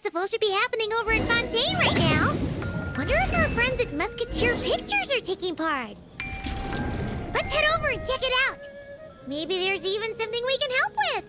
festival should be happening over in Fontaine right now. Wonder if our friends at Musketeer Pictures are taking part. Let's head over and check it out. Maybe there's even something we can help with.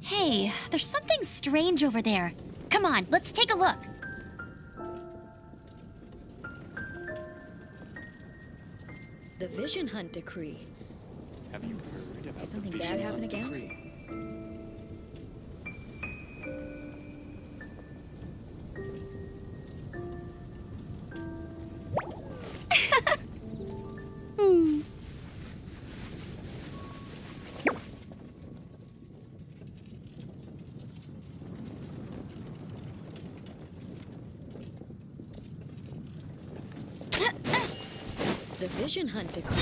Hey, there's something strange over there. Come on, let's take a look. The Vision Hunt decree. Have you heard about Did something the bad Vision happen Hunt again? decree? The Vision Hunt decree.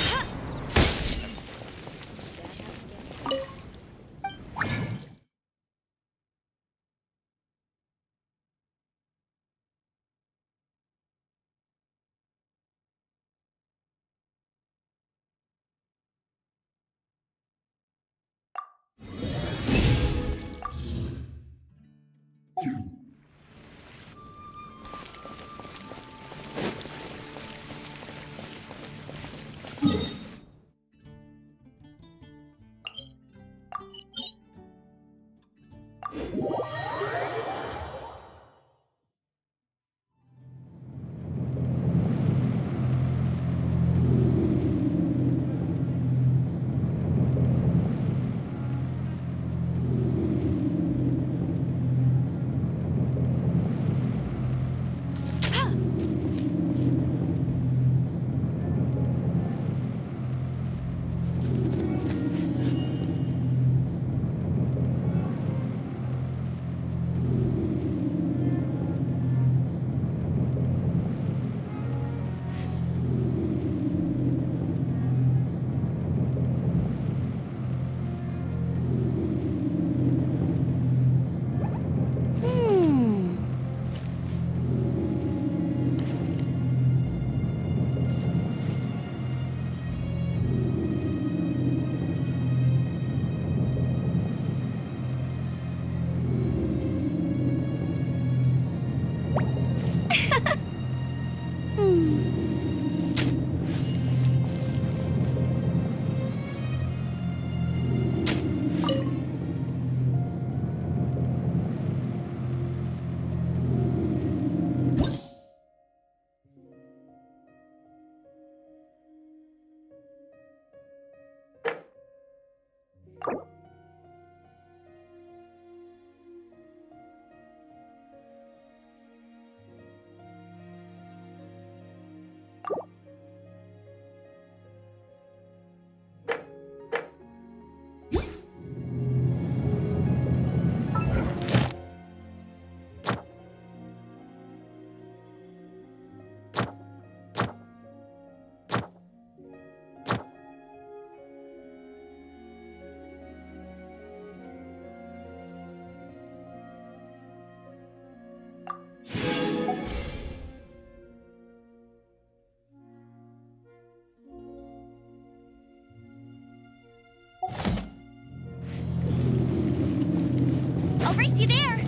brace you there.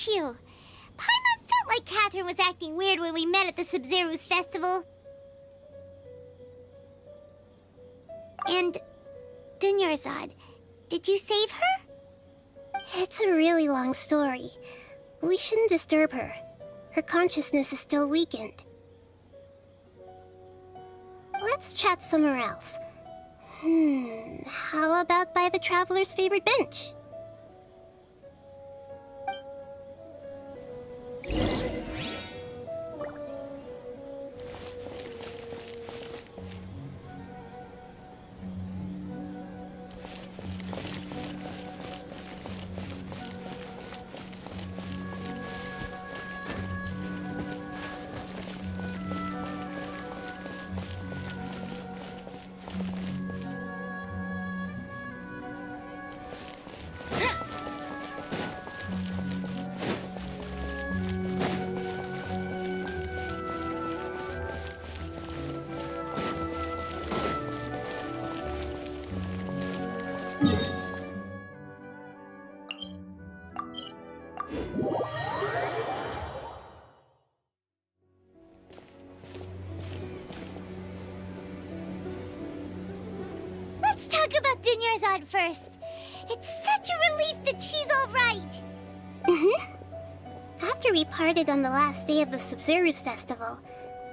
You. Paimon felt like Catherine was acting weird when we met at the Sub-Zero's festival. And Dunyarzad, did you save her? It's a really long story. We shouldn't disturb her. Her consciousness is still weakened. Let's chat somewhere else. How about by the Traveler's favorite bench? Let's talk about Dunyarzad first. It's such a relief that she's all right. After we parted on the last day of the Sub-Zero's festival,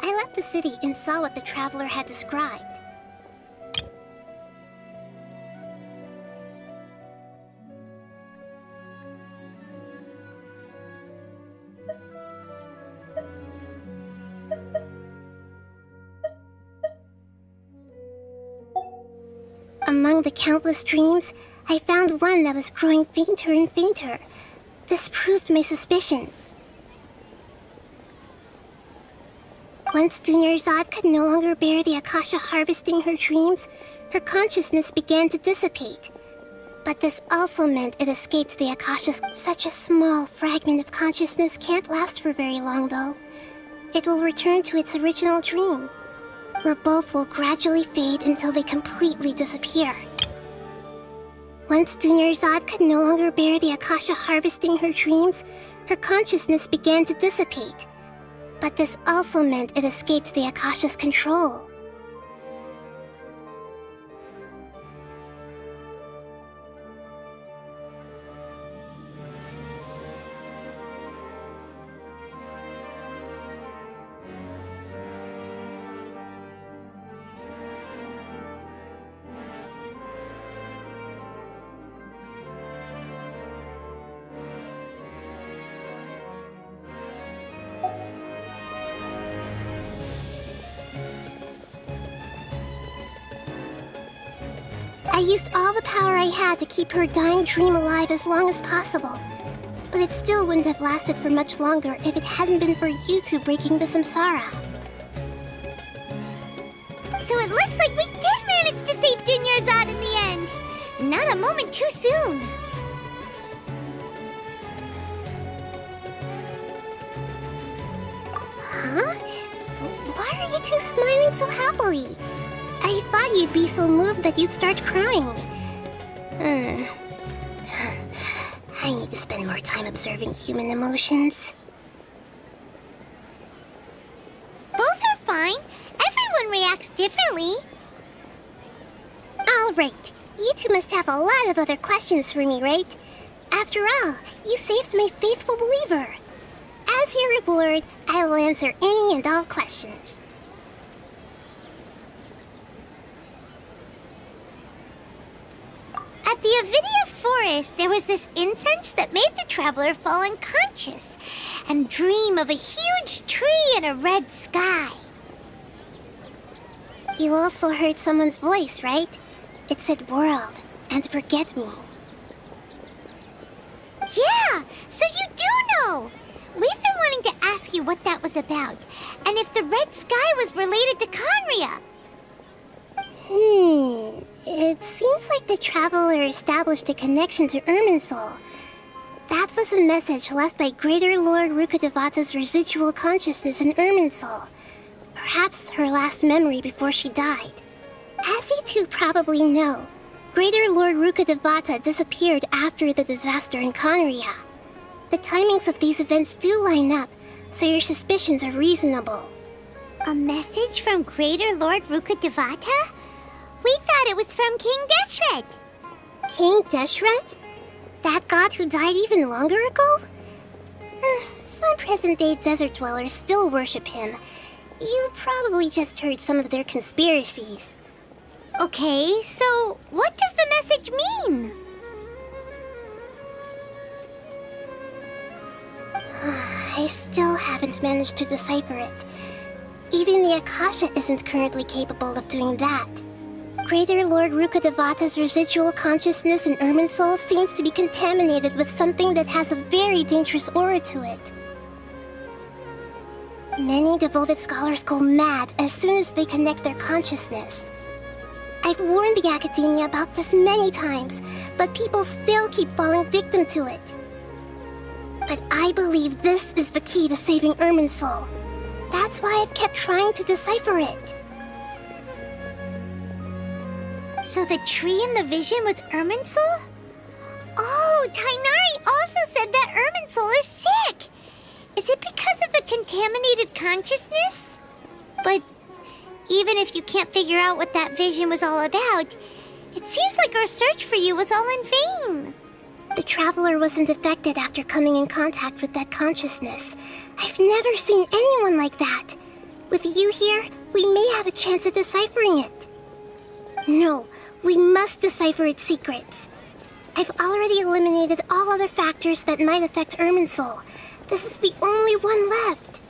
I left the city and saw what the Traveler had described. Among the countless dreams, I found one that was growing fainter and fainter. This proved my suspicion. Once Dunyarzad could no longer bear the Akasha harvesting her dreams, her consciousness began to dissipate. But this also meant it escaped the Akasha's. Such a small fragment of consciousness can't last for very long, though. It will return to its original dream, where both will gradually fade until they completely disappear. Once Dunyarzad could no longer bear the Akasha harvesting her dreams, her consciousness began to dissipate. But this also meant it escaped the Akasha's control. I used all the power I had to keep her dying dream alive as long as possible. But it still wouldn't have lasted for much longer if it hadn't been for you two breaking the samsara. So it looks like we did manage to save Dunyarzad in the end! Not a moment too soon! Huh? Why are you two smiling so happily? I thought you'd be so moved that you'd start crying. I need to spend more time observing human emotions. Both are fine. Everyone reacts differently. All right. You two must have a lot of other questions for me, right? After all, you saved my faithful believer. As your reward, I will answer any and all questions. the Avidia forest, there was this incense that made the traveler fall unconscious and dream of a huge tree and a red sky. You also heard someone's voice, right? It said world and forget me. Yeah, so you do know! We've been wanting to ask you what that was about, and if the red sky was related to Conria. It seems like the traveler established a connection to Irminsul. That was a message left by Greater Lord Rukkhadevata's residual consciousness in Irminsul. Perhaps her last memory before she died. As you two probably know, Greater Lord Rukkhadevata disappeared after the disaster in Conria. The timings of these events do line up, so your suspicions are reasonable. A message from Greater Lord Rukkhadevata? We thought it was from King Deshret. King Deshret? That god who died even longer ago? Some present-day desert dwellers still worship him. You probably just heard some of their conspiracies. Okay, so what does the message mean? I still haven't managed to decipher it. Even the Akasha isn't currently capable of doing that. Greater Lord Rukkhadevata's residual consciousness in Irminsul seems to be contaminated with something that has a very dangerous aura to it. Many devoted scholars go mad as soon as they connect their consciousness. I've warned the Academia about this many times, but people still keep falling victim to it. But I believe this is the key to saving Irminsul. That's why I've kept trying to decipher it. So the tree in the vision was Irminsul? Oh, Tainari also said that Irminsul is sick! Is it because of the contaminated consciousness? But even if you can't figure out what that vision was all about, it seems like our search for you was all in vain. The traveler wasn't affected after coming in contact with that consciousness. I've never seen anyone like that. With you here, we may have a chance at deciphering it. No, we must decipher its secrets. I've already eliminated all other factors that might affect Irminsul. This is the only one left.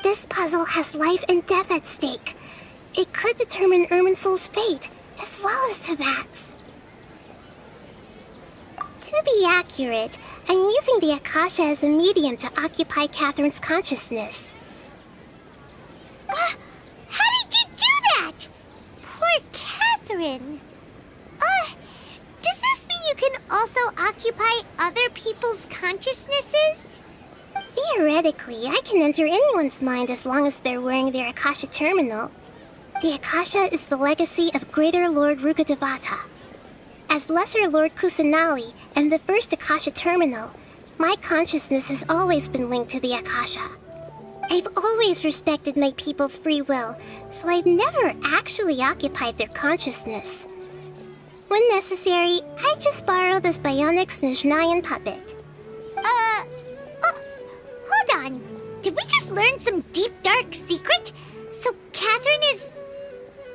This puzzle has life and death at stake. It could determine Irminsul's fate, as well as Tevat's. To be accurate, I'm using the Akasha as a medium to occupy Catherine's consciousness. How did you do that? Poor Catherine. Does this mean you can also occupy other people's consciousnesses? Theoretically, I can enter anyone's mind as long as they're wearing their Akasha terminal. The Akasha is the legacy of Greater Lord Rukkhadevata. As Lesser Lord Kusanali and the first Akasha terminal, my consciousness has always been linked to the Akasha. I've always respected my people's free will, so I've never actually occupied their consciousness. When necessary, I just borrow this bionic Snezhnayan puppet. Hold on. Did we just learn some deep, dark secret? So Catherine is...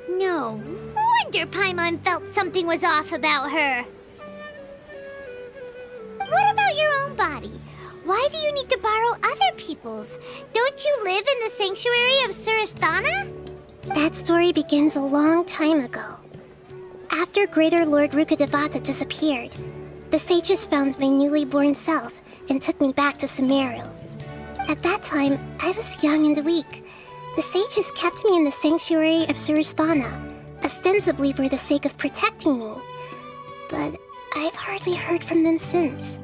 No wonder Paimon felt something was off about her. What about your own body? Why do you need to borrow other people's? Don't you live in the sanctuary of Surasthana? That story begins a long time ago. After Greater Lord Rukkhadevata disappeared, the sages found my newly born self and took me back to Sumeru. At that time, I was young and weak. The sages kept me in the sanctuary of Surasthana, ostensibly for the sake of protecting me. But I've hardly heard from them since.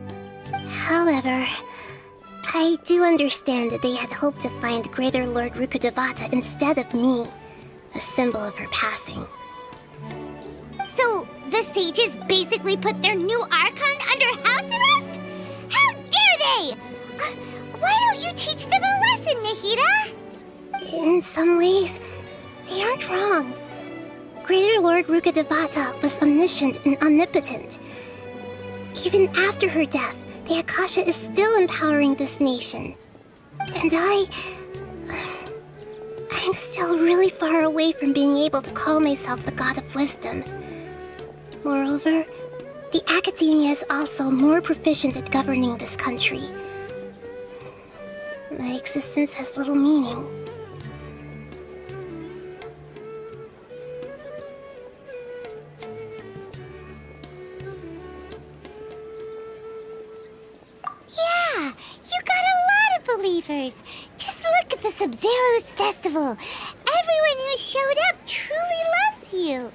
However, I do understand that they had hoped to find Greater Lord Rukkhadevata instead of me, a symbol of her passing. So, the sages basically put their new Archon under house arrest? How dare they! Why don't you teach them a lesson, Nahida? In some ways, they aren't wrong. Greater Lord Rukkhadevata was omniscient and omnipotent. Even after her death, the Akasha is still empowering this nation. And I'm still really far away from being able to call myself the God of Wisdom. Moreover, the academia is also more proficient at governing this country. My existence has little meaning. Yeah, you got a lot of believers. Just look at the Sub-Zero's festival. Everyone who showed up truly loves you.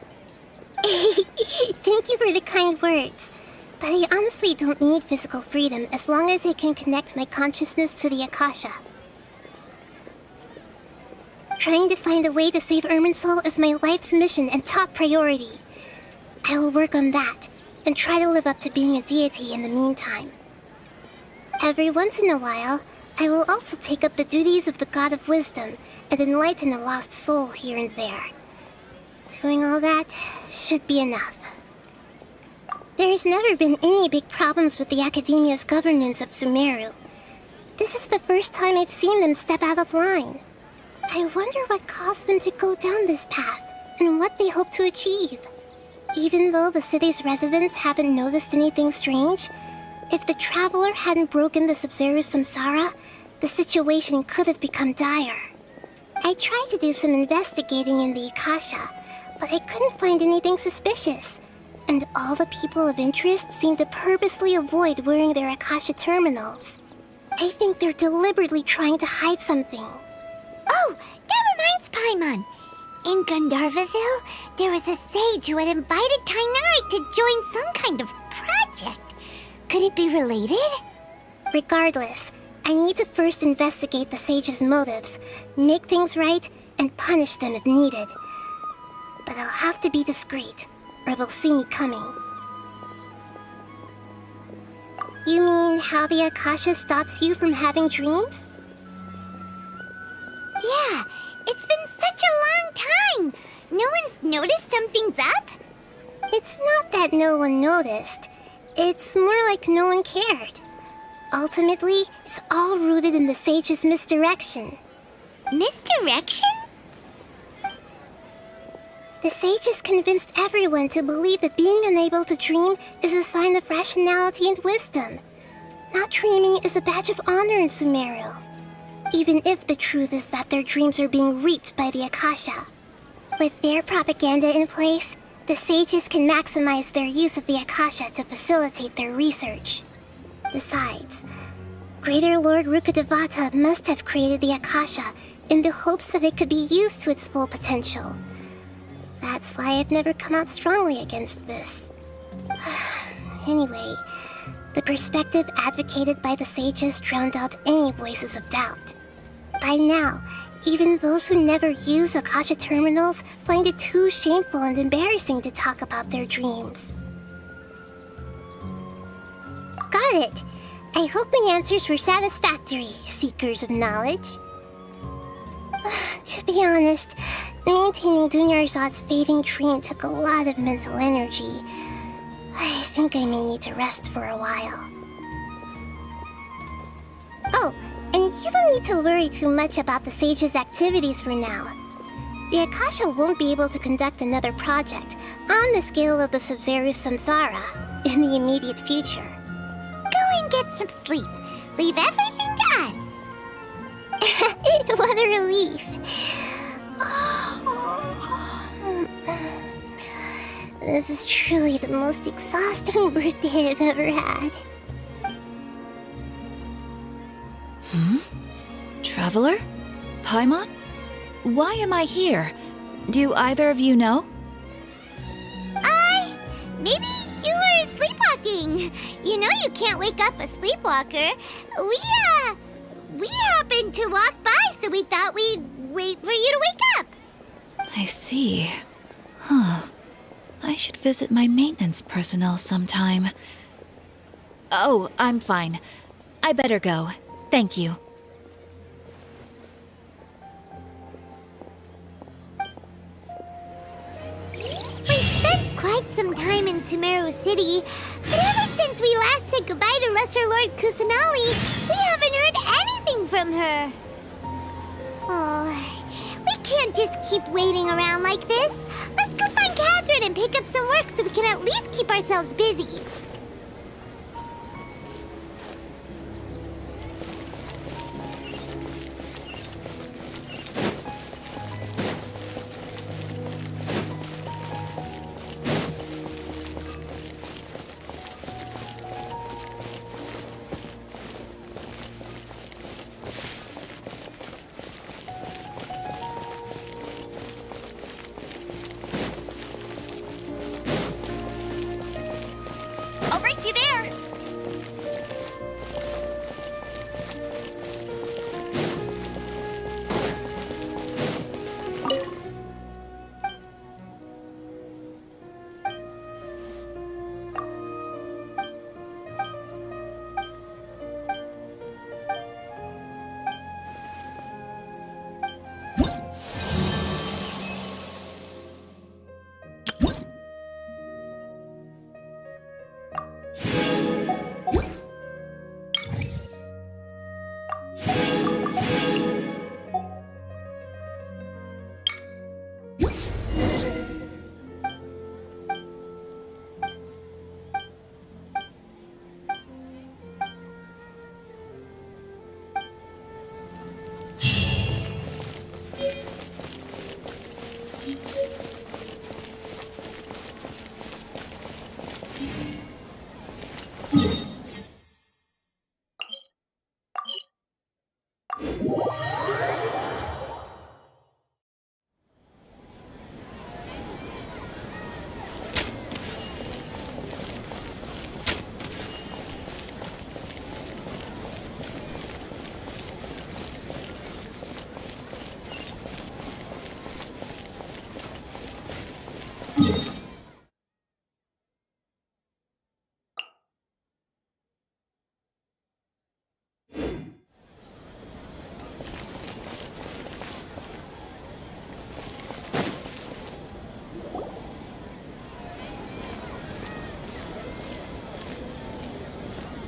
Thank you for the kind words. But I honestly don't need physical freedom as long as I can connect my consciousness to the Akasha. Trying to find a way to save Irminsul is my life's mission and top priority. I will work on that, and try to live up to being a deity in the meantime. Every once in a while, I will also take up the duties of the God of Wisdom and enlighten a lost soul here and there. Doing all that should be enough. There's never been any big problems with the Academia's governance of Sumeru. This is the first time I've seen them step out of line. I wonder what caused them to go down this path, and what they hope to achieve. Even though the city's residents haven't noticed anything strange, if the Traveler hadn't broken the Sub-Zero Samsara, the situation could have become dire. I tried to do some investigating in the Akasha, but I couldn't find anything suspicious. And all the people of interest seem to purposely avoid wearing their Akasha terminals. I think they're deliberately trying to hide something. Oh, that reminds Paimon. In Gandharvaville, there was a sage who had invited Kainari to join some kind of project. Could it be related? Regardless, I need to first investigate the sage's motives, make things right, and punish them if needed. But I'll have to be discreet, or they'll see me coming. You mean how the Akasha stops you from having dreams? Yeah, it's been such a long time. No one's noticed something's up? It's not that no one noticed. It's more like no one cared. Ultimately, it's all rooted in the sage's misdirection. Misdirection? The sage has convinced everyone to believe that being unable to dream is a sign of rationality and wisdom. Not dreaming is a badge of honor in Sumeru, even if the truth is that their dreams are being reaped by the Akasha. With their propaganda in place, the sages can maximize their use of the Akasha to facilitate their research. Besides, Greater Lord Rukkhadevata must have created the Akasha in the hopes that it could be used to its full potential. That's why I've never come out strongly against this. Anyway, the perspective advocated by the sages drowned out any voices of doubt. By now, even those who never use Akasha terminals find it too shameful and embarrassing to talk about their dreams. Got it! I hope my answers were satisfactory, seekers of knowledge. To be honest, maintaining Dunyarzad's fading dream took a lot of mental energy. I think I may need to rest for a while. Oh, and you don't need to worry too much about the sage's activities for now. The Akasha won't be able to conduct another project on the scale of the Sub-Zero Samsara in the immediate future. Go and get some sleep. Leave everything to us. What a relief. This is truly the most exhausting birthday I've ever had. Traveler? Paimon? Why am I here? Do either of you know? Maybe you were sleepwalking. You know you can't wake up a sleepwalker. We happened to walk by, so we thought we'd wait for you to wake up. I see. Huh. I should visit my maintenance personnel sometime. Oh, I'm fine. I better go. Thank you. We spent quite some time in Sumeru City, but ever since we last said goodbye to Lesser Lord Kusanali, we haven't heard anything from her. Oh, we can't just keep waiting around like this. Let's go find Catherine outside and pick up some work so we can at least keep ourselves busy. I'll race you there!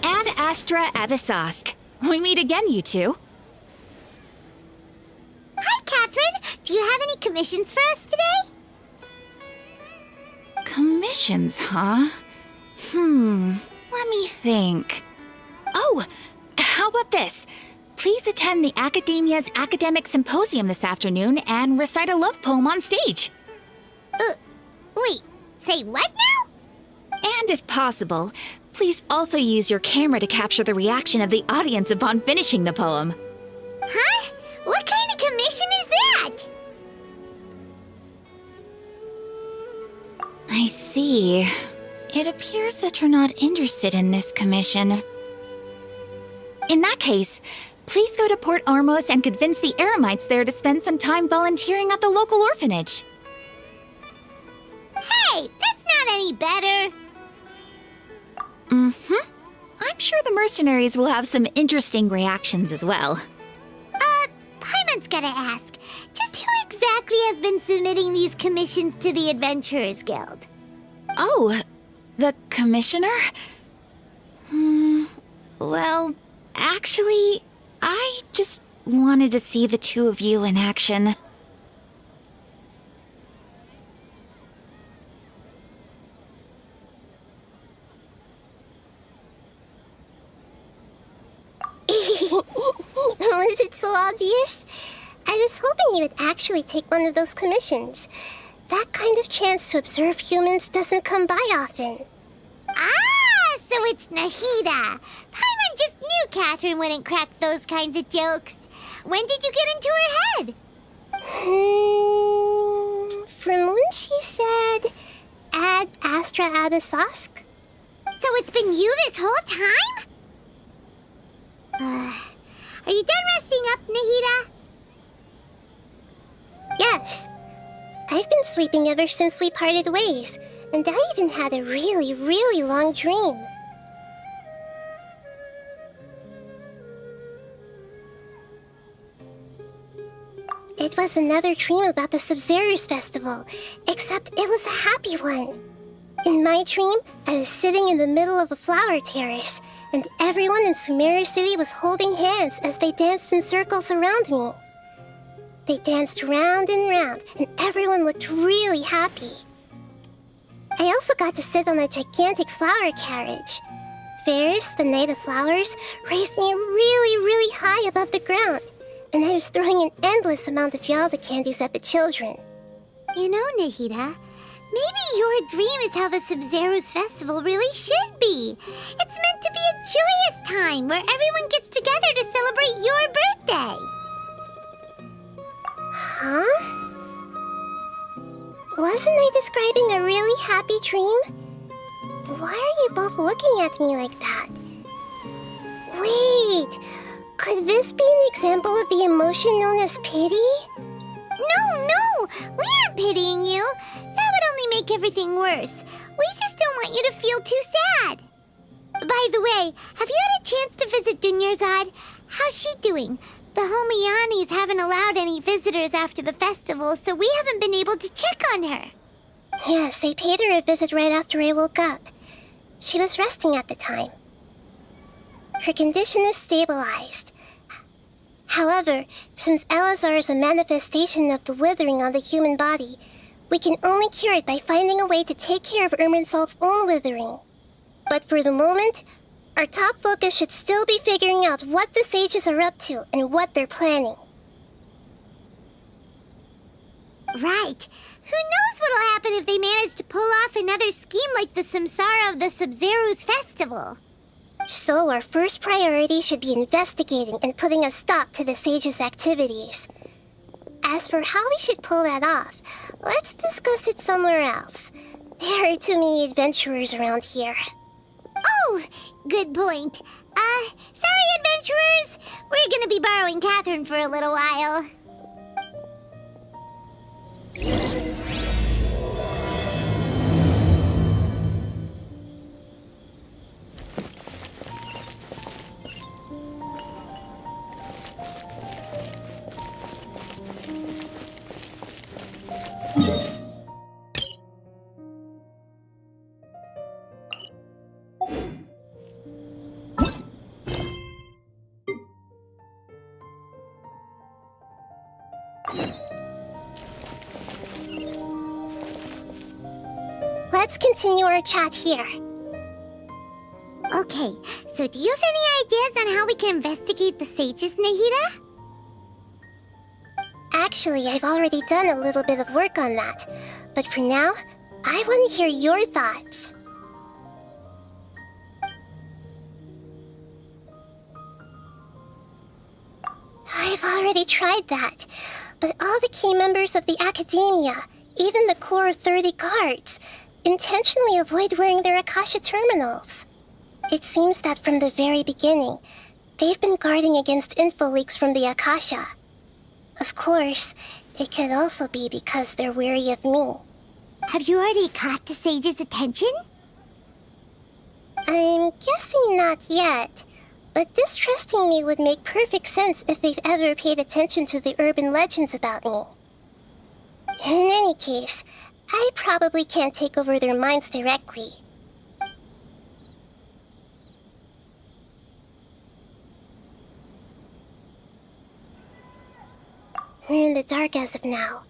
Ad Astra Avisask. We meet again, you two. Hi, Catherine! Do you have any commissions for us today? Commissions, huh? Let me think. Oh, how about this? Please attend the Academia's Academic Symposium this afternoon and recite a love poem on stage. Wait, say what now? And if possible, please also use your camera to capture the reaction of the audience upon finishing the poem. Huh? What kind of commission is that? I see. It appears that you're not interested in this commission. In that case, please go to Port Ormos and convince the Eremites there to spend some time volunteering at the local orphanage. Hey, that's not any better. I'm sure the mercenaries will have some interesting reactions as well. Paimon's gotta ask, just who exactly has been submitting these commissions to the Adventurers Guild? Oh, the commissioner? Well, actually, I just wanted to see the two of you in action. Was it so obvious? I was hoping you would actually take one of those commissions. That kind of chance to observe humans doesn't come by often. Ah, so it's Nahida. Paimon just knew Catherine wouldn't crack those kinds of jokes. When did you get into her head? From when she said, Ad Astra Abisask? So it's been you this whole time? Are you done resting up, Nahida? Yes. I've been sleeping ever since we parted ways, and I even had a really long dream. It was another dream about the Sub-Zerus Festival, except it was a happy one. In my dream, I was sitting in the middle of a flower terrace, and everyone in Sumeru City was holding hands as they danced in circles around me. They danced round and round, and everyone looked really happy. I also got to sit on a gigantic flower carriage. Ferris, the Knight of Flowers, raised me really high above the ground, and I was throwing an endless amount of Yalda candies at the children. You know, Nahida, maybe your dream is how the Sub-Zero's festival really should be. It's meant to be a joyous time where everyone gets together to celebrate your birthday. Huh? Wasn't I describing a really happy dream? Why are you both looking at me like that? Wait, could this be an example of the emotion known as pity? No, we aren't pitying you. That would only make everything worse. We just don't want you to feel too sad. By the way, have you had a chance to visit Dunyarzad? How's she doing? The Homiyanis haven't allowed any visitors after the festival, so we haven't been able to check on her. Yes, I paid her a visit right after I woke up. She was resting at the time. Her condition is stabilized. However, since Elazar is a manifestation of the withering on the human body, we can only cure it by finding a way to take care of Irminsul's own withering. But for the moment, our top focus should still be figuring out what the sages are up to and what they're planning. Right. Who knows what'll happen if they manage to pull off another scheme like the Samsara of the Sub-Zero's festival? So our first priority should be investigating and putting a stop to the sages' activities. As for how we should pull that off, let's discuss it somewhere else. There are too many adventurers around here. Oh, good point. Sorry, adventurers. We're gonna be borrowing Catherine for a little while. Let's continue our chat here. Okay, so do you have any ideas on how we can investigate the sages, Nahida? Actually, I've already done a little bit of work on that. But for now, I want to hear your thoughts. I've already tried that. But all the key members of the Academia, even the core of 30 guards, intentionally avoid wearing their Akasha terminals. It seems that from the very beginning, they've been guarding against info leaks from the Akasha. Of course, it could also be because they're wary of me. Have you already caught the sages' attention? I'm guessing not yet, but distrusting me would make perfect sense if they've ever paid attention to the urban legends about me. In any case, I probably can't take over their minds directly. We're in the dark as of now.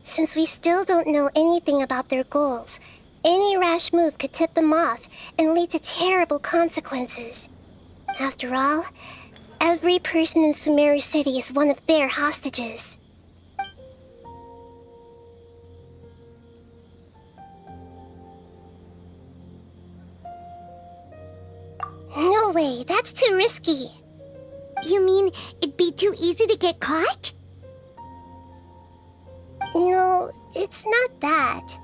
Since we still don't know anything about their goals, any rash move could tip them off and lead to terrible consequences. After all, every person in Sumeru City is one of their hostages. No way, that's too risky. You mean it'd be too easy to get caught? No, it's not that.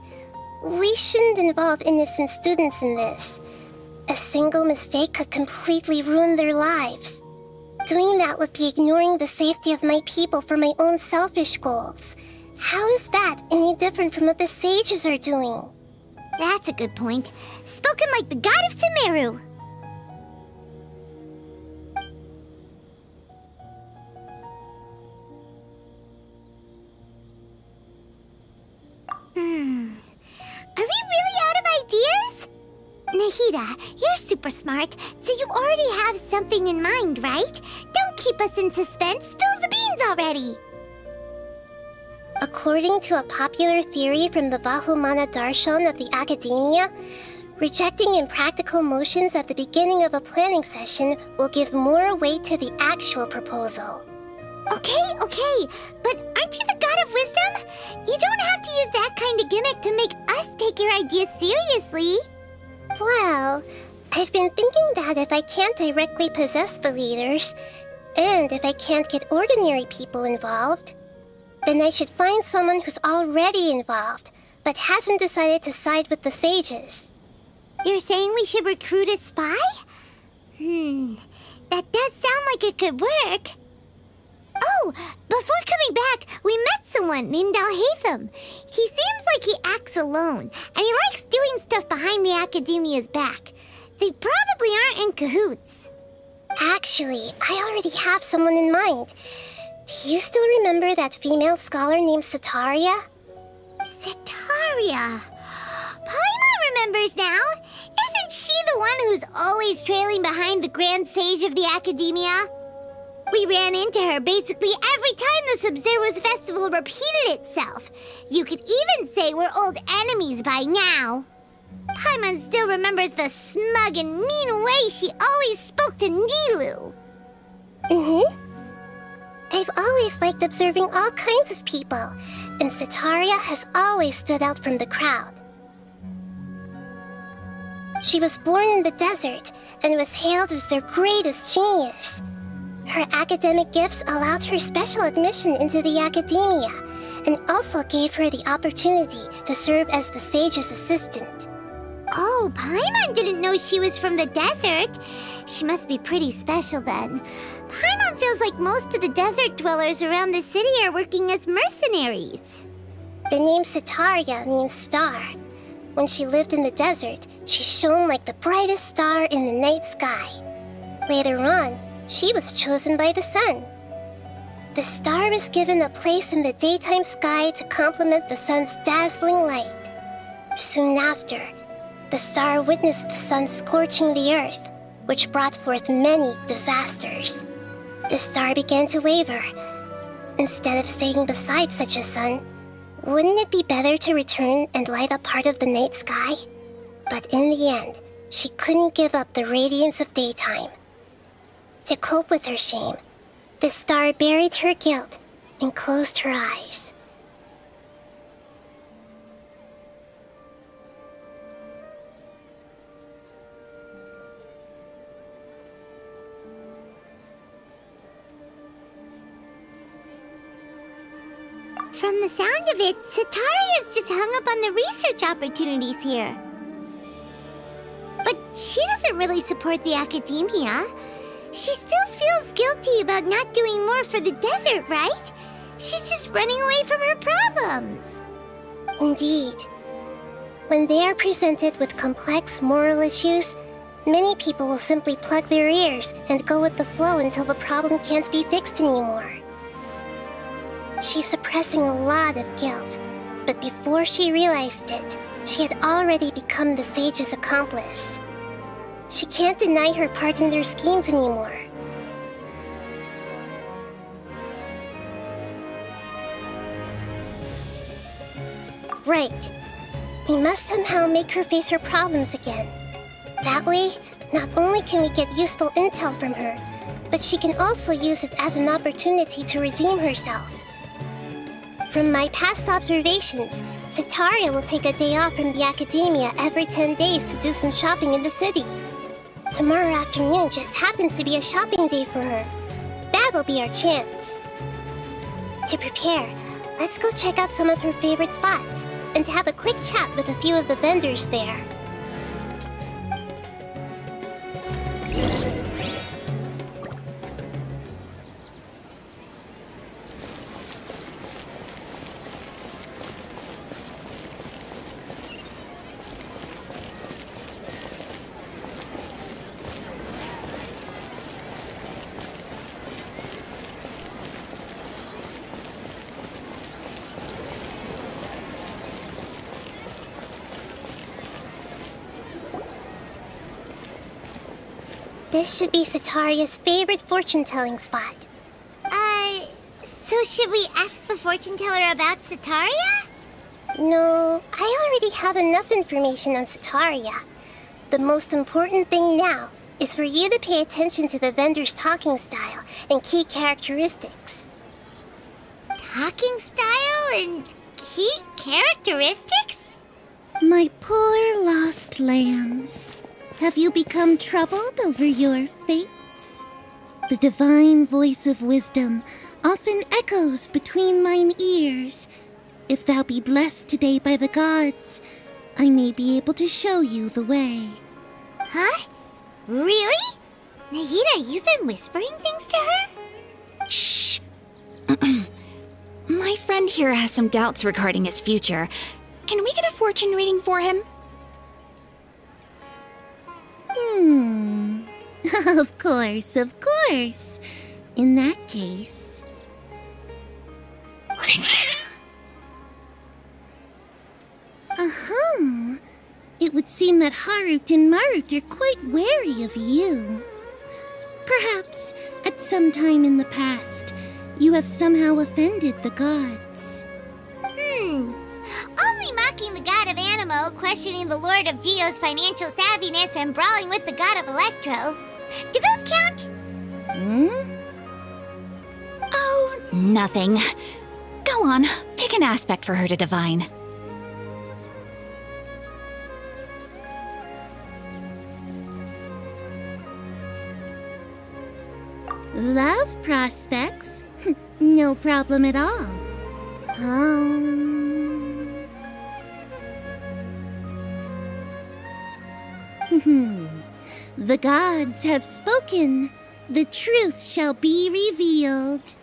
We shouldn't involve innocent students in this. A single mistake could completely ruin their lives. Doing that would be ignoring the safety of my people for my own selfish goals. How is that any different from what the sages are doing? That's a good point. Spoken like the god of Sumeru. Are we really out of ideas? Nahida, you're super smart, so you already have something in mind, right? Don't keep us in suspense. Spill the beans already. According to a popular theory from the Vahumana Darshan of the Academia, rejecting impractical motions at the beginning of a planning session will give more weight to the actual proposal. Okay, but aren't you the god of wisdom? You don't have to use that kind of gimmick to make us take your ideas seriously. Well, I've been thinking that if I can't directly possess the leaders, and if I can't get ordinary people involved, then I should find someone who's already involved, but hasn't decided to side with the sages. You're saying we should recruit a spy? That does sound like it could work. Oh, before coming back, we met someone named Alhaitham. He seems like he acts alone, and he likes doing stuff behind the Academia's back. They probably aren't in cahoots. Actually, I already have someone in mind. Do you still remember that female scholar named Sataria? Sataria. Paimon remembers now. Isn't she the one who's always trailing behind the Grand Sage of the Academia? We ran into her basically every time the Sub-Zero's festival repeated itself. You could even say we're old enemies by now. Paimon still remembers the smug and mean way she always spoke to Nilu. I've always liked observing all kinds of people, and Sataria has always stood out from the crowd. She was born in the desert and was hailed as their greatest genius. Her academic gifts allowed her special admission into the Academia, and also gave her the opportunity to serve as the sage's assistant. Oh, Paimon didn't know she was from the desert. She must be pretty special then. Paimon feels like most of the desert dwellers around the city are working as mercenaries. The name Sataria means star. When she lived in the desert, she shone like the brightest star in the night sky. Later on, she was chosen by the sun. The star was given a place in the daytime sky to complement the sun's dazzling light. Soon after, the star witnessed the sun scorching the earth, which brought forth many disasters. The star began to waver. Instead of staying beside such a sun, wouldn't it be better to return and light up part of the night sky? But in the end, she couldn't give up the radiance of daytime. To cope with her shame, the star buried her guilt and closed her eyes. From the sound of it, Sataria's just hung up on the research opportunities here. But she doesn't really support the Academia. She still feels guilty about not doing more for the desert, right? She's just running away from her problems. Indeed. When they are presented with complex moral issues, many people will simply plug their ears and go with the flow until the problem can't be fixed anymore. She's suppressing a lot of guilt, but before she realized it, she had already become the sage's accomplice. She can't deny her part in their schemes anymore. Right. We must somehow make her face her problems again. That way, not only can we get useful intel from her, but she can also use it as an opportunity to redeem herself. From my past observations, Sataria will take a day off from the Academia every 10 days to do some shopping in the city. Tomorrow afternoon just happens to be a shopping day for her. That'll be our chance. To prepare, let's go check out some of her favorite spots, and have a quick chat with a few of the vendors there. This should be Sataria's favorite fortune-telling spot. So So should we ask the fortune teller about Sataria? No, I already have enough information on Sataria. The most important thing now is for you to pay attention to the vendor's talking style and key characteristics. Talking style and key characteristics? My poor lost lambs, have you become troubled over your fates? The divine voice of wisdom often echoes between mine ears. If thou be blessed today by the gods, I may be able to show you the way. Huh? Really? Nahida, you've been whispering things to her? Shh. My friend here has some doubts regarding his future. Can we get a fortune reading for him? Of course, of course. In that case... Uh-huh. It would seem that Harut and Marut are quite wary of you. Perhaps, at some time in the past, you have somehow offended the gods. Only mocking the god of Animo, questioning the lord of Geo's financial savviness, and brawling with the god of Electro. Do those count? Oh, nothing. Go on, pick an aspect for her to divine. Love prospects? No problem at all. The gods have spoken. The truth shall be revealed.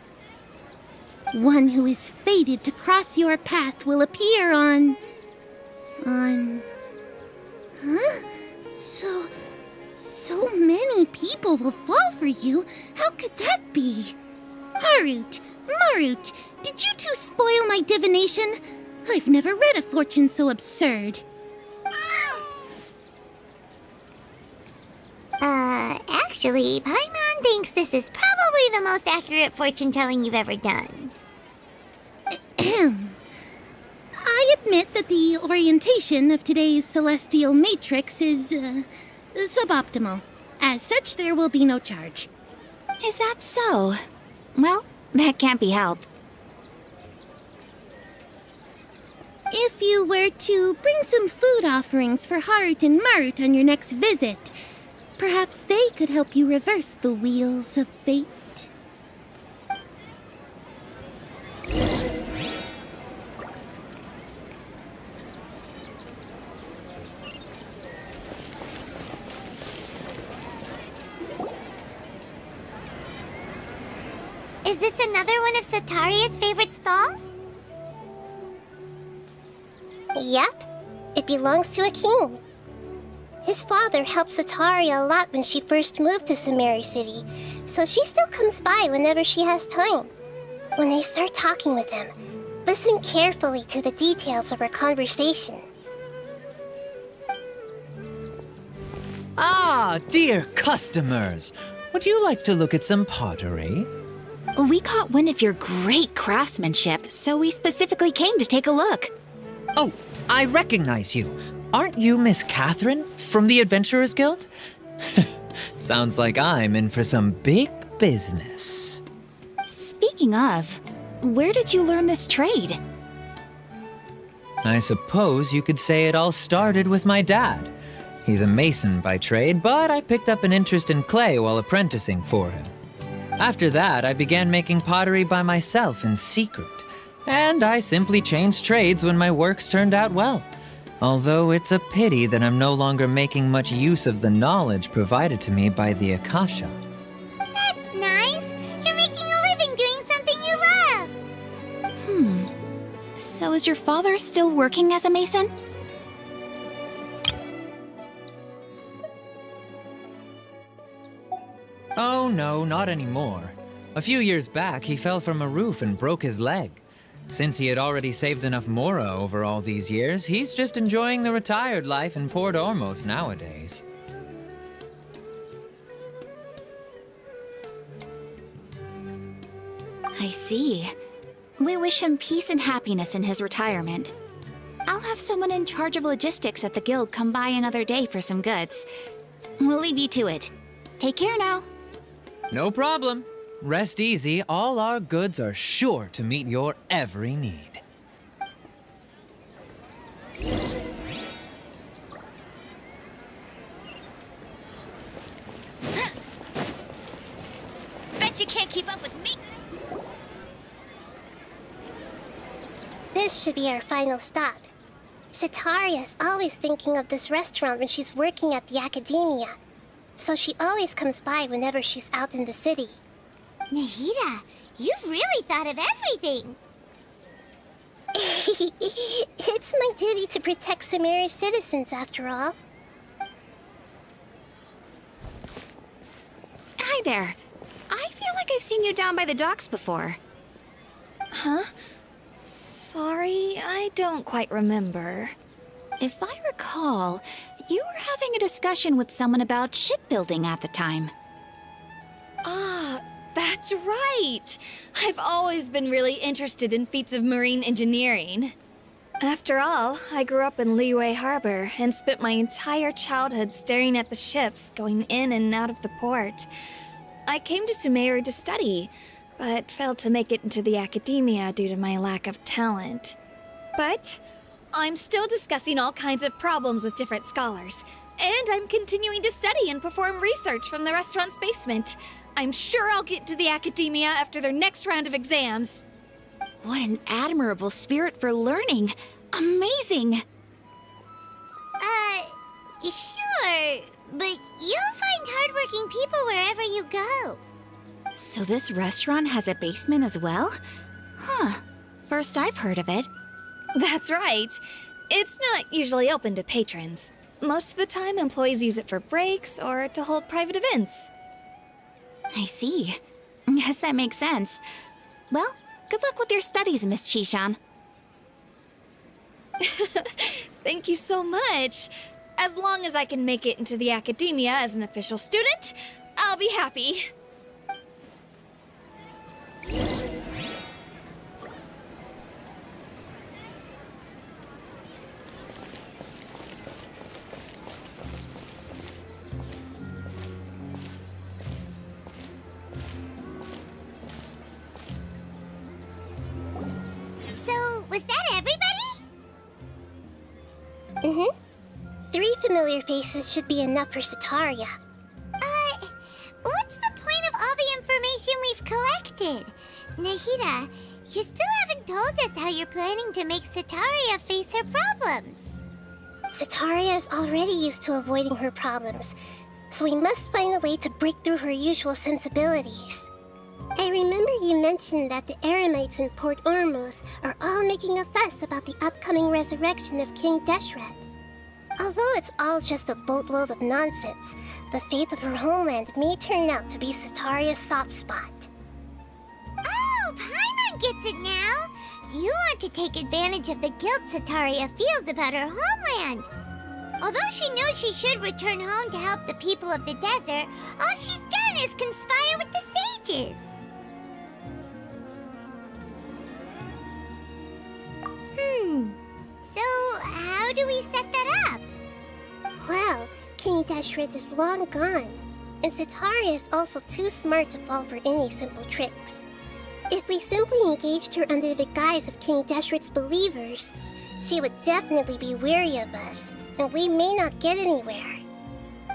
One who is fated to cross your path will appear on... Huh? So many people will fall for you. How could that be? Harut, Marut, did you two spoil my divination? I've never read a fortune so absurd. Actually, Paimon thinks this is probably the most accurate fortune telling you've ever done. I admit that the orientation of today's celestial matrix is, suboptimal. As such, there will be no charge. Is that so? Well, that can't be helped. If you were to bring some food offerings for Harut and Marut on your next visit, perhaps they could help you reverse the wheels of fate. Is this another one of Sataria's favorite stalls? Yep, it belongs to a king. His father helped Sataria a lot when she first moved to Samari City, so she still comes by whenever she has time. When I start talking with him, listen carefully to the details of our conversation. Ah, dear customers! Would you like to look at some pottery? We caught wind of your great craftsmanship, so we specifically came to take a look. Oh, I recognize you. Aren't you Miss Catherine from the Adventurers Guild? Sounds like I'm in for some big business. Speaking of, where did you learn this trade? I suppose you could say it all started with my dad. He's a mason by trade, but I picked up an interest in clay while apprenticing for him. After that, I began making pottery by myself in secret, and I simply changed trades when my works turned out well. Although it's a pity that I'm no longer making much use of the knowledge provided to me by the Akasha. That's nice. You're making a living doing something you love. So is your father still working as a mason? Oh no, not anymore. A few years back, he fell from a roof and broke his leg. Since he had already saved enough Mora over all these years, he's just enjoying the retired life in Port Ormos nowadays. I see. We wish him peace and happiness in his retirement. I'll have someone in charge of logistics at the guild come by another day for some goods. We'll leave you to it. Take care now. No problem. Rest easy, all our goods are sure to meet your every need. Bet you can't keep up with me. This should be our final stop. Setaria's always thinking of this restaurant when she's working at the academia, so she always comes by whenever she's out in the city. Nahida, you've really thought of everything. It's my duty to protect Samari's citizens, after all. Hi there. I feel like I've seen you down by the docks before. Huh? Sorry, I don't quite remember. If I recall, you were having a discussion with someone about shipbuilding at the time. Ah, that's right! I've always been really interested in feats of marine engineering. After all, I grew up in Liyue Harbor and spent my entire childhood staring at the ships going in and out of the port. I came to Sumeru to study, but failed to make it into the academia due to my lack of talent. But I'm still discussing all kinds of problems with different scholars, and I'm continuing to study and perform research from the restaurant's basement. I'm sure I'll get to the academia after their next round of exams. What an admirable spirit for learning. Amazing! Sure, but you'll find hardworking people wherever you go. So this restaurant has a basement as well? Huh. First I've heard of it. That's right. It's not usually open to patrons. Most of the time, employees use it for breaks or to hold private events. I see. Yes, that makes sense. Well, good luck with your studies, Miss Chishan. Thank you so much. As long as I can make it into the academia as an official student, I'll be happy. So, was that everybody? Mm-hmm. 3 familiar faces should be enough for Setaria. What's the point of all the information we've collected? Nahida, you still haven't told us how you're planning to make Setaria face her problems. Setaria is already used to avoiding her problems, so we must find a way to break through her usual sensibilities. I remember you mentioned that the Eremites in Port Ormuz are all making a fuss about the upcoming resurrection of King Deshret. Although it's all just a boatload of nonsense, the fate of her homeland may turn out to be Setaria's soft spot. Oh, Paimon gets it now! You want to take advantage of the guilt Setaria feels about her homeland. Although she knows she should return home to help the people of the desert, all she's done is conspire with the sages. So how do we set that up? Well, King Deshret is long gone, and Setaria is also too smart to fall for any simple tricks. If we simply engaged her under the guise of King Deshret's believers, she would definitely be wary of us, and we may not get anywhere.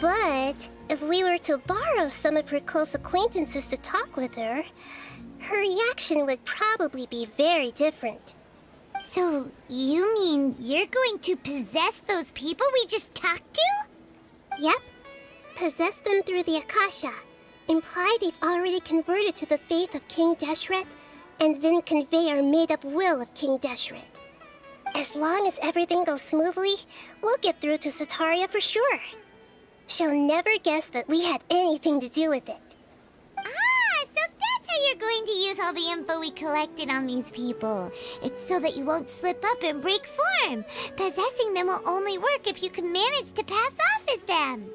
But if we were to borrow some of her close acquaintances to talk with her, her reaction would probably be very different. So, you mean you're going to possess those people we just talked to? Yep. Possess them through the Akasha. Imply they've already converted to the faith of King Deshret, and then convey our made-up will of King Deshret. As long as everything goes smoothly, we'll get through to Setaria for sure. She'll never guess that we had anything to do with it. Ah, so that's how you're going to use all the info we collected on these people. It's so that you won't slip up and break form. Possessing them will only work if you can manage to pass off as them.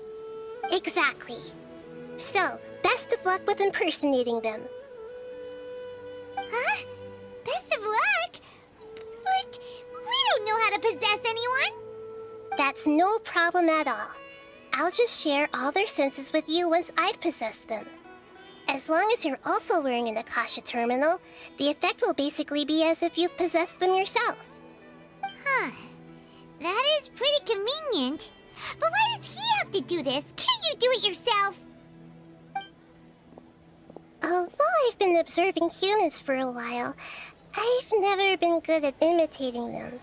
Exactly. So, best of luck with impersonating them. Huh? Best of anyone? That's no problem at all. I'll just share all their senses with you once I've possessed them. As long as you're also wearing an Akasha terminal, the effect will basically be as if you've possessed them yourself. Huh. That is pretty convenient. But why does he have to do this? Can't you do it yourself? Although I've been observing humans for a while, I've never been good at imitating them.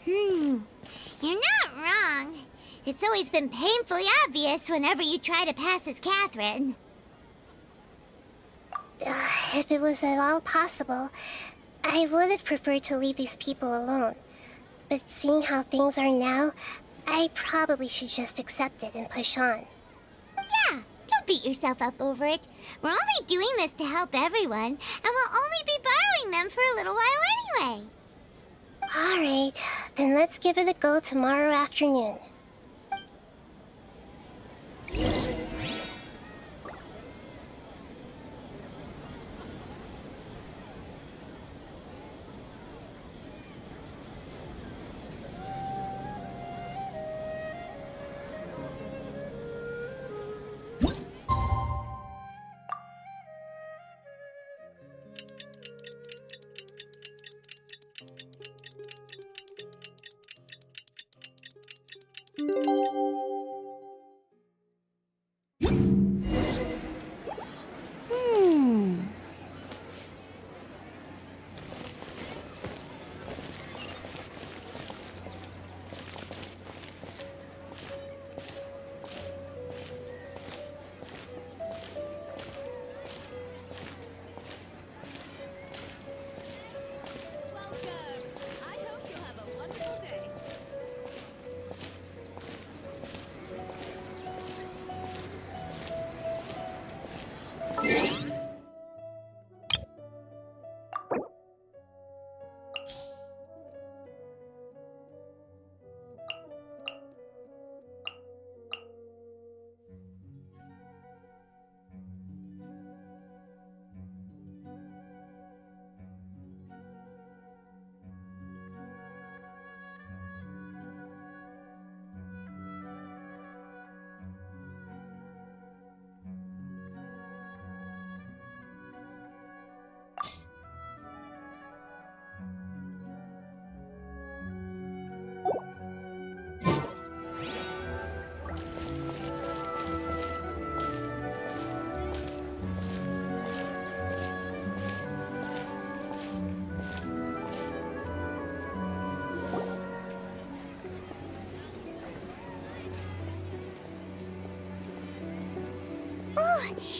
You're not wrong. It's always been painfully obvious whenever you try to pass as Catherine. If it was at all possible, I would have preferred to leave these people alone. But seeing how things are now, I probably should just accept it and push on. Yeah, don't beat yourself up over it. We're only doing this to help everyone, and we'll only be borrowing them for a little while anyway. Alright, then let's give it a go tomorrow afternoon.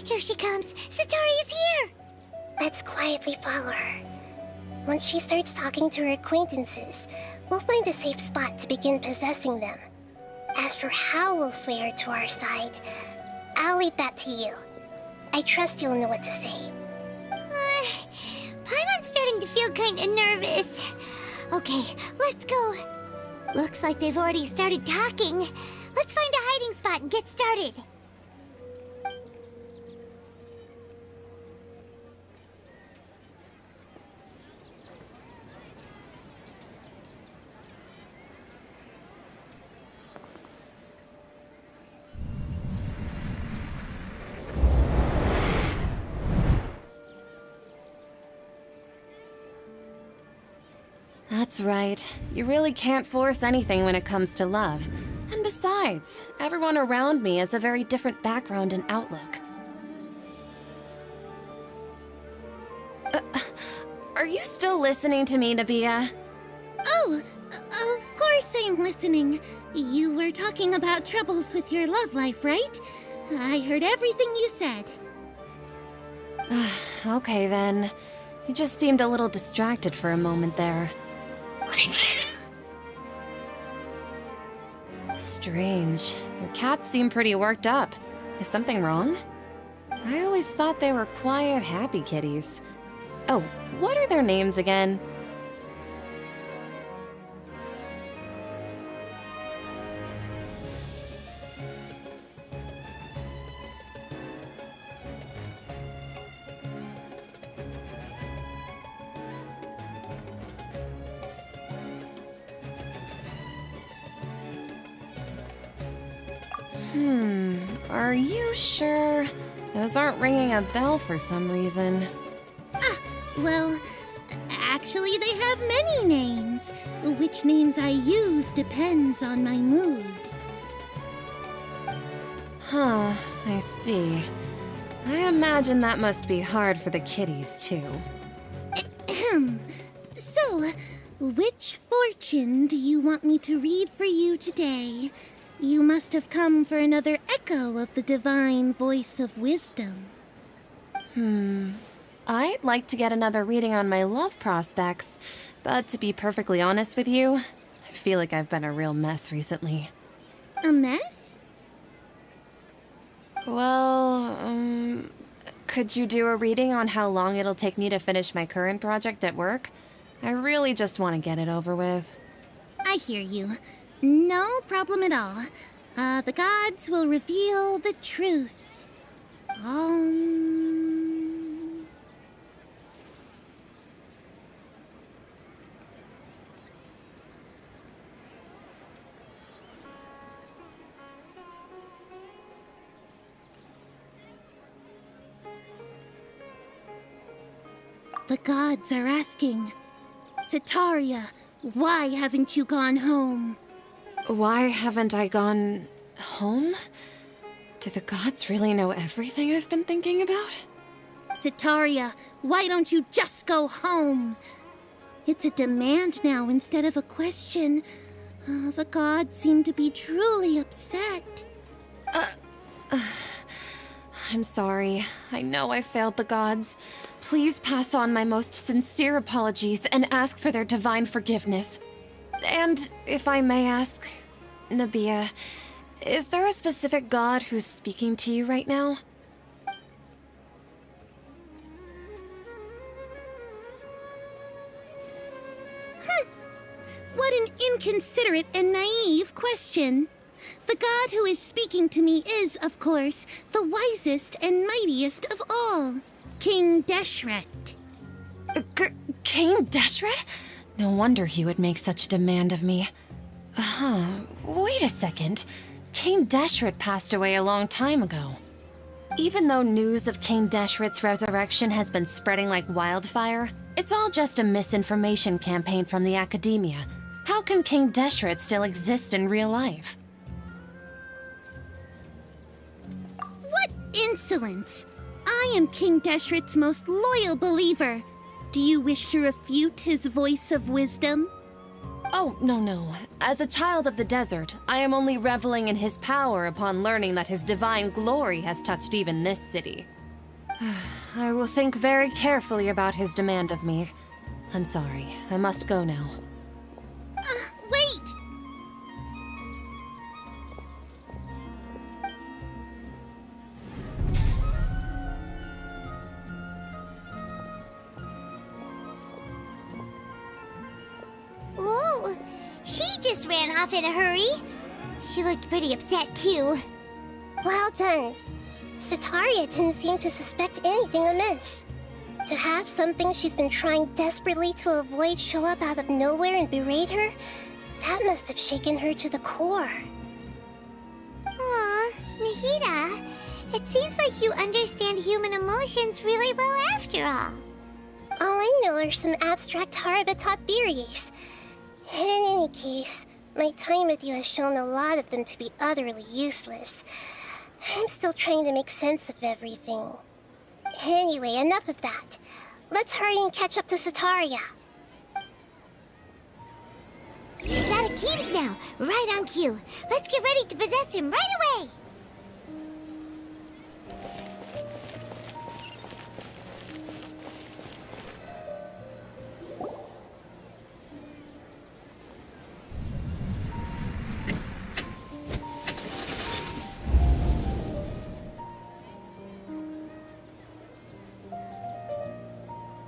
Here she comes. Satori is here. Let's quietly follow her. Once she starts talking to her acquaintances, we'll find a safe spot to begin possessing them. As for how we'll sway her to our side, I'll leave that to you. I trust you'll know what to say. Paimon's starting to feel kinda nervous. Okay, let's go. Looks like they've already started talking. Let's find a hiding spot and get started. That's right. You really can't force anything when it comes to love. And besides, everyone around me has a very different background and outlook. Are you still listening to me, Nabia? Oh, of course I'm listening. You were talking about troubles with your love life, right? I heard everything you said. Okay then. You just seemed a little distracted for a moment there. Strange. Your cats seem pretty worked up. Is something wrong? I always thought they were quiet, happy kitties. Oh, what are their names again? Are you sure? Those aren't ringing a bell for some reason. Well, actually, they have many names. Which names I use depends on my mood. Huh, I see. I imagine that must be hard for the kitties, too. So, which fortune do you want me to read for you today? You must have come for another echo of the divine voice of wisdom. I'd like to get another reading on my love prospects, but to be perfectly honest with you, I feel like I've been a real mess recently. A mess? Well, could you do a reading on how long it'll take me to finish my current project at work? I really just want to get it over with. I hear you. No problem at all. The gods will reveal the truth. The gods are asking, Setaria, why haven't you gone home? Why haven't I gone home? Do the gods really know everything I've been thinking about? Setaria, why don't you just go home? It's a demand now instead of a question. The gods seem to be truly upset. I'm sorry. I know I failed the gods. Please pass on my most sincere apologies and ask for their divine forgiveness. And if I may ask, Nabia, is there a specific god who's speaking to you right now? What an inconsiderate and naive question. The god who is speaking to me is, of course, the wisest and mightiest of all, King Deshret. King Deshret? No wonder he would make such a demand of me. Wait a second. King Deshret passed away a long time ago. Even though news of King Deshret's resurrection has been spreading like wildfire, it's all just a misinformation campaign from the academia. How can King Deshret still exist in real life? What insolence! I am King Deshret's most loyal believer. Do you wish to refute his voice of wisdom? Oh, no. As a child of the desert, I am only reveling in his power upon learning that his divine glory has touched even this city. I will think very carefully about his demand of me. I'm sorry, I must go now. Wait! Whoa, she just ran off in a hurry. She looked pretty upset, too. Well done. Setaria didn't seem to suspect anything amiss. To have something she's been trying desperately to avoid show up out of nowhere and berate her, that must have shaken her to the core. Aw, Nahida, it seems like you understand human emotions really well after all. All I know are some abstract Harabatot theories. In any case, my time with you has shown a lot of them to be utterly useless. I'm still trying to make sense of everything. Anyway, enough of that. Let's hurry and catch up to Setaria. He's out of Keem's now, right on cue. Let's get ready to possess him right away.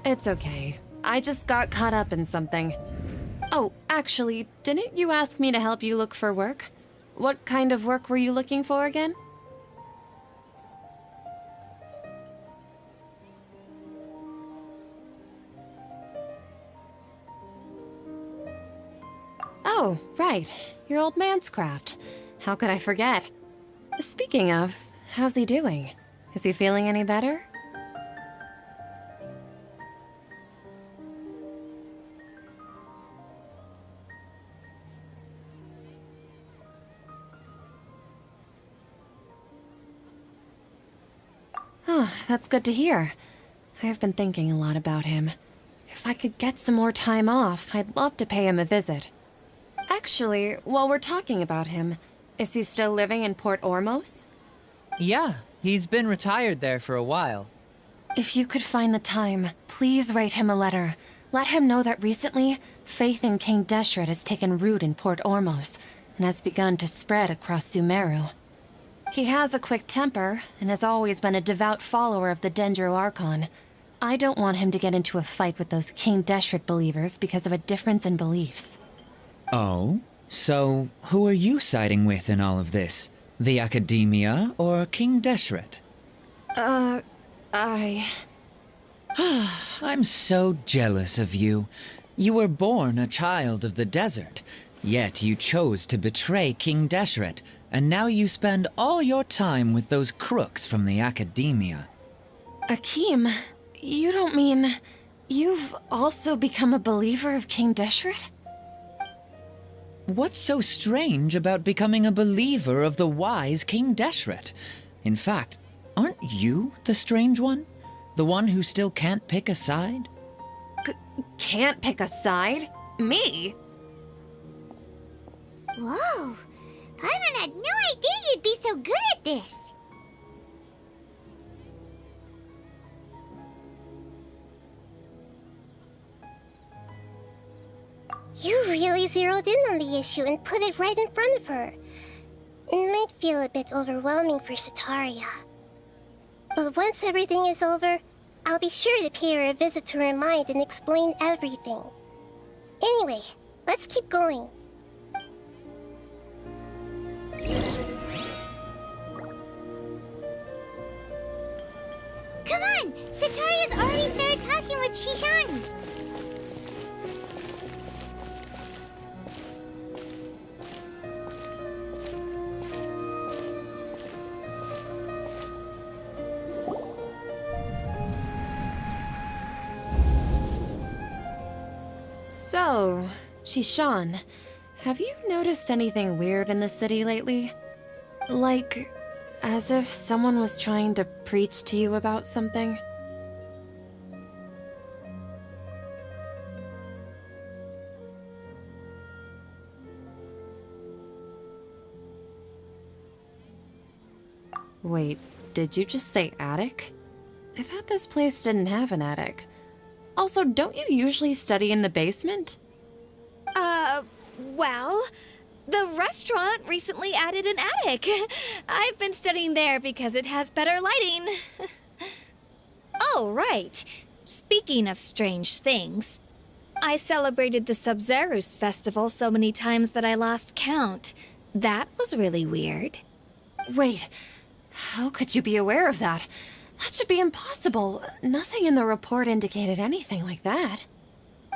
It's okay. I just got caught up in something. Oh, actually, didn't you ask me to help you look for work? What kind of work were you looking for again? Oh, right. Your old man's craft. How could I forget? Speaking of, how's he doing? Is he feeling any better? Oh, that's good to hear. I have been thinking a lot about him. If I could get some more time off, I'd love to pay him a visit. Actually, while we're talking about him, is he still living in Port Ormos? Yeah, he's been retired there for a while. If you could find the time, please write him a letter. Let him know that recently, faith in King Deshret has taken root in Port Ormos and has begun to spread across Sumeru. He has a quick temper and has always been a devout follower of the Dendro Archon. I don't want him to get into a fight with those King Deshret believers because of a difference in beliefs. Oh? So, who are you siding with in all of this? The Academia or King Deshret? I'm so jealous of you. You were born a child of the desert, yet you chose to betray King Deshret, and now you spend all your time with those crooks from the Academia. Akeem, you don't mean you've also become a believer of King Deshret? What's so strange about becoming a believer of the wise King Deshret? In fact, aren't you the strange one? The one who still can't pick a side? Can't pick a side? Me? Whoa! Paimon had no idea you'd be so good at this! You really zeroed in on the issue and put it right in front of her. It might feel a bit overwhelming for Sataria. But once everything is over, I'll be sure to pay her a visit to her mind and explain everything. Anyway, let's keep going. Come on! Sataria's already started talking with Shishan! So, Shishan, have you noticed anything weird in the city lately? Like, as if someone was trying to preach to you about something? Wait, did you just say attic? I thought this place didn't have an attic. Also, don't you usually study in the basement? Well, the restaurant recently added an attic. I've been studying there because it has better lighting. Oh, right. Speaking of strange things, I celebrated the Sub-Zerus festival so many times that I lost count. That was really weird. Wait, how could you be aware of that? That should be impossible. Nothing in the report indicated anything like that.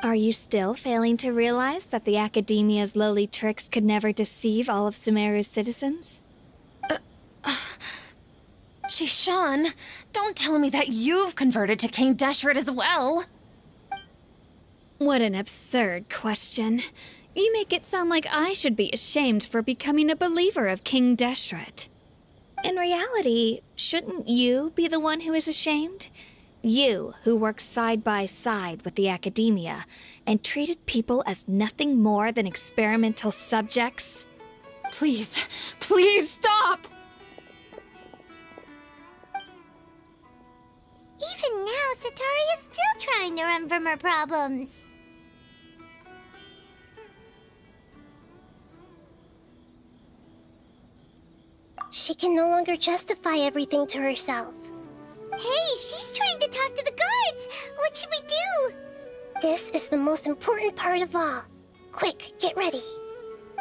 Are you still failing to realize that the Academia's lowly tricks could never deceive all of Sumeru's citizens? Shishan, don't tell me that you've converted to King Deshret as well! What an absurd question. You make it sound like I should be ashamed for becoming a believer of King Deshret. In reality, shouldn't you be the one who is ashamed? You, who works side by side with the Academia and treated people as nothing more than experimental subjects? Please, please stop! Even now, Sataria's still trying to run from her problems. She can no longer justify everything to herself. Hey, she's trying to talk to the guards! What should we do? This is the most important part of all. Quick, get ready.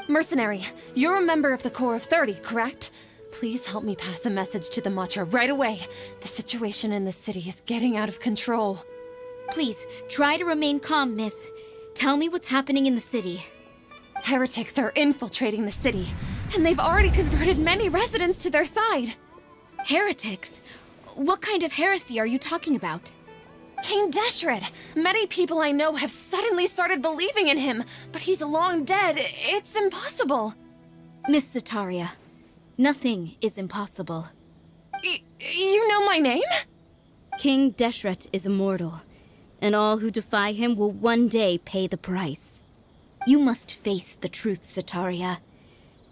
Mercenary, you're a member of the Corps of 30, correct? Please help me pass a message to the Matcha right away. The situation in the city is getting out of control. Please, try to remain calm, miss. Tell me what's happening in the city. Heretics are infiltrating the city. and they've already converted many residents to their side. Heretics? What kind of heresy are you talking about? King Deshret. Many people I know have suddenly started believing in him, but he's long dead. It's impossible. Miss Sataria, nothing is impossible. You know my name? King Deshret is immortal, and all who defy him will one day pay the price. You must face the truth, Sataria.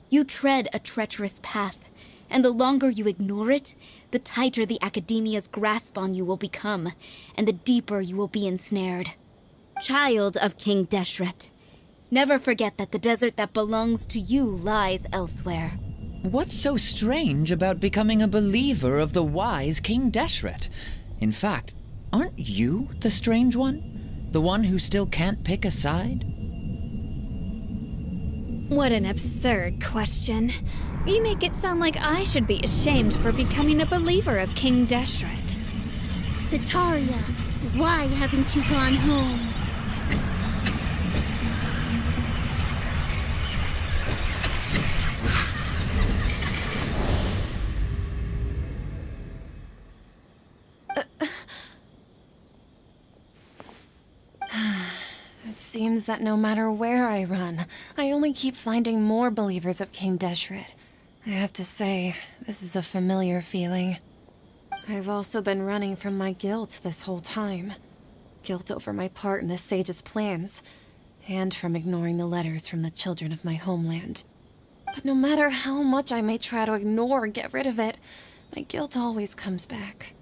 You tread a treacherous path, and the longer you ignore it, the tighter the Academia's grasp on you will become, and the deeper you will be ensnared. Child of King Deshret, Never forget that the desert that belongs to you lies elsewhere. What's so strange about becoming a believer of the wise King Deshret? In fact, aren't you the strange one? The one who still can't pick a side? What an absurd question. You make it sound like I should be ashamed for becoming a believer of King Deshret. Sataria, why haven't you gone home? It seems that no matter where I run, I only keep finding more believers of King Deshret. I have to say, this is a familiar feeling. I've also been running from my guilt this whole time. Guilt over my part in the Sage's plans, and from ignoring the letters from the children of my homeland. But no matter how much I may try to ignore or get rid of it, my guilt always comes back.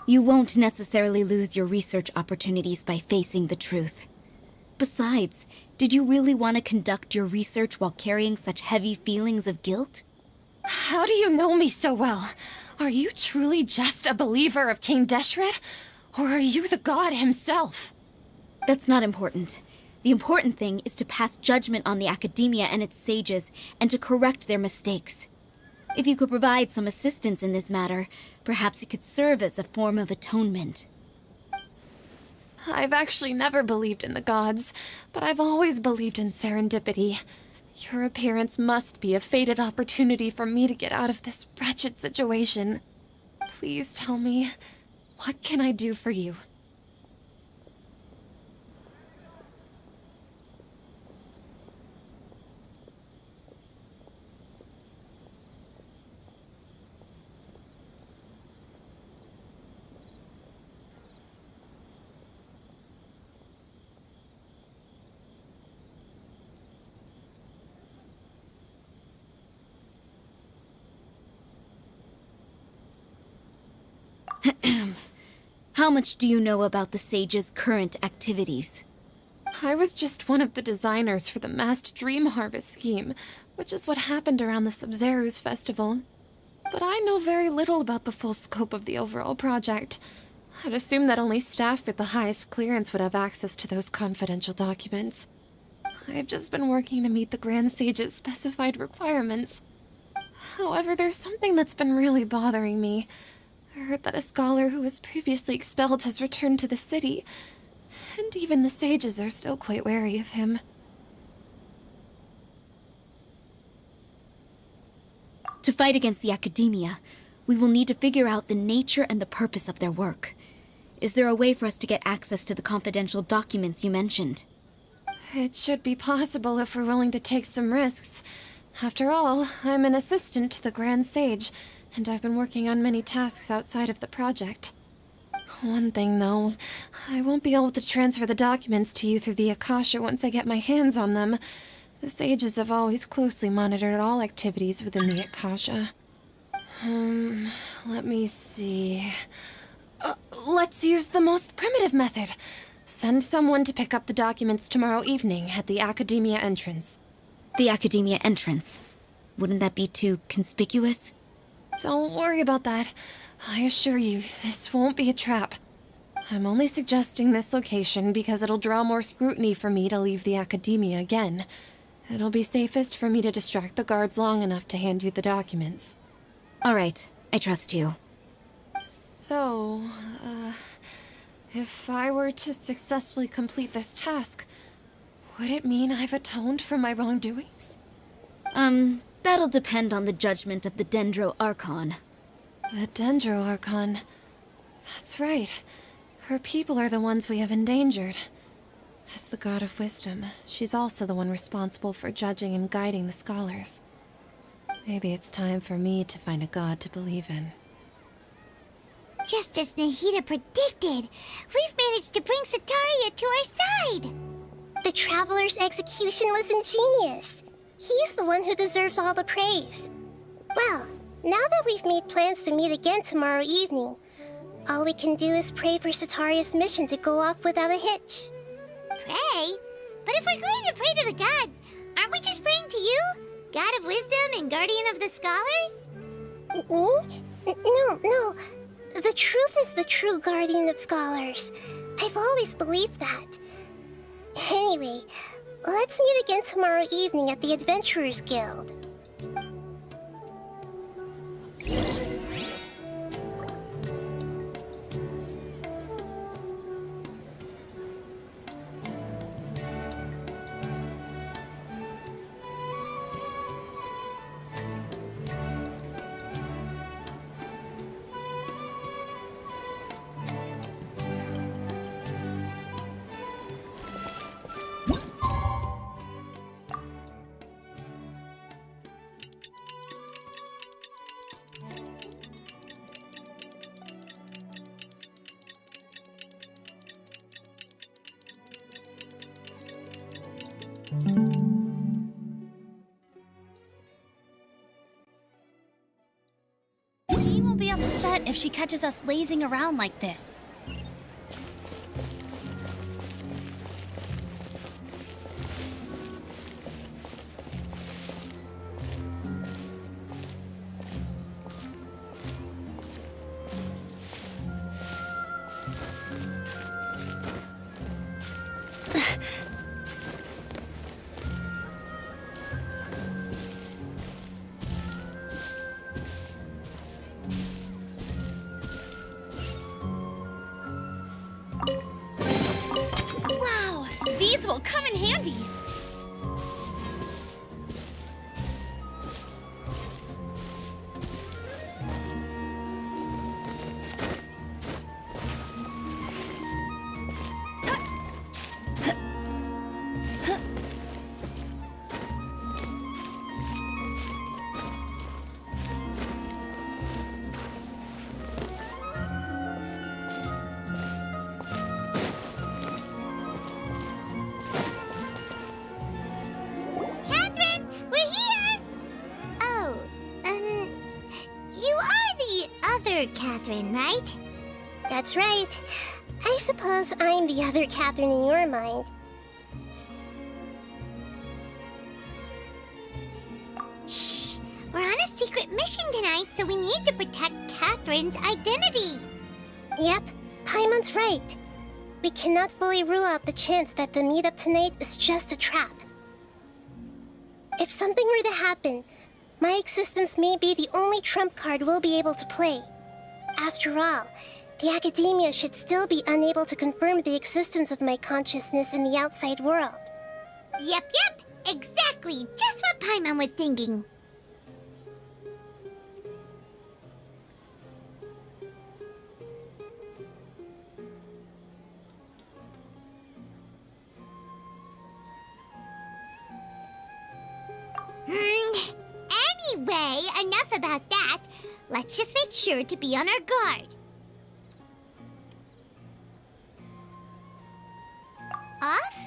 You won't necessarily lose your research opportunities by facing the truth. Besides, did you really want to conduct your research while carrying such heavy feelings of guilt? How do you know me so well? Are you truly just a believer of King Deshret? Or are you the god himself? That's not important. The important thing is to pass judgment on the Academia and its sages, and to correct their mistakes. If you could provide some assistance in this matter, perhaps it could serve as a form of atonement. I've actually never believed in the gods, but I've always believed in serendipity. Your appearance must be a fated opportunity for me to get out of this wretched situation. Please tell me, what can I do for you? How much do you know about the Sage's current activities? I was just one of the designers for the massed dream harvest scheme, which is what happened around the Sub-Zero's festival. But I know very little about the full scope of the overall project. I'd assume that only staff with the highest clearance would have access to those confidential documents. I've just been working to meet the Grand Sage's specified requirements. However, there's something that's been really bothering me. I heard that a scholar who was previously expelled has returned to the city, and even the sages are still quite wary of him. To fight against the Academia, we will need to figure out the nature and the purpose of their work. Is there a way for us to get access to the confidential documents you mentioned? It should be possible if we're willing to take some risks. After all, I'm an assistant to the Grand Sage, and I've been working on many tasks outside of the project. One thing, though, I won't be able to transfer the documents to you through the Akasha once I get my hands on them. The sages have always closely monitored all activities within the Akasha. Let me see... let's use the most primitive method. Send someone to pick up the documents tomorrow evening at the Academia entrance. The Academia entrance? Wouldn't that be too conspicuous? Don't worry about that. I assure you, this won't be a trap. I'm only suggesting this location because it'll draw more scrutiny for me to leave the academia again. It'll be safest for me to distract the guards long enough to hand you the documents. All right, I trust you. So, if I were to successfully complete this task, would it mean I've atoned for my wrongdoings? That'll depend on the judgment of the Dendro Archon. The Dendro Archon. That's right. Her people are the ones we have endangered. As the God of Wisdom, she's also the one responsible for judging and guiding the scholars. Maybe it's time for me to find a god to believe in. Just as Nahida predicted, we've managed to bring Sataria to our side! The Traveler's execution was ingenious. He's the one who deserves all the praise. Well, now that we've made plans to meet again tomorrow evening, all we can do is pray for Sataria's mission to go off without a hitch. Pray? But if we're going to pray to the gods, aren't we just praying to you? God of Wisdom and Guardian of the Scholars? No. The truth is the true Guardian of Scholars. I've always believed that. Anyway, let's meet again tomorrow evening at the Adventurers Guild. Jean will be upset if she catches us lazing around like this. Wow, these will come in handy. Catherine, we're here! Oh, you are the other Catherine, right? That's right. I suppose I'm the other Catherine in your mind. Shh! We're on a secret mission tonight, so we need to protect Catherine's identity. Yep, Paimon's right. We cannot fully rule out the chance that the meetup tonight is just a trap. If something were to happen, my existence may be the only trump card we'll be able to play. After all, the academia should still be unable to confirm the existence of my consciousness in the outside world. Yep, exactly, just what Paimon was thinking. Anyway, enough about that. Let's just make sure to be on our guard. Off?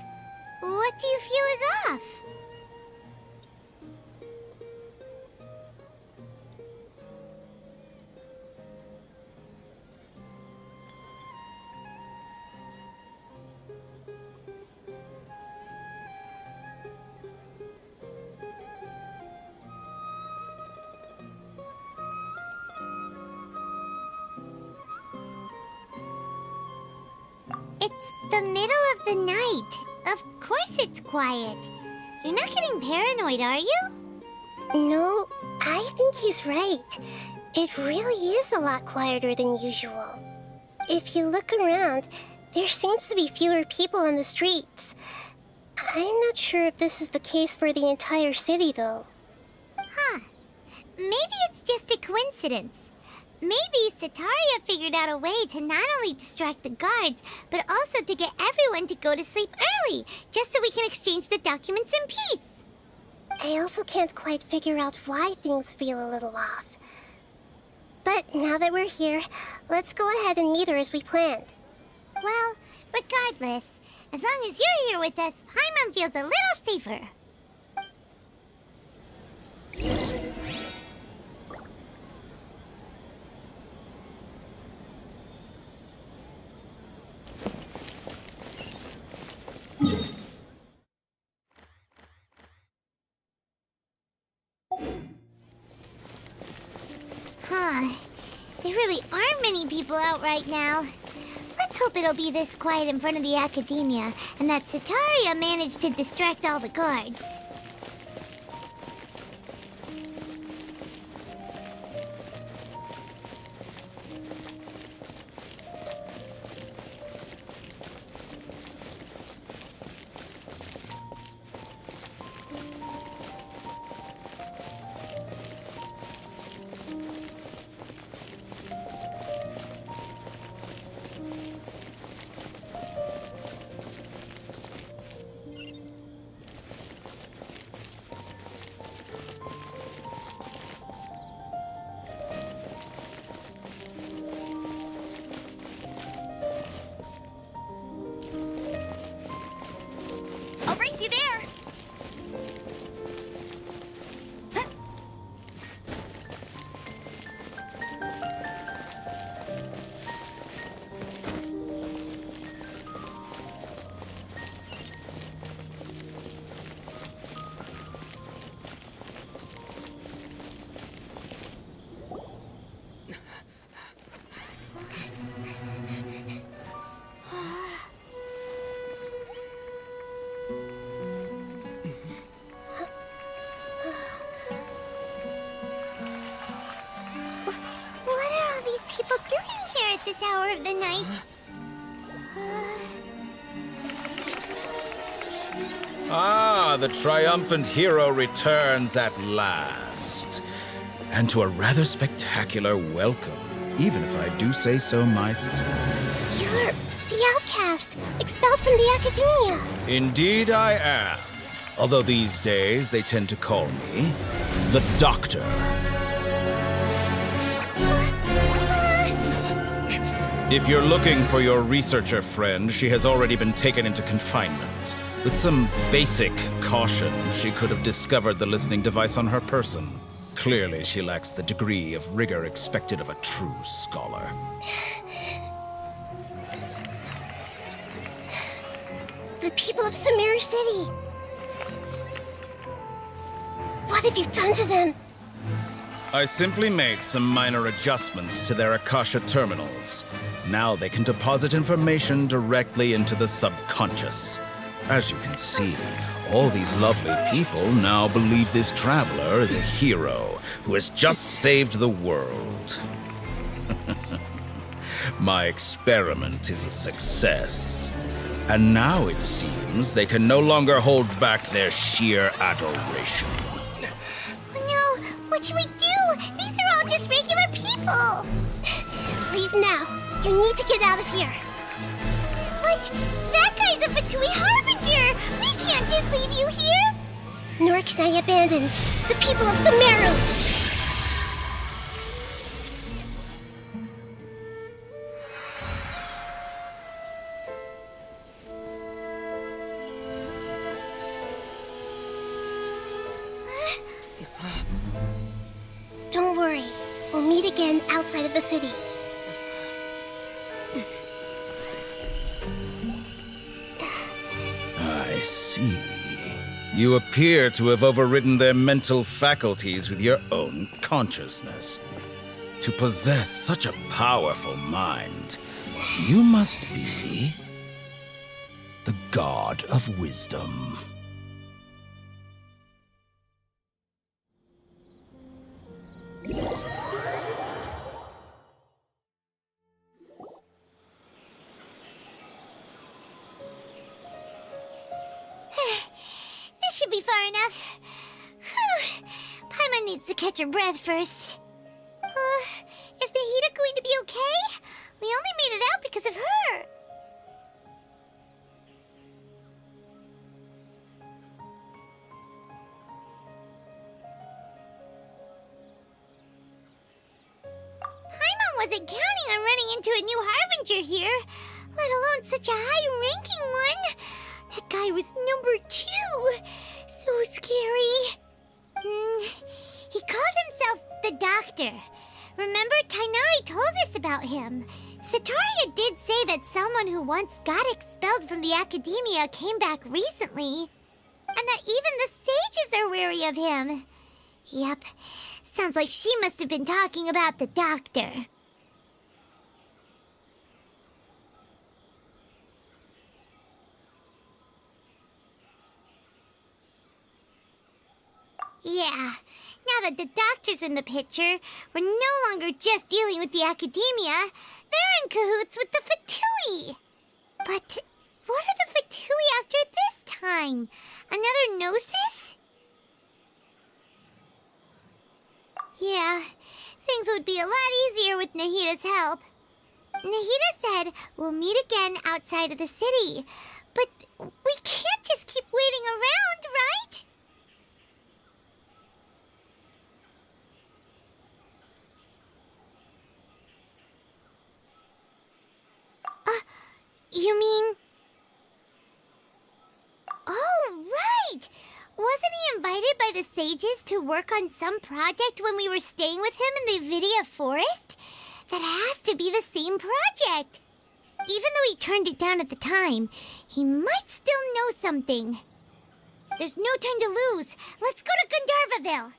What do you feel is off? It's the middle of the night. Of course it's quiet. You're not getting paranoid, are you? No, I think he's right. It really is a lot quieter than usual. If you look around, there seems to be fewer people on the streets. I'm not sure if this is the case for the entire city, though. Huh. Maybe it's just a coincidence. Maybe Sataria figured out a way to not only distract the guards, but also to get everyone to go to sleep early, just so we can exchange the documents in peace. I also can't quite figure out why things feel a little off. But now that we're here, let's go ahead and meet her as we planned. Well, regardless, as long as you're here with us, Paimon feels a little safer. Huh. There really aren't many people out right now. Let's hope it'll be this quiet in front of the Academia, and that Sataria managed to distract all the guards. I'll race you there! What are all these people doing here at this hour of the night? Ah, the triumphant hero returns at last. And to a rather spectacular welcome, even if I do say so myself. You're the outcast, expelled from the Academia. Indeed I am. Although these days they tend to call me the Doctor. If you're looking for your researcher friend, she has already been taken into confinement. With some basic caution, she could have discovered the listening device on her person. Clearly, she lacks the degree of rigor expected of a true scholar. The people of Sumeru City. What have you done to them? I simply made some minor adjustments to their Akasha terminals. Now they can deposit information directly into the subconscious. As you can see, all these lovely people now believe this traveler is a hero who has just saved the world. My experiment is a success. And now it seems they can no longer hold back their sheer adoration. Oh no! What should we do? These are all just regular people! Leave now. You need to get out of here. But that guy's a Fatui Harbinger! We can't just leave you here! Nor can I abandon the people of Sumeru! Don't worry. We'll meet again outside of the city. I see. You appear to have overridden their mental faculties with your own consciousness. To possess such a powerful mind, you must be the god of wisdom. This should be far enough. Whew. Paimon needs to catch her breath first. Is Nahida going to be okay? We only made it out because of her. Paimon wasn't counting on running into a new Harbinger here, let alone such a high-ranking one. That guy was number 2. So scary. He called himself the Doctor. Remember, Tainari told us about him. Sataria did say that someone who once got expelled from the Academia came back recently. And that even the sages are wary of him. Yep, sounds like she must have been talking about the Doctor. Yeah, now that the Doctor's in the picture, we're no longer just dealing with the Academia. They're in cahoots with the Fatui. But what are the Fatui after this time? Another Gnosis? Yeah, things would be a lot easier with Nahida's help. Nahida said we'll meet again outside of the city. But we can't just keep waiting around, right? You mean... Oh, right! Wasn't he invited by the sages to work on some project when we were staying with him in the Vidia Forest? That has to be the same project! Even though he turned it down at the time, he might still know something. There's no time to lose. Let's go to Gandharvaville!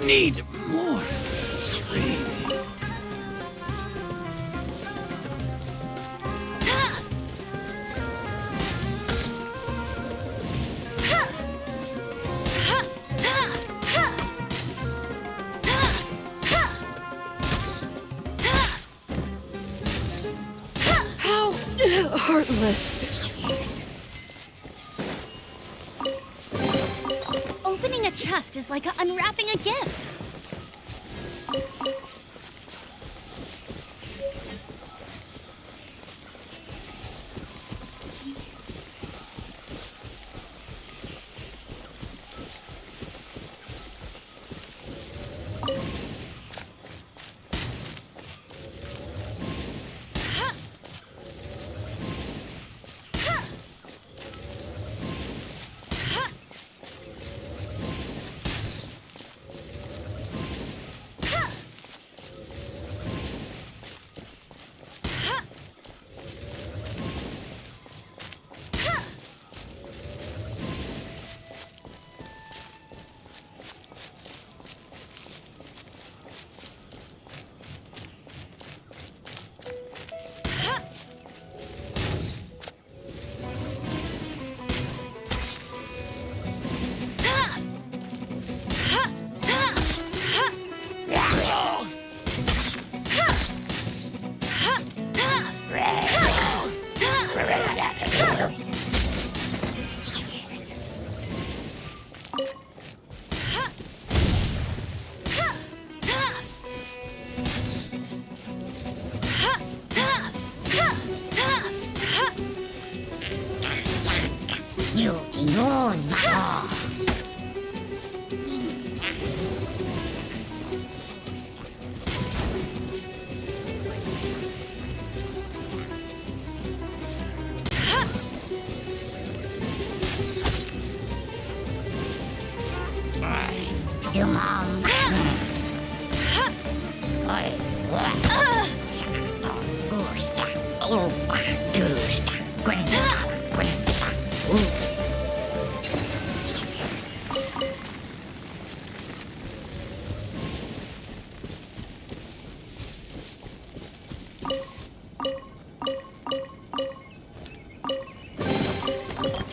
Need more. How heartless. Opening a chest is like unwrapping a gift.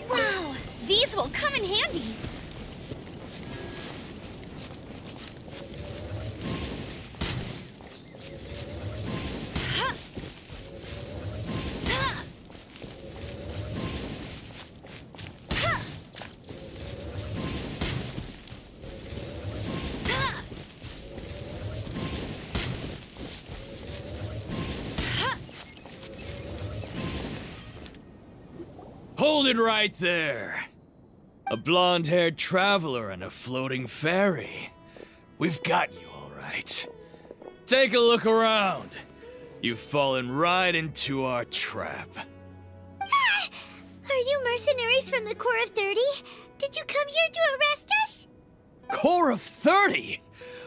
Wow, these will come in handy. Hold it right there. A blonde-haired traveler and a floating fairy. We've got you all right. Take a look around. You've fallen right into our trap. Are you mercenaries from the Corps of 30? Did you come here to arrest us? Corps of 30?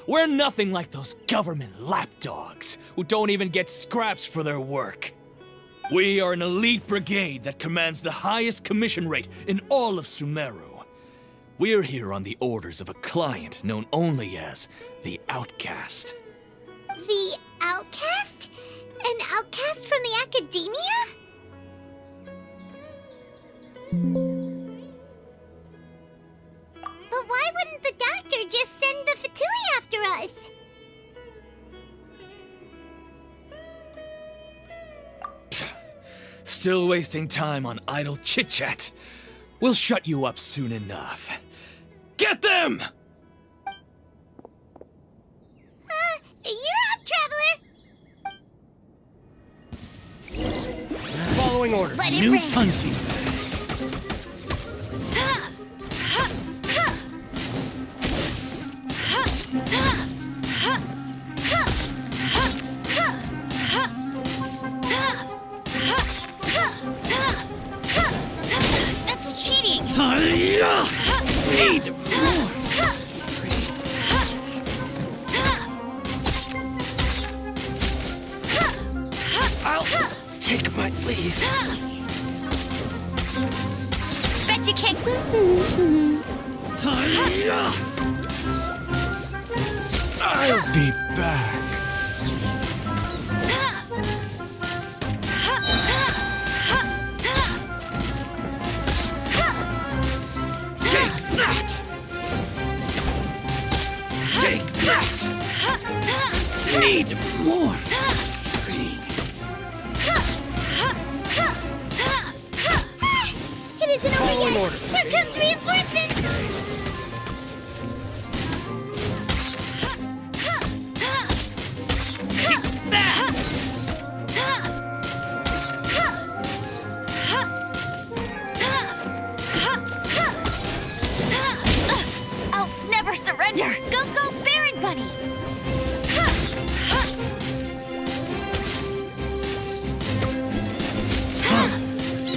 We're nothing like those government lapdogs who don't even get scraps for their work. We are an elite brigade that commands the highest commission rate in all of Sumeru. We're here on the orders of a client known only as the Outcast. The outcast? An outcast from the academia? But why wouldn't the doctor just send the Fatui after us? Still wasting time on idle chit-chat. We'll shut you up soon enough. Get them! You're up, traveler! Following orders. Let it New rain. punching. That's cheating. Need more. I'll take my leave. Bet you can't. I'll be back. Take that! Take that! Need more. It isn't over Following yet! orders. Here comes reinforcements! I'll never surrender. Go, go, Baron Bunny.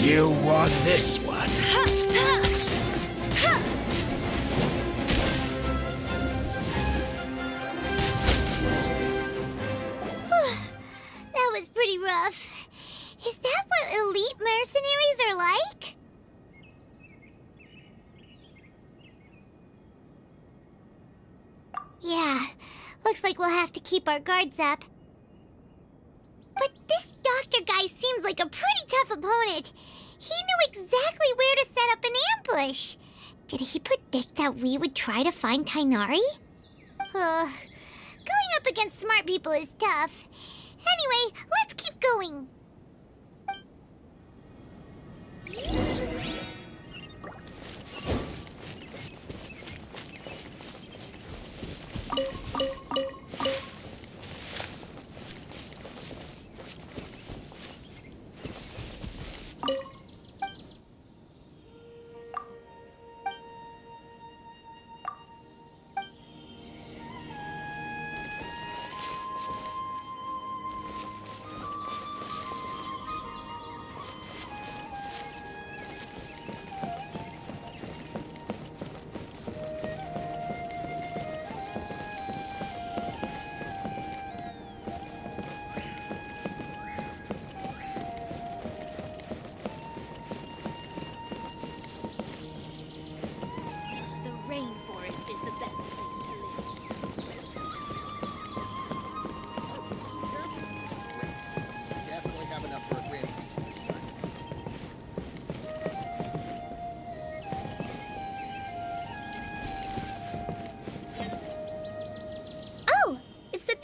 You want this one? That was pretty rough. Is that what elite mercenaries are like? Yeah, looks like we'll have to keep our guards up. But this doctor guy seems like a pretty tough opponent. He knew exactly where to set up an ambush. Did he predict that we would try to find Kainari? Going up against smart people is tough. Anyway, let's keep going.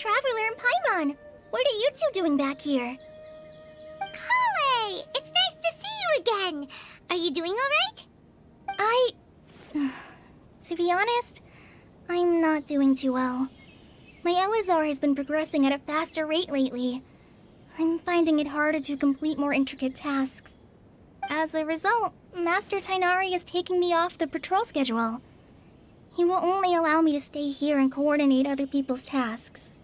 traveler in Paimon. What are you two doing back here? Kale, it's nice to see you again. Are you doing all right? To be honest, I'm not doing too well. My Elazar has been progressing at a faster rate lately. I'm finding it harder to complete more intricate tasks. As a result, Master Tainari is taking me off the patrol schedule. He will only allow me to stay here and coordinate other people's tasks.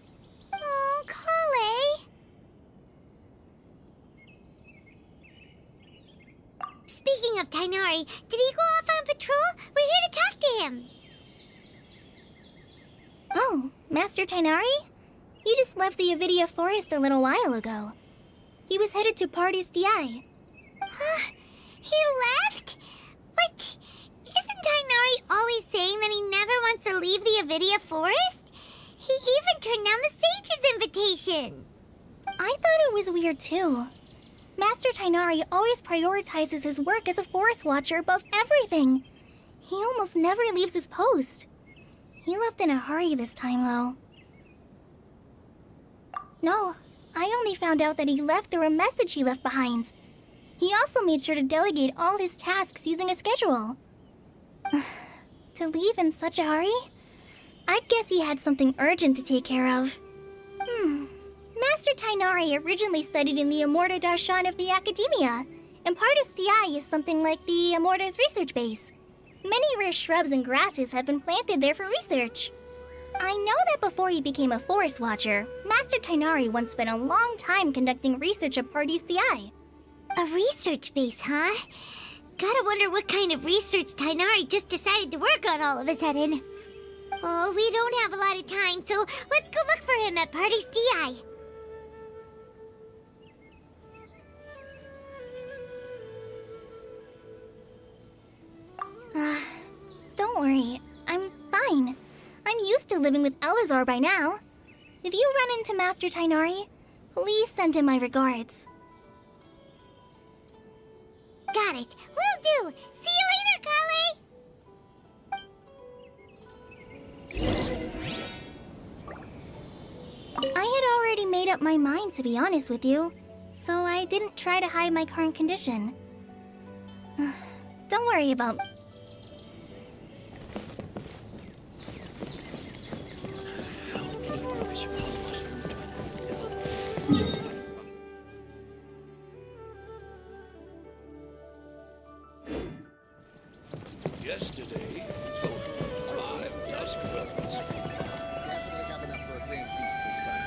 Oh, Kale. Speaking of Tainari, did he go off on patrol? We're here to talk to him. Oh, Master Tainari? He just left the Avidia Forest a little while ago. He was headed to Party's DI. Huh? He left? What? Isn't Tainari always saying that he never wants to leave the Avidia Forest? He even turned down the Sage's invitation. I thought it was weird too. Master Tainari always prioritizes his work as a forest watcher above everything. He almost never leaves his post. He left in a hurry this time, though. No, I only found out that he left through a message he left behind. He also made sure to delegate all his tasks using a schedule. To leave in such a hurry? I'd guess he had something urgent to take care of. Master Tainari originally studied in the Amorta Darshan of the Academia, and Partis DI is something like the Amorta's research base. Many rare shrubs and grasses have been planted there for research. I know that before he became a forest watcher, Master Tainari once spent a long time conducting research at Partis DI. A research base, huh? Gotta wonder what kind of research Tainari just decided to work on all of a sudden. Oh, we don't have a lot of time, so let's go look for him at Party's DI. Don't worry, I'm fine. I'm used to living with Elazar by now. If you run into Master Tainari, please send him my regards. Got it. Will do. See you later, Kale. I had already made up my mind, to be honest with you, so I didn't try to hide my current condition. Don't worry about... Yesterday, a total of 5 dusk birds. Definitely have enough for a grand feast this time.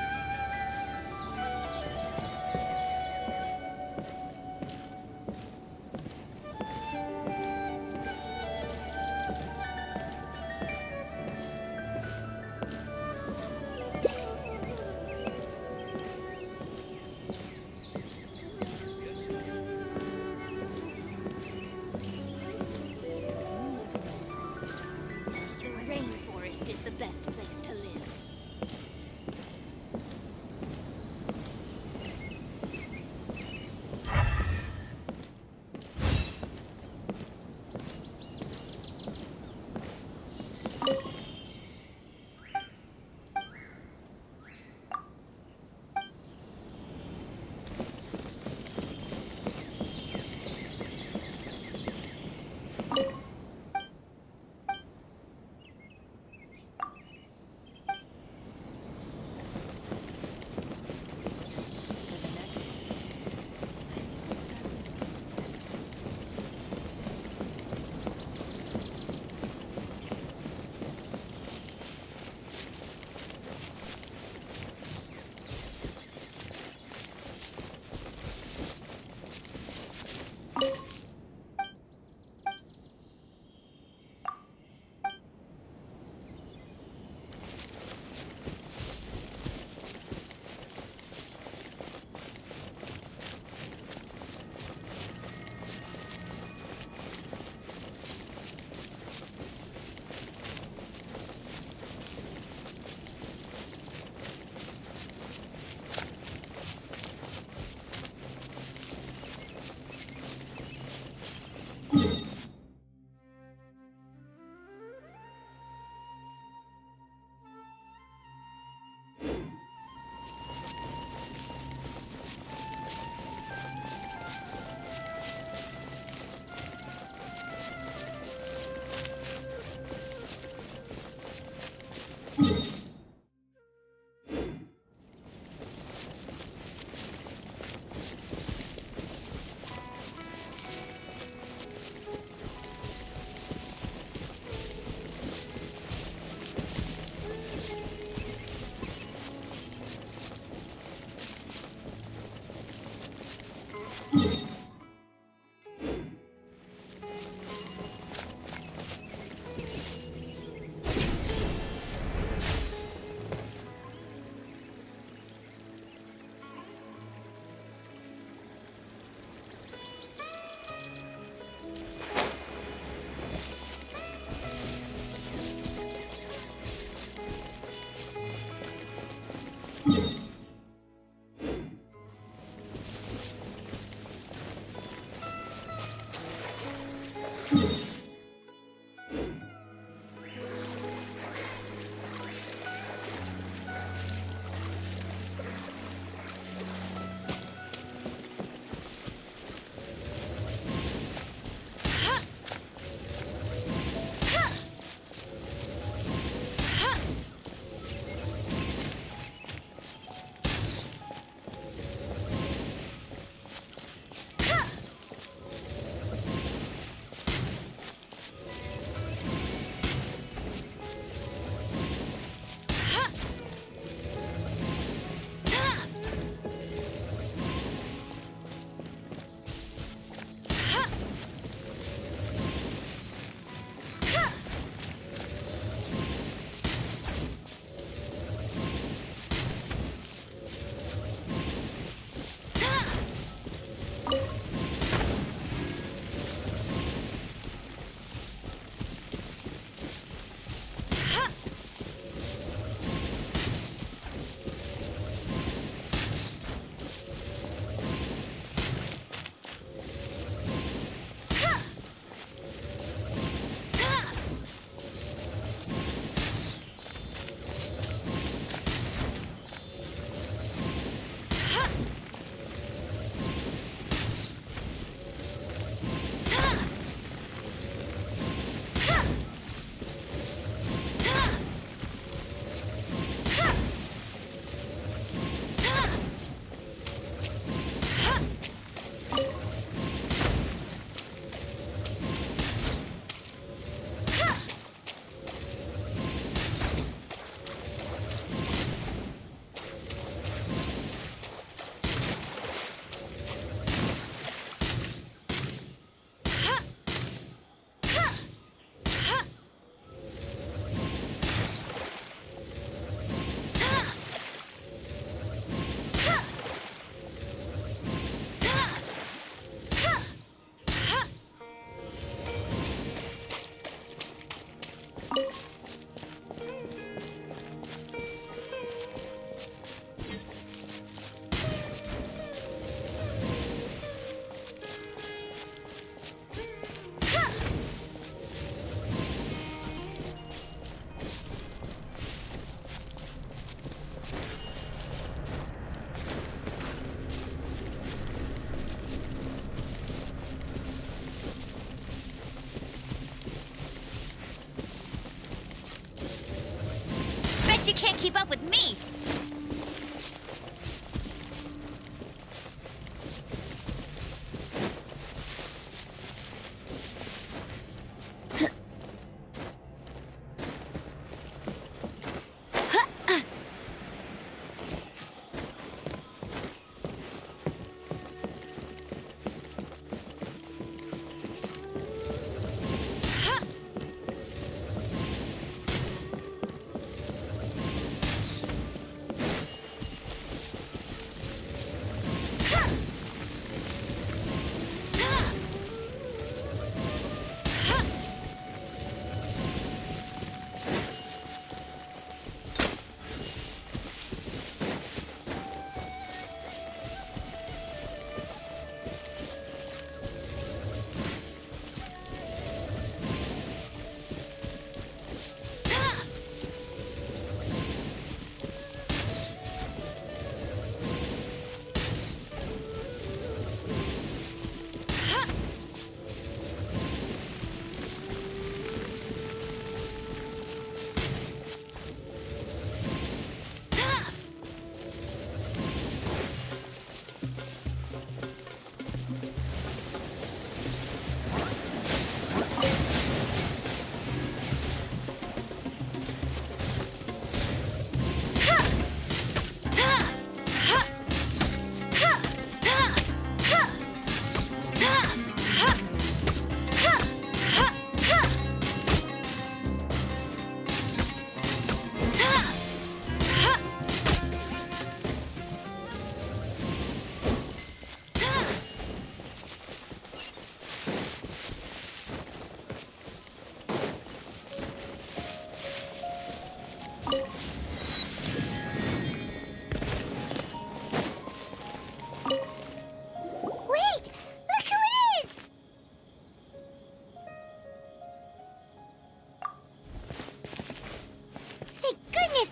She can't keep up with me!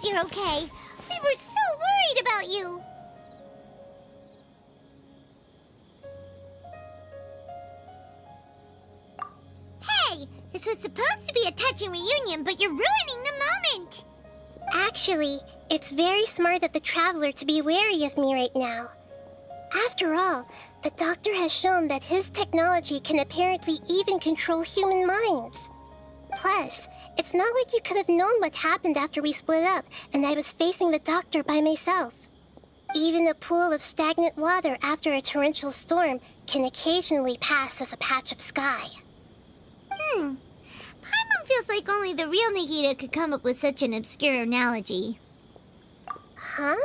You're okay. We were so worried about you. Hey, this was supposed to be a touching reunion, but you're ruining the moment. Actually, it's very smart of the Traveler to be wary of me right now. After all, the Doctor has shown that his technology can apparently even control human minds. Plus, it's not like you could have known what happened after we split up and I was facing the Doctor by myself. Even a pool of stagnant water after a torrential storm can occasionally pass as a patch of sky. Paimon feels like only the real Nahida could come up with such an obscure analogy. Huh?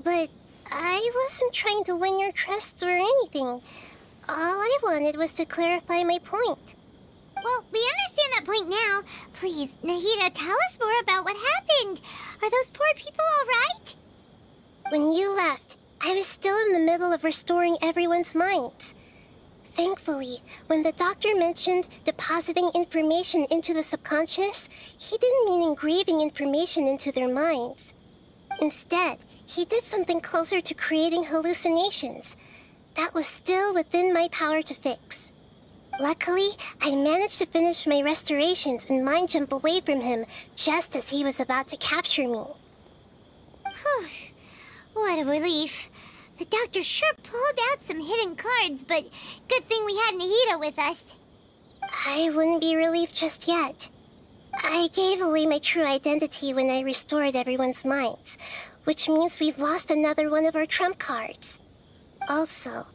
But I wasn't trying to win your trust or anything. All I wanted was to clarify my point. Well, we understand that point now. Please, Nahida, tell us more about what happened. Are those poor people all right? When you left, I was still in the middle of restoring everyone's minds. Thankfully, when the Doctor mentioned depositing information into the subconscious, he didn't mean engraving information into their minds. Instead, he did something closer to creating hallucinations. That was still within my power to fix. Luckily, I managed to finish my restorations and mind jump away from him just as he was about to capture me. Whew. What a relief. The Doctor sure pulled out some hidden cards, but good thing we had Nahida with us. I wouldn't be relieved just yet. I gave away my true identity when I restored everyone's minds, which means we've lost another one of our trump cards. Also,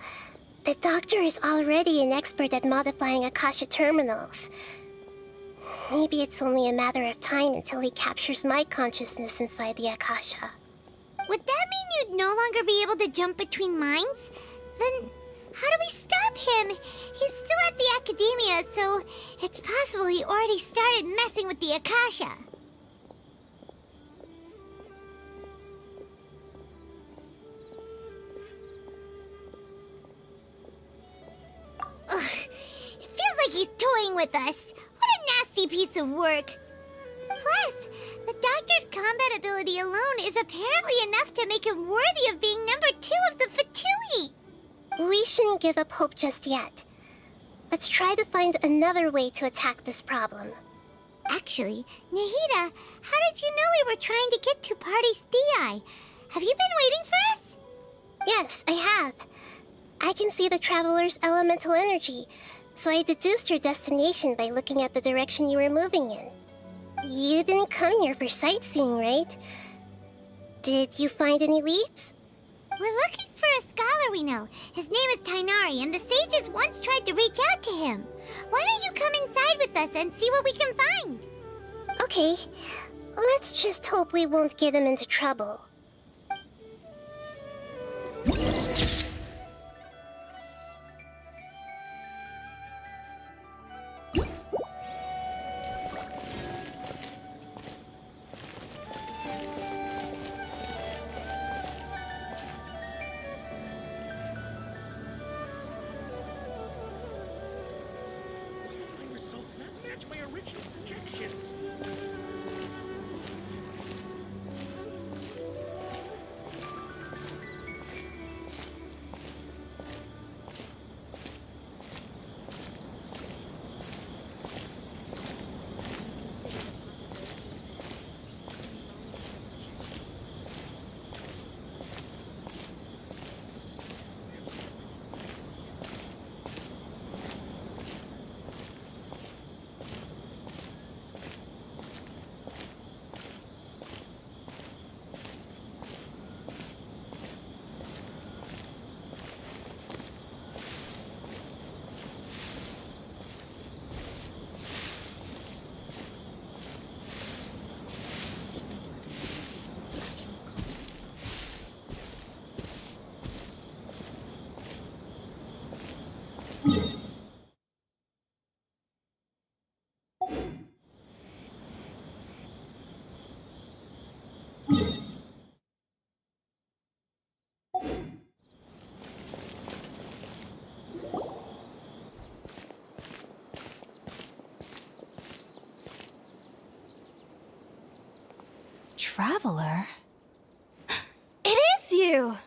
the Doctor is already an expert at modifying Akasha terminals. Maybe it's only a matter of time until he captures my consciousness inside the Akasha. Would that mean you'd no longer be able to jump between minds? Then how do we stop him? He's still at the Academia, so it's possible he already started messing with the Akasha. Ugh, it feels like he's toying with us. What a nasty piece of work. Plus, the Doctor's combat ability alone is apparently enough to make him worthy of being number 2 of the Fatui. We shouldn't give up hope just yet. Let's try to find another way to attack this problem. Actually, Nahida, how did you know we were trying to get to Party's Di? Have you been waiting for us? Yes, I have. I can see the traveler's elemental energy, so I deduced your destination by looking at the direction you were moving in. You didn't come here for sightseeing, right? Did you find any leads? We're looking for a scholar we know. His name is Tainari, and the sages once tried to reach out to him. Why don't you come inside with us and see what we can find? Okay, let's just hope we won't get him into trouble. My results not match my original projections. Traveler? It is you!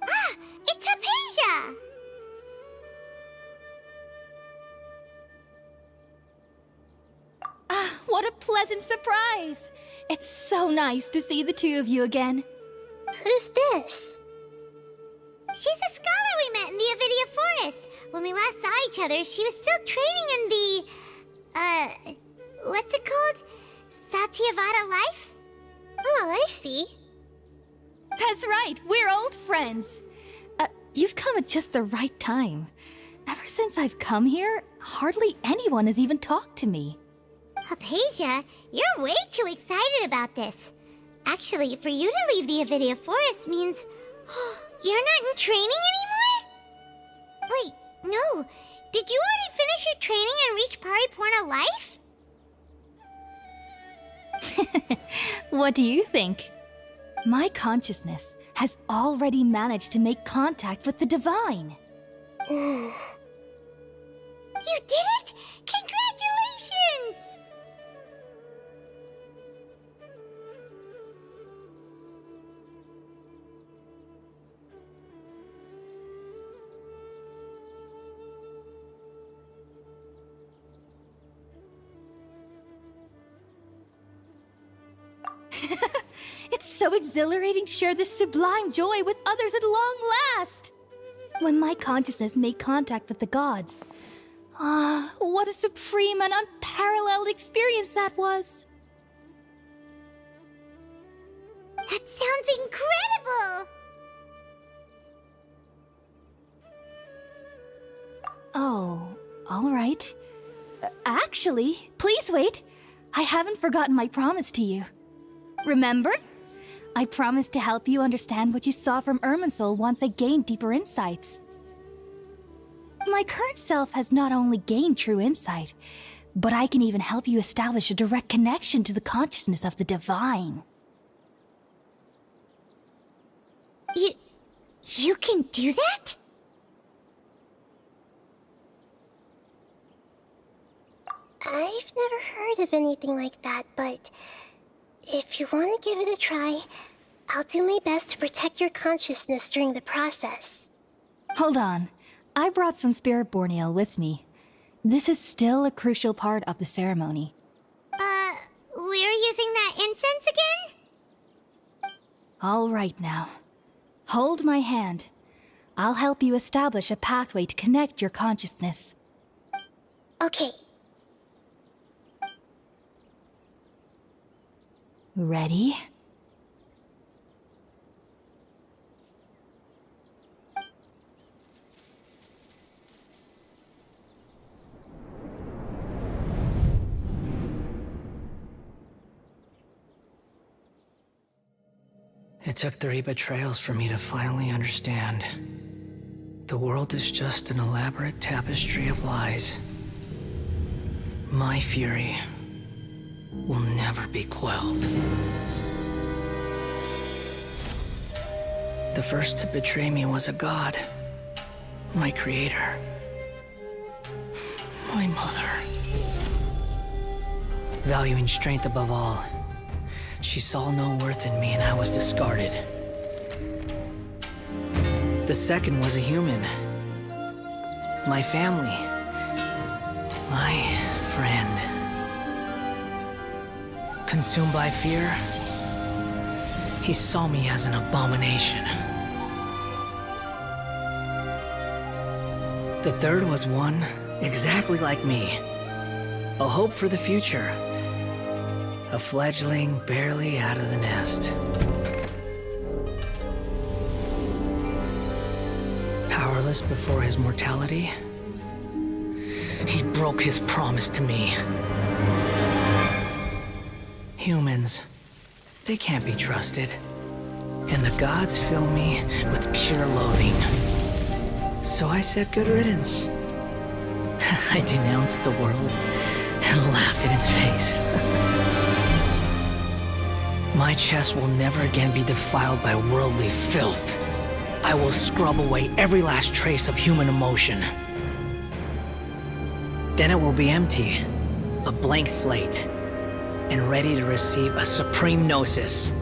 Ah, it's Hypatia! Ah, what a pleasant surprise! It's so nice to see the two of you again. Who's this? She's a scholar we met in the Avidia Forest. When we last saw each other, she was still training in the... what's it called? Satyavada life? Oh, I see. That's right, we're old friends. You've come at just the right time. Ever since I've come here, hardly anyone has even talked to me. Hypatia, you're way too excited about this. Actually, for you to leave the Avidia Forest means... you're not in training anymore? Wait, no. Did you already finish your training and reach Pariporna life? What do you think? My consciousness has already managed to make contact with the divine. You did it! Congratulations! It's so exhilarating to share this sublime joy with others at long last! When my consciousness made contact with the gods. Ah, what a supreme and unparalleled experience that was! That sounds incredible! Oh, all right. Actually, please wait. I haven't forgotten my promise to you. Remember? I promised to help you understand what you saw from Irminsul once I gained deeper insights. My current self has not only gained true insight, but I can even help you establish a direct connection to the consciousness of the divine. You can do that? I've never heard of anything like that, but if you want to give it a try, I'll do my best to protect your consciousness during the process. Hold on. I brought some spirit born ale with me. This is still a crucial part of the ceremony. We're using that incense again? All right now. Hold my hand. I'll help you establish a pathway to connect your consciousness. Okay. Ready? It took 3 betrayals for me to finally understand. The world is just an elaborate tapestry of lies. My fury will never be quelled. The first to betray me was a god. My creator. My mother. Valuing strength above all, she saw no worth in me and I was discarded. The second was a human. My family. My friend. Consumed by fear, he saw me as an abomination. The third was one exactly like me. A hope for the future. A fledgling barely out of the nest. Powerless before his mortality, he broke his promise to me. Humans, they can't be trusted. And the gods fill me with pure loathing. So I said good riddance. I denounce the world and laugh in its face. My chest will never again be defiled by worldly filth. I will scrub away every last trace of human emotion. Then it will be empty, a blank slate, and ready to receive a supreme gnosis,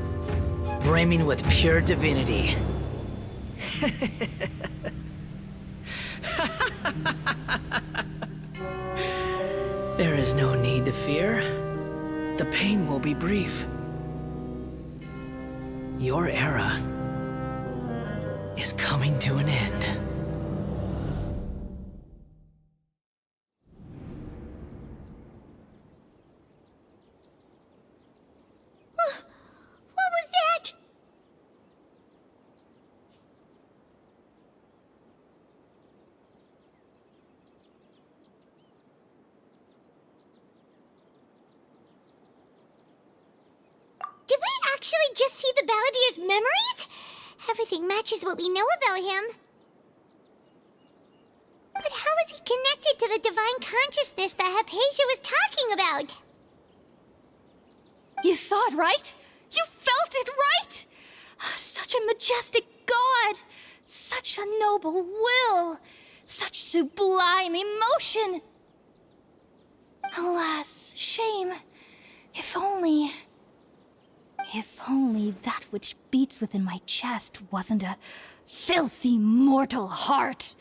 brimming with pure divinity. There is no need to fear. The pain will be brief. Your era is coming to an end. What was that? Did we actually just see the Balladier's memories? Everything matches what we know about him. But how is he connected to the divine consciousness that Hypatia was talking about? You saw it, right? You felt it, right? Such a majestic god! Such a noble will! Such sublime emotion! Alas, shame. If only that which beats within my chest wasn't a filthy mortal heart.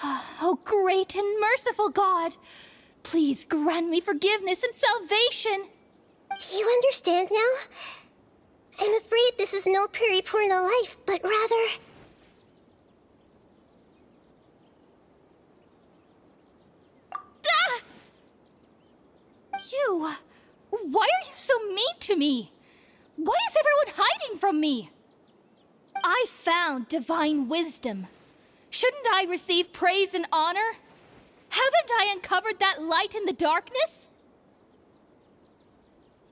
Oh, great and merciful God, please grant me forgiveness and salvation. Do you understand now? I'm afraid this is no Puripurna life, but rather... Ah! You... Why are you so mean to me? Why is everyone hiding from me? I found divine wisdom. Shouldn't I receive praise and honor? Haven't I uncovered that light in the darkness?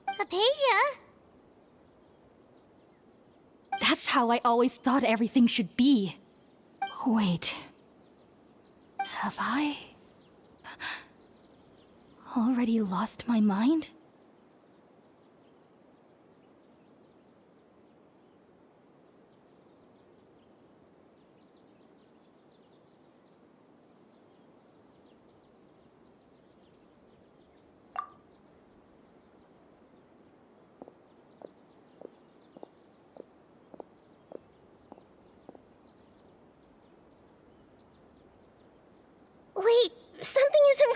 Hypatia? That's how I always thought everything should be. Wait. Have I already lost my mind? Wait, something isn't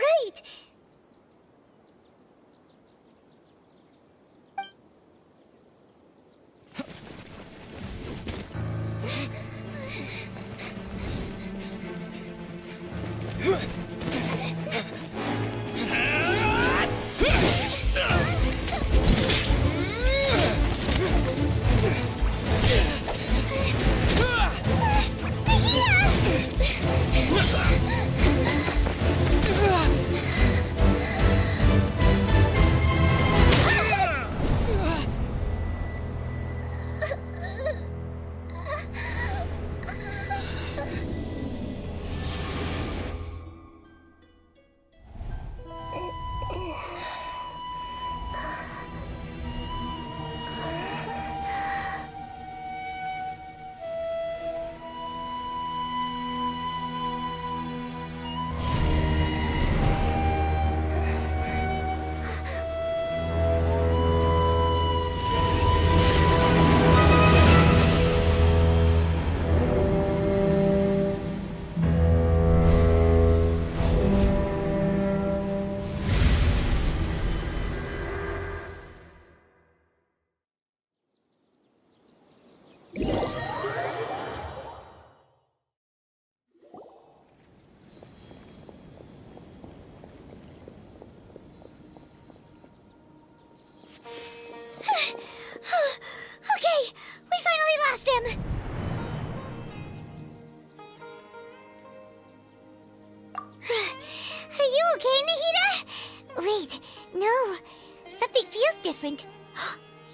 different.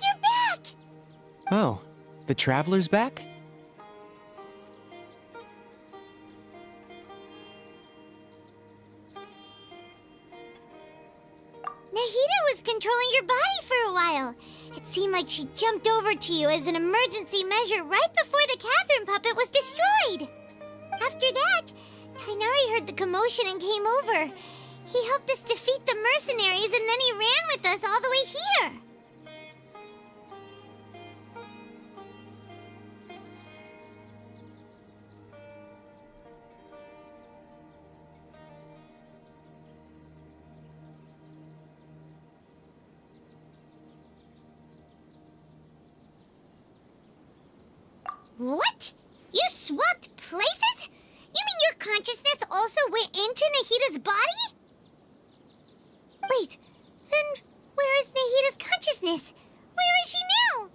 You're back! Oh, the Traveler's back? Nahida was controlling your body for a while. It seemed like she jumped over to you as an emergency measure right before the Catherine puppet was destroyed. After that, Tainari heard the commotion and came over. He helped us defeat the mercenaries and then he ran with us all the way here. What? You swapped places? You mean your consciousness also went into Nahida's body? Wait, then where is Nahida's consciousness? Where is she now?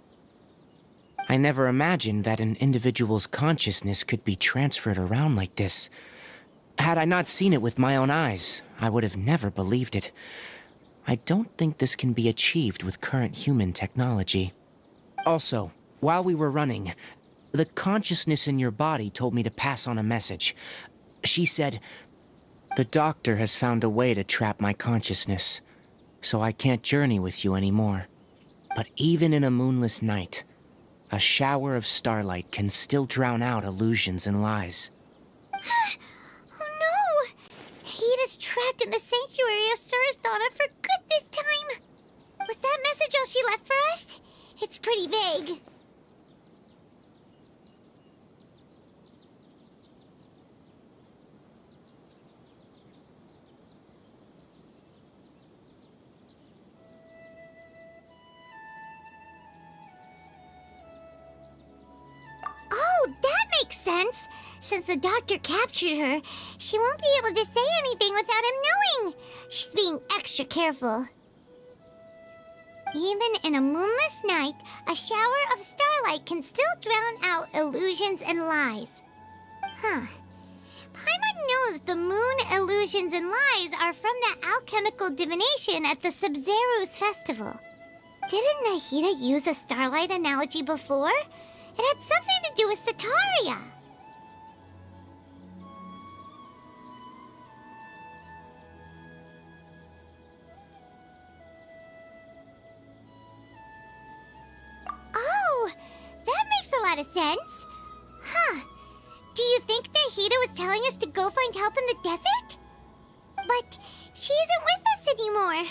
I never imagined that an individual's consciousness could be transferred around like this. Had I not seen it with my own eyes, I would have never believed it. I don't think this can be achieved with current human technology. Also, while we were running, the consciousness in your body told me to pass on a message. She said, "The doctor has found a way to trap my consciousness, so I can't journey with you anymore. But even in a moonless night, a shower of starlight can still drown out illusions and lies." Oh no! Nahida's trapped in the sanctuary of Surasthana for good this time. Was that message all she left for us? It's pretty vague. Oh, that makes sense. Since the doctor captured her, she won't be able to say anything without him knowing. She's being extra careful. Even in a moonless night, a shower of starlight can still drown out illusions and lies. Huh. Paimon knows the moon illusions and lies are from that alchemical divination at the Sub-Zero's festival. Didn't Nahida use a starlight analogy before? It had something to do with Sataria. Oh, that makes a lot of sense. Huh. Do you think Nahida was telling us to go find help in the desert? But she isn't with us anymore.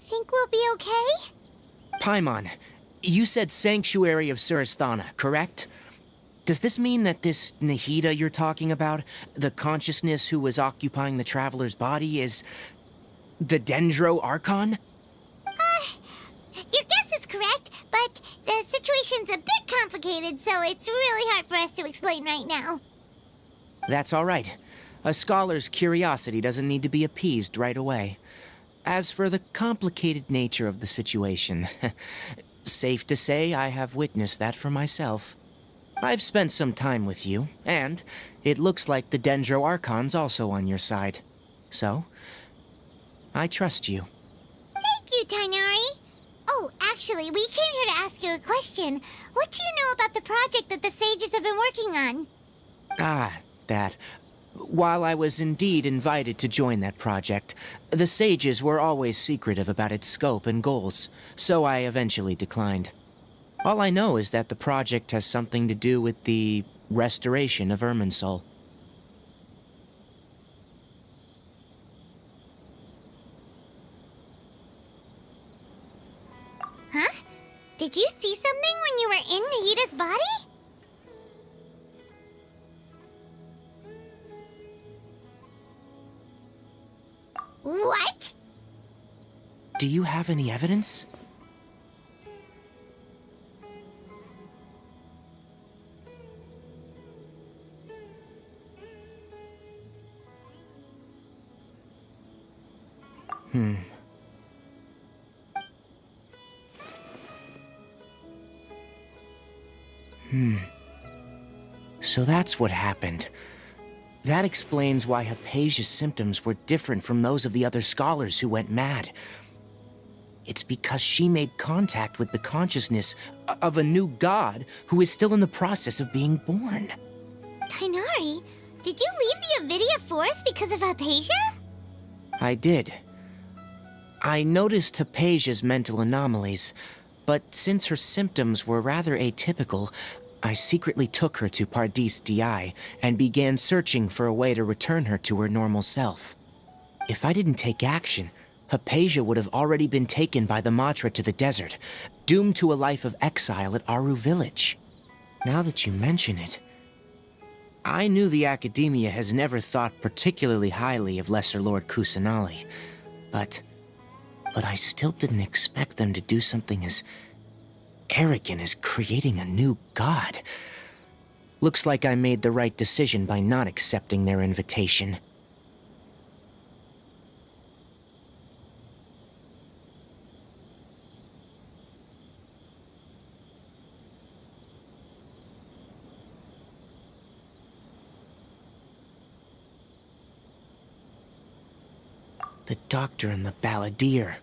Think we'll be okay? Paimon, you said Sanctuary of Surasthana, correct? Does this mean that this Nahida you're talking about, the consciousness who was occupying the Traveler's body, is the Dendro Archon? Your guess is correct, but the situation's a bit complicated, so it's really hard for us to explain right now. That's all right. A scholar's curiosity doesn't need to be appeased right away. As for the complicated nature of the situation, safe to say I have witnessed that for myself. I've spent some time with you, and it looks like the Dendro Archon's also on your side. So, I trust you. Thank you, Tainari. Oh, actually, we came here to ask you a question. What do you know about the project that the sages have been working on? Ah, that. While I was indeed invited to join that project, the sages were always secretive about its scope and goals, so I eventually declined. All I know is that the project has something to do with the restoration of Irminsul. Huh? Did you see something when you were in Nahida's body? What? Do you have any evidence? So that's what happened. That explains why Hypatia's symptoms were different from those of the other scholars who went mad. It's because she made contact with the consciousness of a new god who is still in the process of being born. Tainari, did you leave the Avidia Forest because of Hypatia? I did. I noticed Hypatia's mental anomalies, but since her symptoms were rather atypical, I secretly took her to Pardis Di and began searching for a way to return her to her normal self. If I didn't take action, Hypatia would have already been taken by the Matra to the desert, doomed to a life of exile at Aru village. Now that you mention it, I knew the Academia has never thought particularly highly of Lesser Lord Kusanali, but I still didn't expect them to do something as arrogant as creating a new god. Looks like I made the right decision by not accepting their invitation. The Doctor and the Balladeer.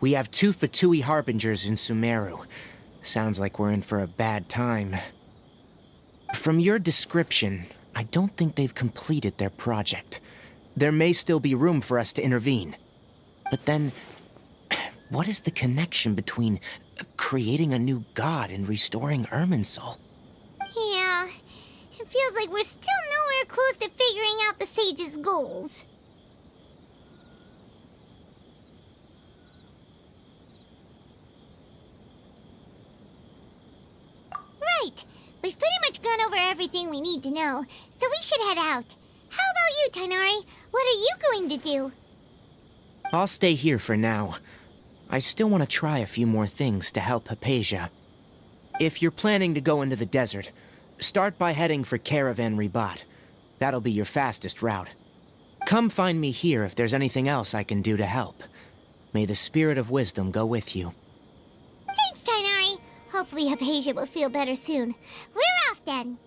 We have 2 Fatui Harbingers in Sumeru. Sounds like we're in for a bad time. From your description, I don't think they've completed their project. There may still be room for us to intervene. But then, what is the connection between creating a new god and restoring Irminsul? Yeah, it feels like we're still nowhere close to figuring out the Sage's goals. Right. We've pretty much gone over everything we need to know, so we should head out. How about you, Tainari? What are you going to do? I'll stay here for now. I still want to try a few more things to help Hypatia. If you're planning to go into the desert, start by heading for Caravan Ribat. That'll be your fastest route. Come find me here if there's anything else I can do to help. May the spirit of wisdom go with you. Thanks, Tainari. Hopefully Hypatia will feel better soon. We're off then.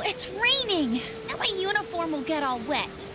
It's raining! Now my uniform uniform will get all wet.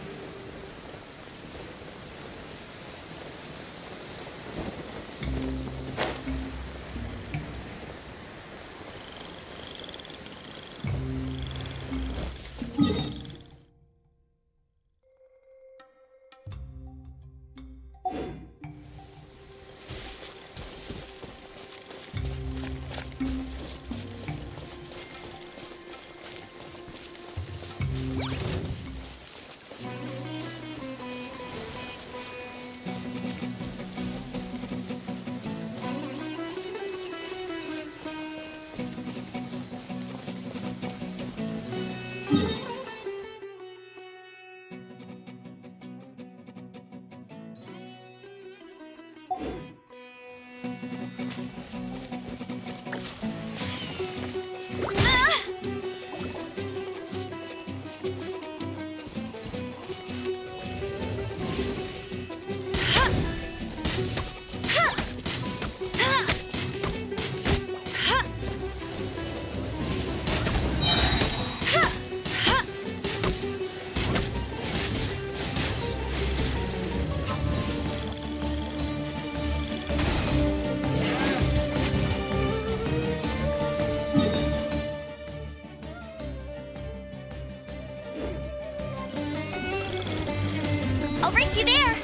I'll race you there!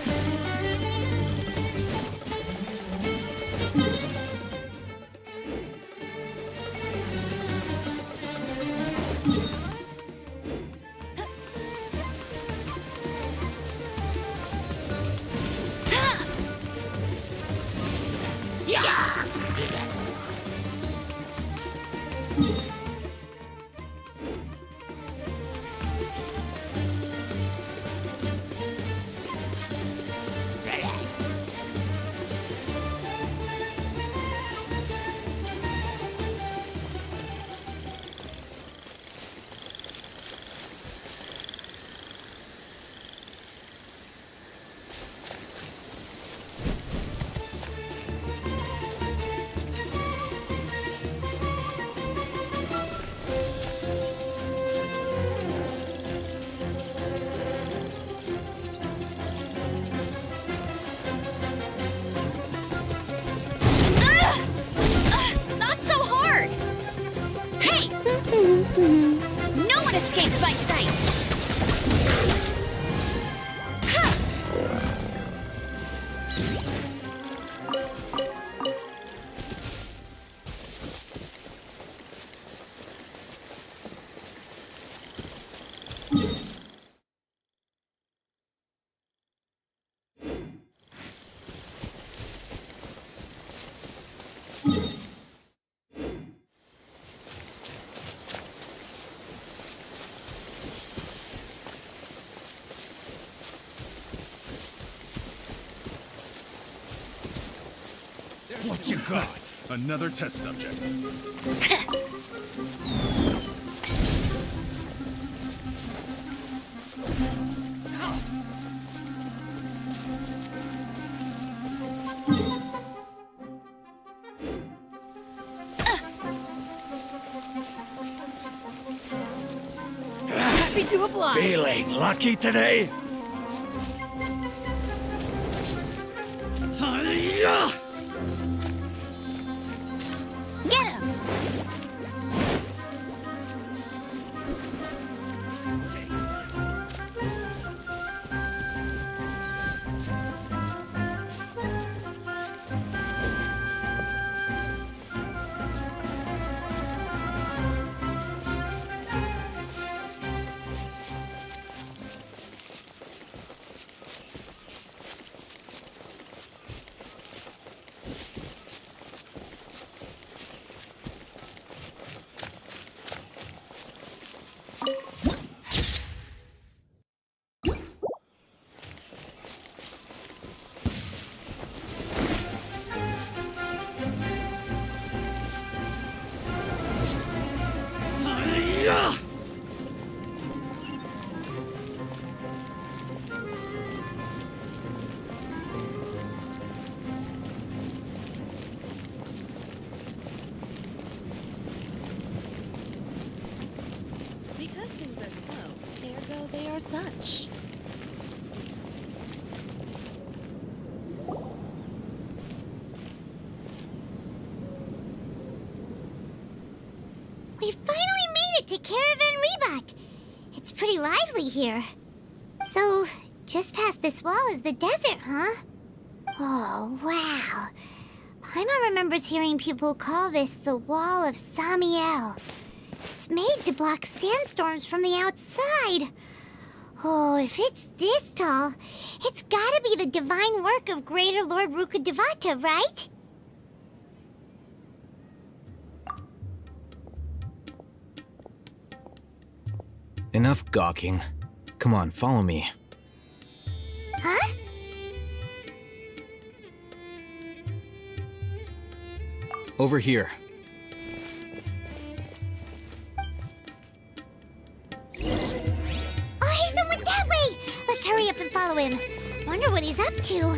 No one escapes my sights! What you got? Another test subject. Happy to oblige. Feeling lucky today? Get him! We finally made it to Caravan Reebok. It's pretty lively here. So, just past this wall is the desert, huh? Oh, wow. Paimon remembers hearing people call this the Wall of Samiel. It's made to block sandstorms from the outside. Oh, if it's this tall, it's gotta be the divine work of Greater Lord Rukkhadevata, right? Enough gawking. Come on, follow me. Huh? Over here. Oh, Haven went that way! Let's hurry up and follow him. Wonder what he's up to.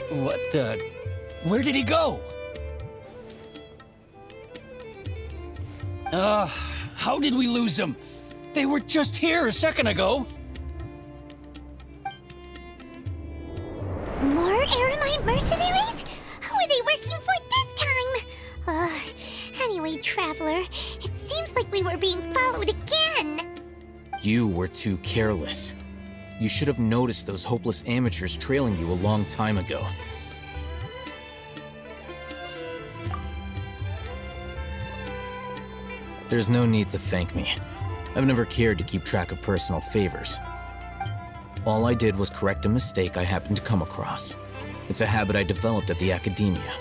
What the... Where did he go? How did we lose him? They were just here a second ago. More Eremite mercenaries? Who are they working for this time? Anyway, Traveler, it seems like we were being followed again. You were too careless. You should have noticed those hopeless amateurs trailing you a long time ago. There's no need to thank me. I've never cared to keep track of personal favors. All I did was correct a mistake I happened to come across. It's a habit I developed at the Academia.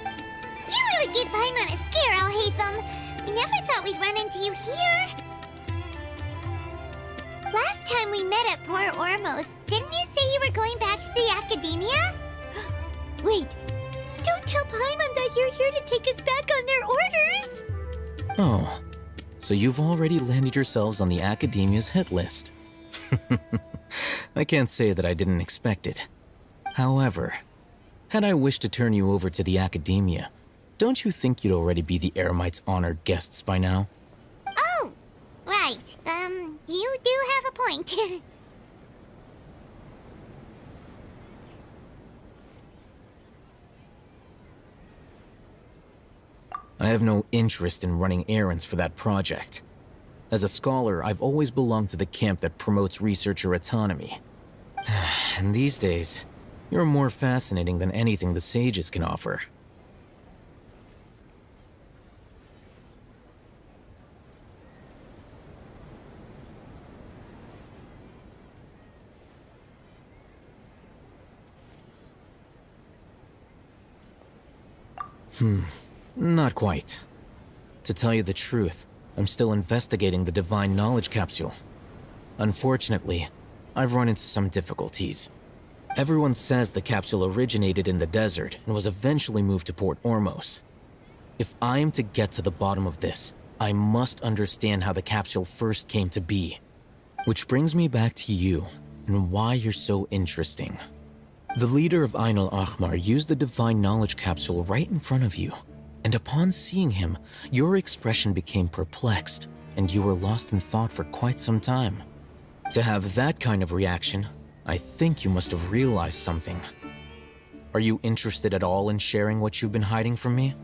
You really gave Paimon a scare, Alhaitham. We never thought we'd run into you here. Last time we met at Port Ormos, didn't you say you were going back to the Academia? Wait, don't tell Paimon that you're here to take us back on their orders! Oh, so you've already landed yourselves on the Academia's hit list. I can't say that I didn't expect it. However, had I wished to turn you over to the Academia, don't you think you'd already be the Eremites' honored guests by now? Oh, right. You do have a point. I have no interest in running errands for that project. As a scholar, I've always belonged to the camp that promotes researcher autonomy. And these days, you're more fascinating than anything the sages can offer. Not quite. To tell you the truth, I'm still investigating the Divine Knowledge Capsule. Unfortunately, I've run into some difficulties. Everyone says the capsule originated in the desert and was eventually moved to Port Ormos. If I am to get to the bottom of this, I must understand how the capsule first came to be. Which brings me back to you and why you're so interesting. The leader of Ain al-Ahmar used the Divine Knowledge Capsule right in front of you, and upon seeing him, your expression became perplexed, and you were lost in thought for quite some time. To have that kind of reaction, I think you must have realized something. Are you interested at all in sharing what you've been hiding from me?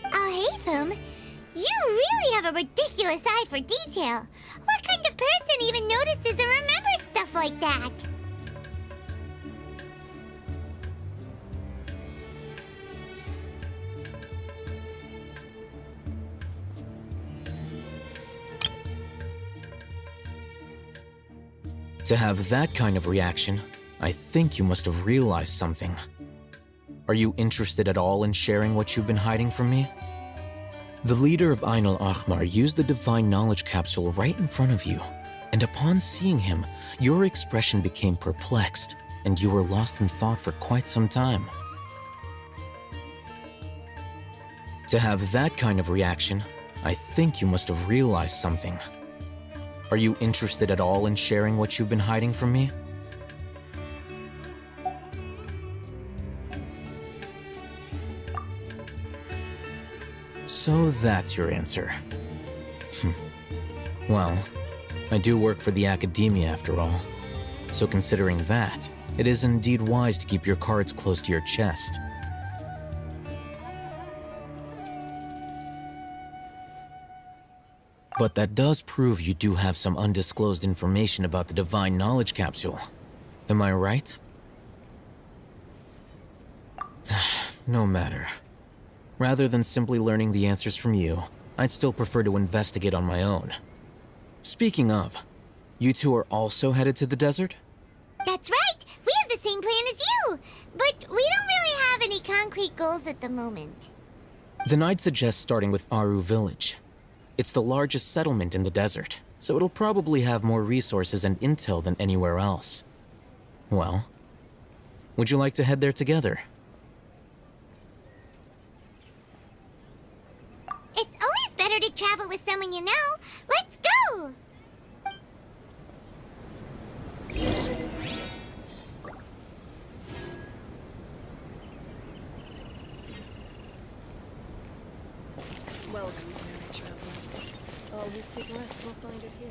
Alhaitham, you really have a ridiculous eye for detail. What kind of person even notices or remembers stuff like that? To have that kind of reaction, I think you must have realized something. Are you interested at all in sharing what you've been hiding from me? The leader of Ain al-Ahmar used the Divine Knowledge Capsule right in front of you, and upon seeing him, your expression became perplexed, and you were lost in thought for quite some time. To have that kind of reaction, I think you must have realized something. Are you interested at all in sharing what you've been hiding from me? So that's your answer. Well, I do work for the Academia after all. So considering that, it is indeed wise to keep your cards close to your chest. But that does prove you do have some undisclosed information about the Divine Knowledge Capsule. Am I right? No matter. Rather than simply learning the answers from you, I'd still prefer to investigate on my own. Speaking of, you two are also headed to the desert? That's right! We have the same plan as you! But we don't really have any concrete goals at the moment. Then I'd suggest starting with Aru Village. It's the largest settlement in the desert, so it'll probably have more resources and intel than anywhere else. Well, would you like to head there together? It's always better to travel with someone you know. Let's go! Welcome, weary travelers. All who seek rest will find it here.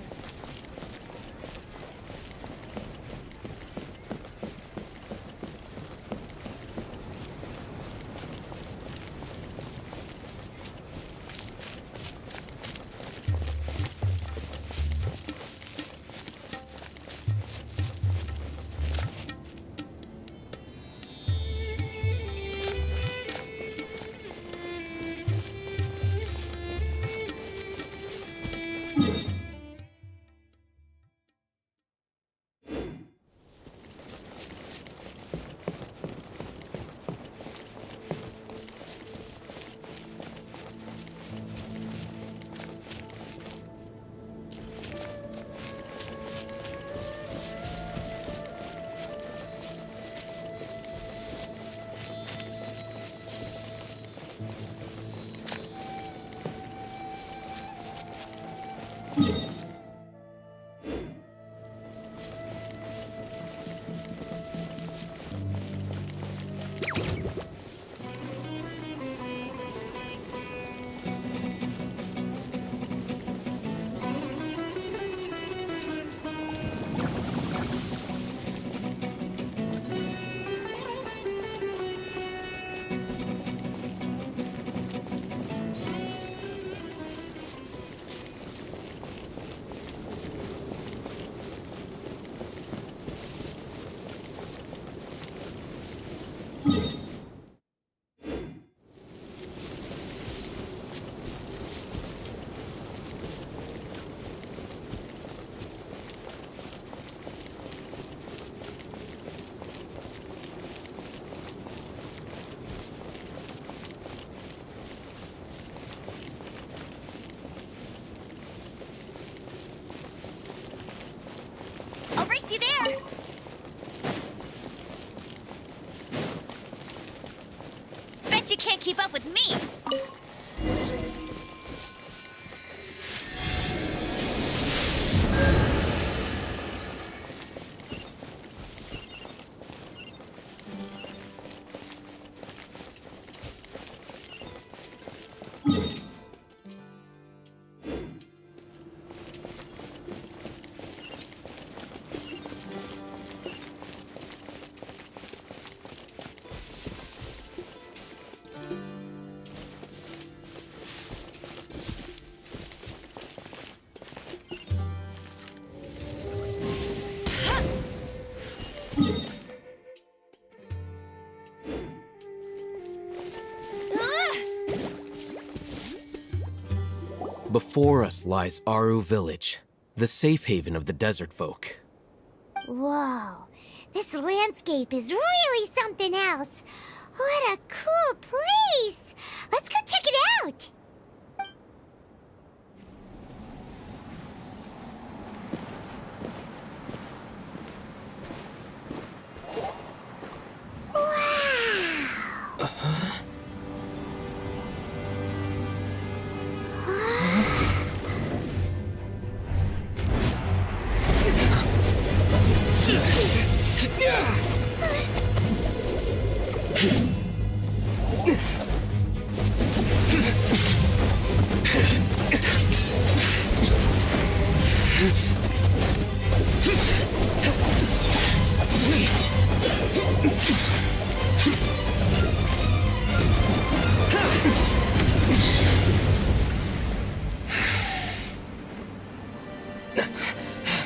I'll race you there! Bet you can't keep up with me! Before us lies Aru Village, the safe haven of the desert folk. Whoa, this landscape is really something else. What a cool place! Let's go check it out!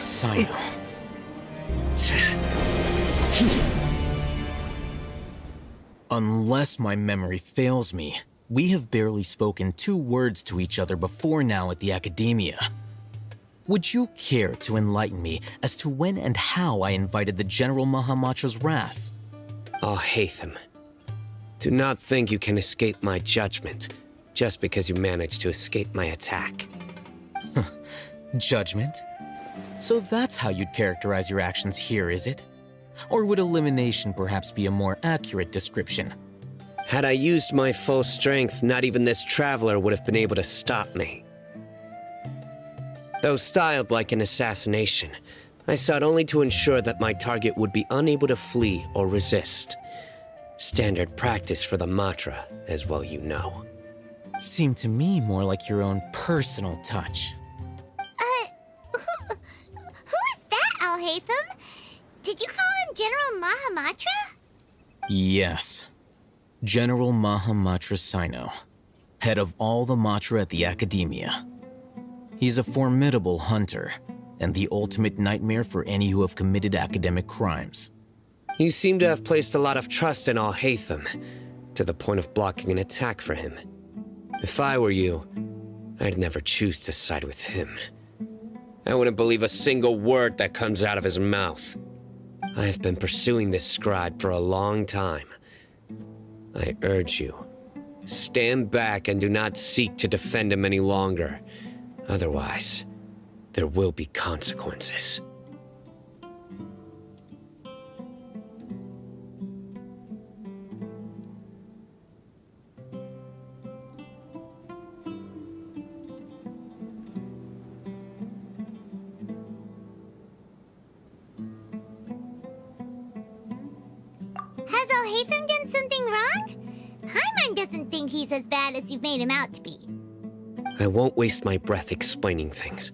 Sino. Unless my memory fails me, we have barely spoken 2 words to each other before now at the Academia. Would you care to enlighten me as to when and how I invited the General Mahamatra's wrath? Oh, Hatham. Do not think you can escape my judgment just because you managed to escape my attack. Judgment? So that's how you'd characterize your actions here, is it? Or would elimination perhaps be a more accurate description? Had I used my full strength, not even this traveler would have been able to stop me. Though styled like an assassination, I sought only to ensure that my target would be unable to flee or resist. Standard practice for the Matra, as well you know. Seemed to me more like your own personal touch. Who is that, Al-Haytham? Did you call him General Mahamatra? Yes. General Mahamatra Sino, head of all the Matra at the Academia. He's a formidable hunter, and the ultimate nightmare for any who have committed academic crimes. You seem to have placed a lot of trust in Al-Haytham, to the point of blocking an attack for him. If I were you, I'd never choose to side with him. I wouldn't believe a single word that comes out of his mouth. I have been pursuing this scribe for a long time. I urge you, stand back and do not seek to defend him any longer. Otherwise, there will be consequences. Has Al-Haytham done something wrong? Hyman doesn't think he's as bad as you've made him out to be. I won't waste my breath explaining things.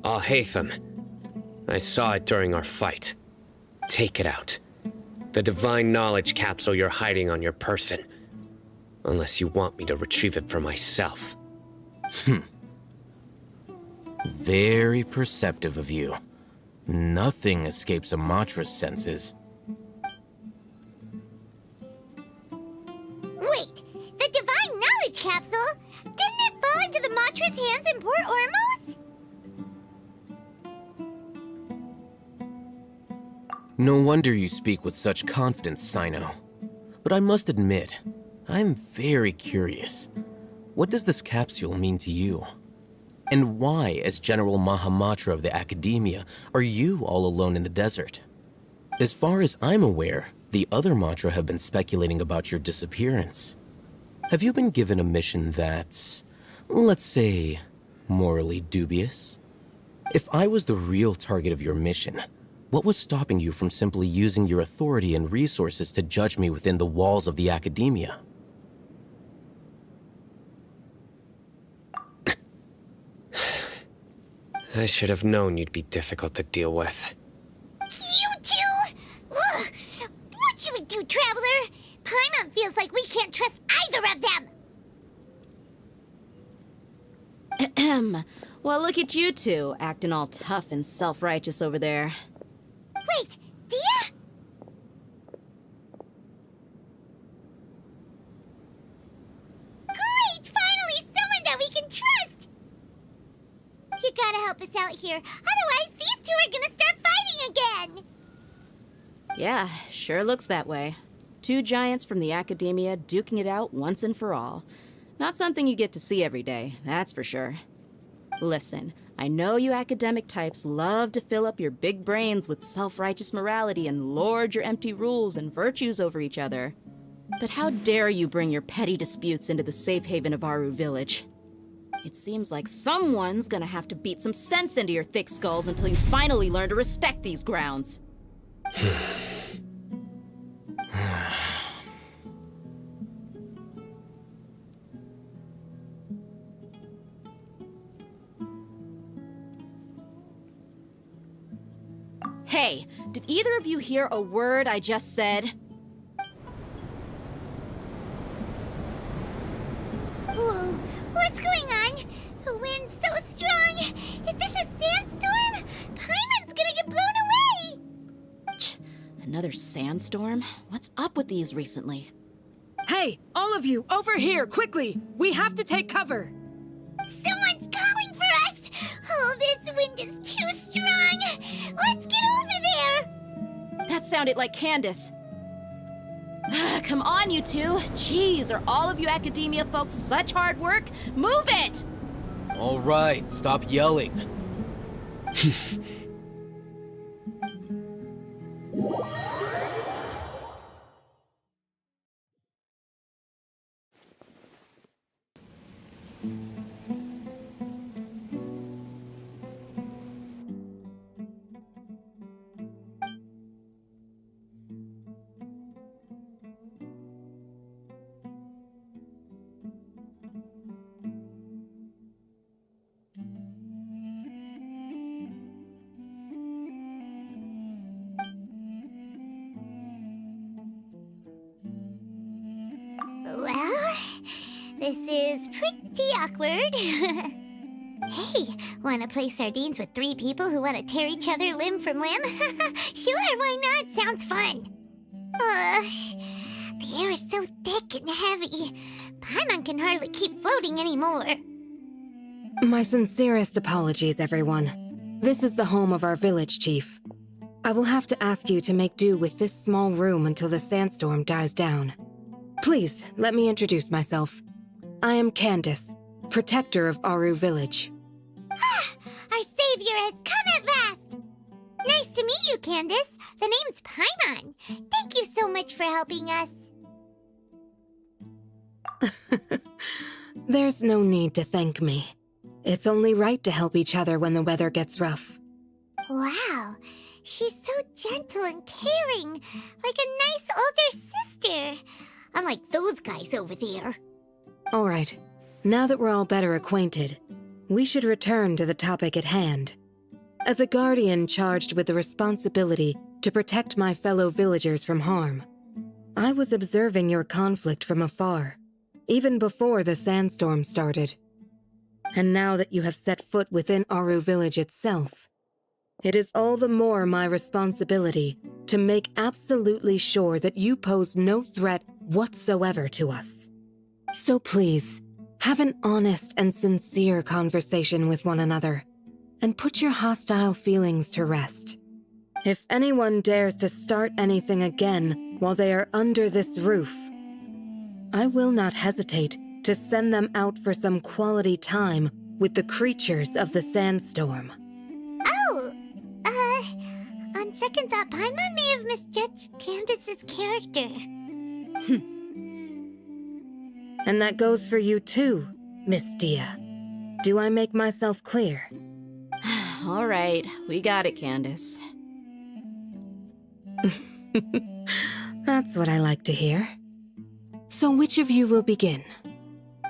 Al-Haytham, I saw it during our fight. Take it out. The divine knowledge capsule you're hiding on your person. Unless you want me to retrieve it for myself. Very perceptive of you. Nothing escapes a Matra's senses. Wait, the divine knowledge capsule? Didn't it fall into the Matra's hands in Port Ormos? No wonder you speak with such confidence, Sino. But I must admit, I'm very curious. What does this capsule mean to you? And why, as General Mahamatra of the Academia, are you all alone in the desert? As far as I'm aware, the other Matra have been speculating about your disappearance. Have you been given a mission that's, let's say, morally dubious? If I was the real target of your mission, what was stopping you from simply using your authority and resources to judge me within the walls of the Academia? I should have known you'd be difficult to deal with. You two? Ugh! What should we do, Traveler? Paimon feels like we can't trust either of them. Ahem. Well, look at you two, acting all tough and self-righteous over there. Wait, Dia? Great! Finally, someone that we can trust! You gotta help us out here. Otherwise, these two are gonna start fighting again! Yeah, sure looks that way. 2 giants from the Academia duking it out once and for all. Not something you get to see every day, that's for sure. Listen, I know you academic types love to fill up your big brains with self-righteous morality and lord your empty rules and virtues over each other. But how dare you bring your petty disputes into the safe haven of Aru Village? It seems like someone's gonna have to beat some sense into your thick skulls until you finally learn to respect these grounds. Hey, did either of you hear a word I just said? Whoa, what's going on? The wind's so strong. Is this a sandstorm? Another sandstorm? What's up with these recently? Hey, all of you, over here, quickly! We have to take cover! Someone's calling for us! Oh, this wind is too strong! Let's get over there! That sounded like Candace. Come on, you two. Jeez, are all of you academia folks such hard work? Move it! All right, stop yelling. Well, this is pretty awkward. Hey, wanna play sardines with 3 people who wanna tear each other limb from limb? Sure, why not? Sounds fun. The air is so thick and heavy. Paimon can hardly keep floating anymore. My sincerest apologies, everyone. This is the home of our village chief. I will have to ask you to make do with this small room until the sandstorm dies down. Please, let me introduce myself. I am Candace, protector of Aru Village. Our savior has come at last! Nice to meet you, Candace. The name's Paimon. Thank you so much for helping us. There's no need to thank me. It's only right to help each other when the weather gets rough. Wow, she's so gentle and caring, like a nice older sister. Unlike those guys over there. All right, now that we're all better acquainted, we should return to the topic at hand. As a guardian charged with the responsibility to protect my fellow villagers from harm, I was observing your conflict from afar, even before the sandstorm started. And now that you have set foot within Aru Village itself, it is all the more my responsibility to make absolutely sure that you pose no threat whatsoever to us. So please, have an honest and sincere conversation with one another, and put your hostile feelings to rest. If anyone dares to start anything again while they are under this roof, I will not hesitate to send them out for some quality time with the creatures of the sandstorm. Oh, on second thought, Paimon may have misjudged Candace's character. And that goes for you too, Miss Dia. Do I make myself clear? All right, we got it, Candace. That's what I like to hear. So which of you will begin?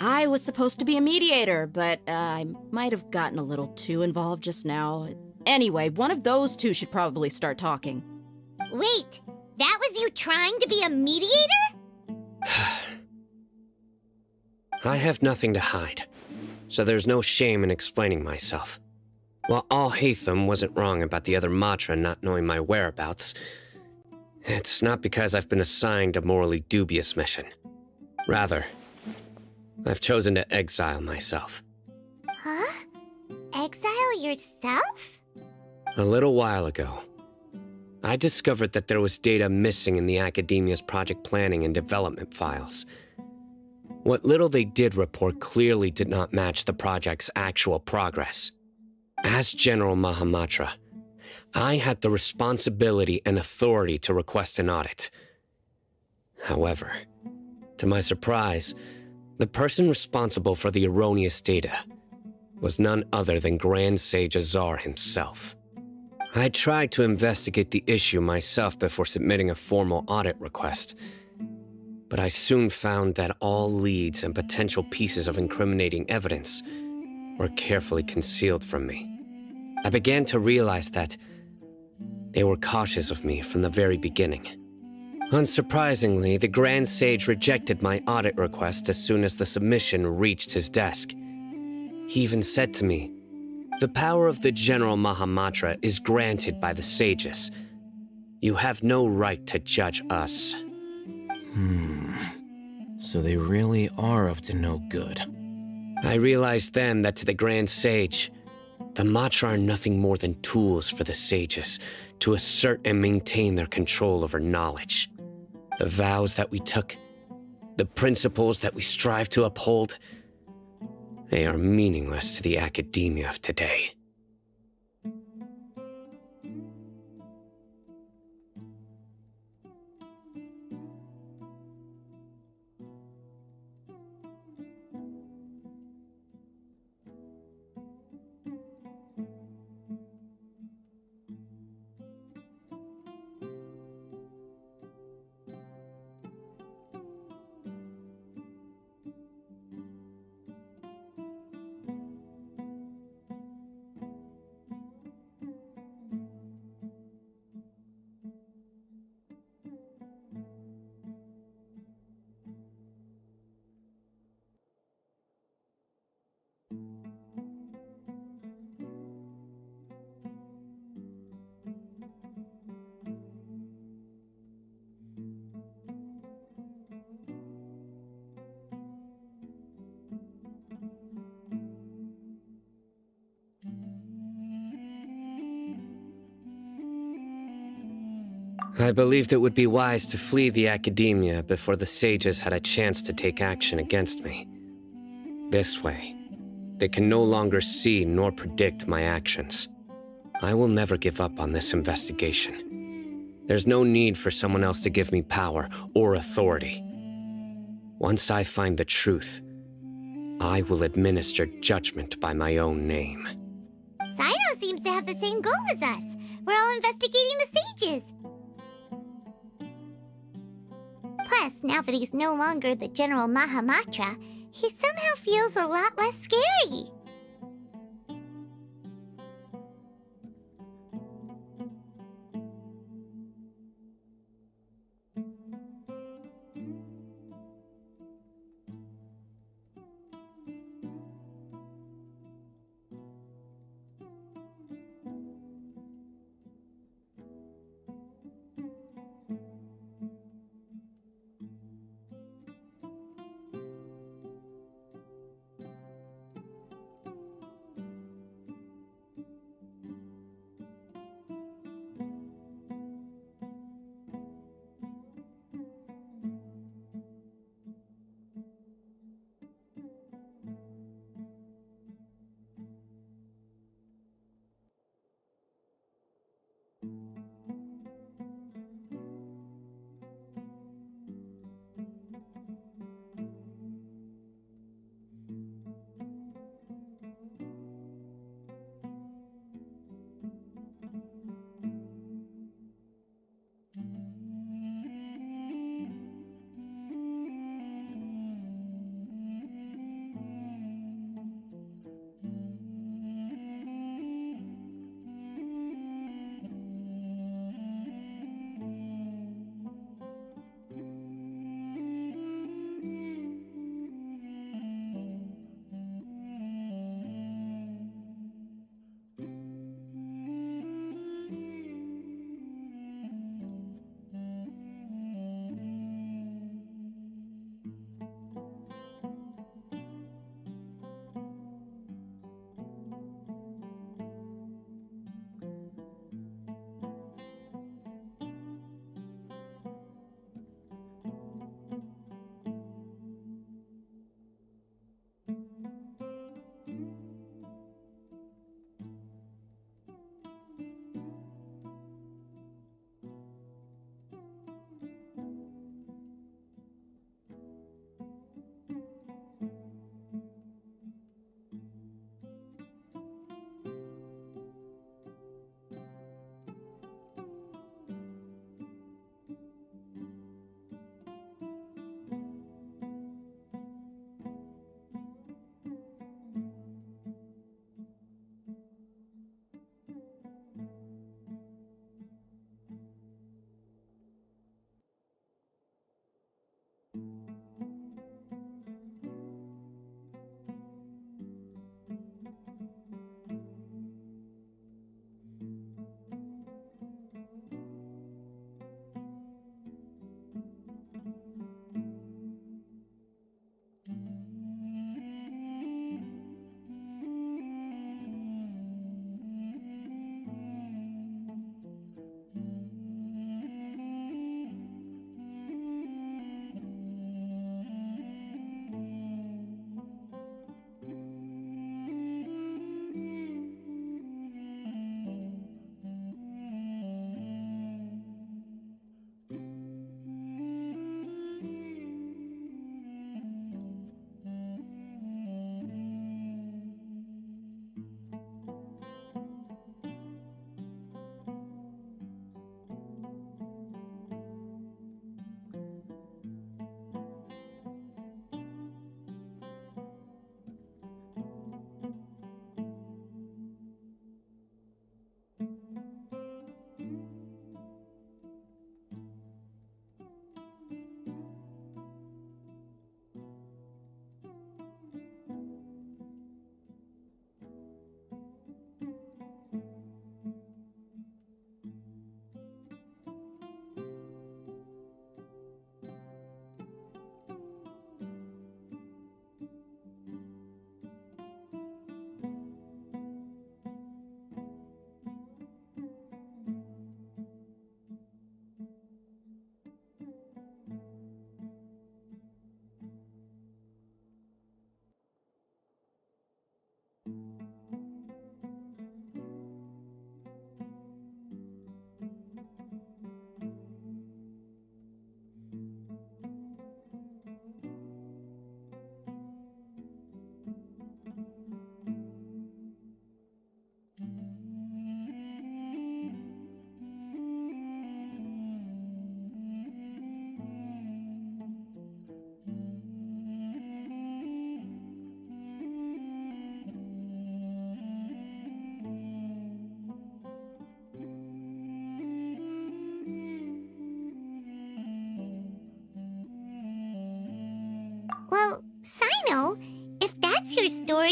I was supposed to be a mediator, but I might have gotten a little too involved just now. Anyway, one of those two should probably start talking. Wait, that was you trying to be a mediator? I have nothing to hide, so there's no shame in explaining myself. While Alhaitham wasn't wrong about the other Matra not knowing my whereabouts, it's not because I've been assigned a morally dubious mission. Rather, I've chosen to exile myself. Huh? Exile yourself? A little while ago, I discovered that there was data missing in the Academia's project planning and development files. What little they did report clearly did not match the project's actual progress. As General Mahamatra, I had the responsibility and authority to request an audit. However, to my surprise, the person responsible for the erroneous data was none other than Grand Sage Azar himself. I tried to investigate the issue myself before submitting a formal audit request, but I soon found that all leads and potential pieces of incriminating evidence were carefully concealed from me. I began to realize that they were cautious of me from the very beginning. Unsurprisingly, the Grand Sage rejected my audit request as soon as the submission reached his desk. He even said to me, "The power of the General Mahamatra is granted by the sages. You have no right to judge us. So they really are up to no good. I realized then that to the Grand Sage, the Matra are nothing more than tools for the sages to assert and maintain their control over knowledge. The vows that we took, the principles that we strive to uphold, they are meaningless to the academia of today. I believed it would be wise to flee the academia before the sages had a chance to take action against me. This way, they can no longer see nor predict my actions. I will never give up on this investigation. There's no need for someone else to give me power or authority. Once I find the truth, I will administer judgment by my own name. Saito seems to have the same goal as us. We're all investigating the sages. Plus, now that he's no longer the General Mahamatra, he somehow feels a lot less scary.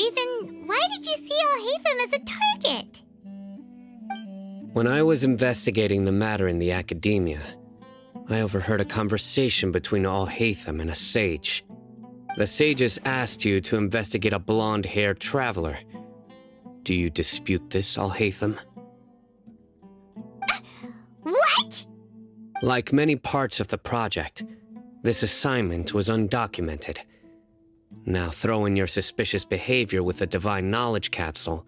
story, then why did you see Alhaitham as a target? When I was investigating the matter in the academia, I overheard a conversation between Alhaitham and a sage. The sages asked you to investigate a blonde-haired traveler. Do you dispute this, Alhaitham? What? Like many parts of the project, this assignment was undocumented. Now throw in your suspicious behavior with the Divine Knowledge Capsule,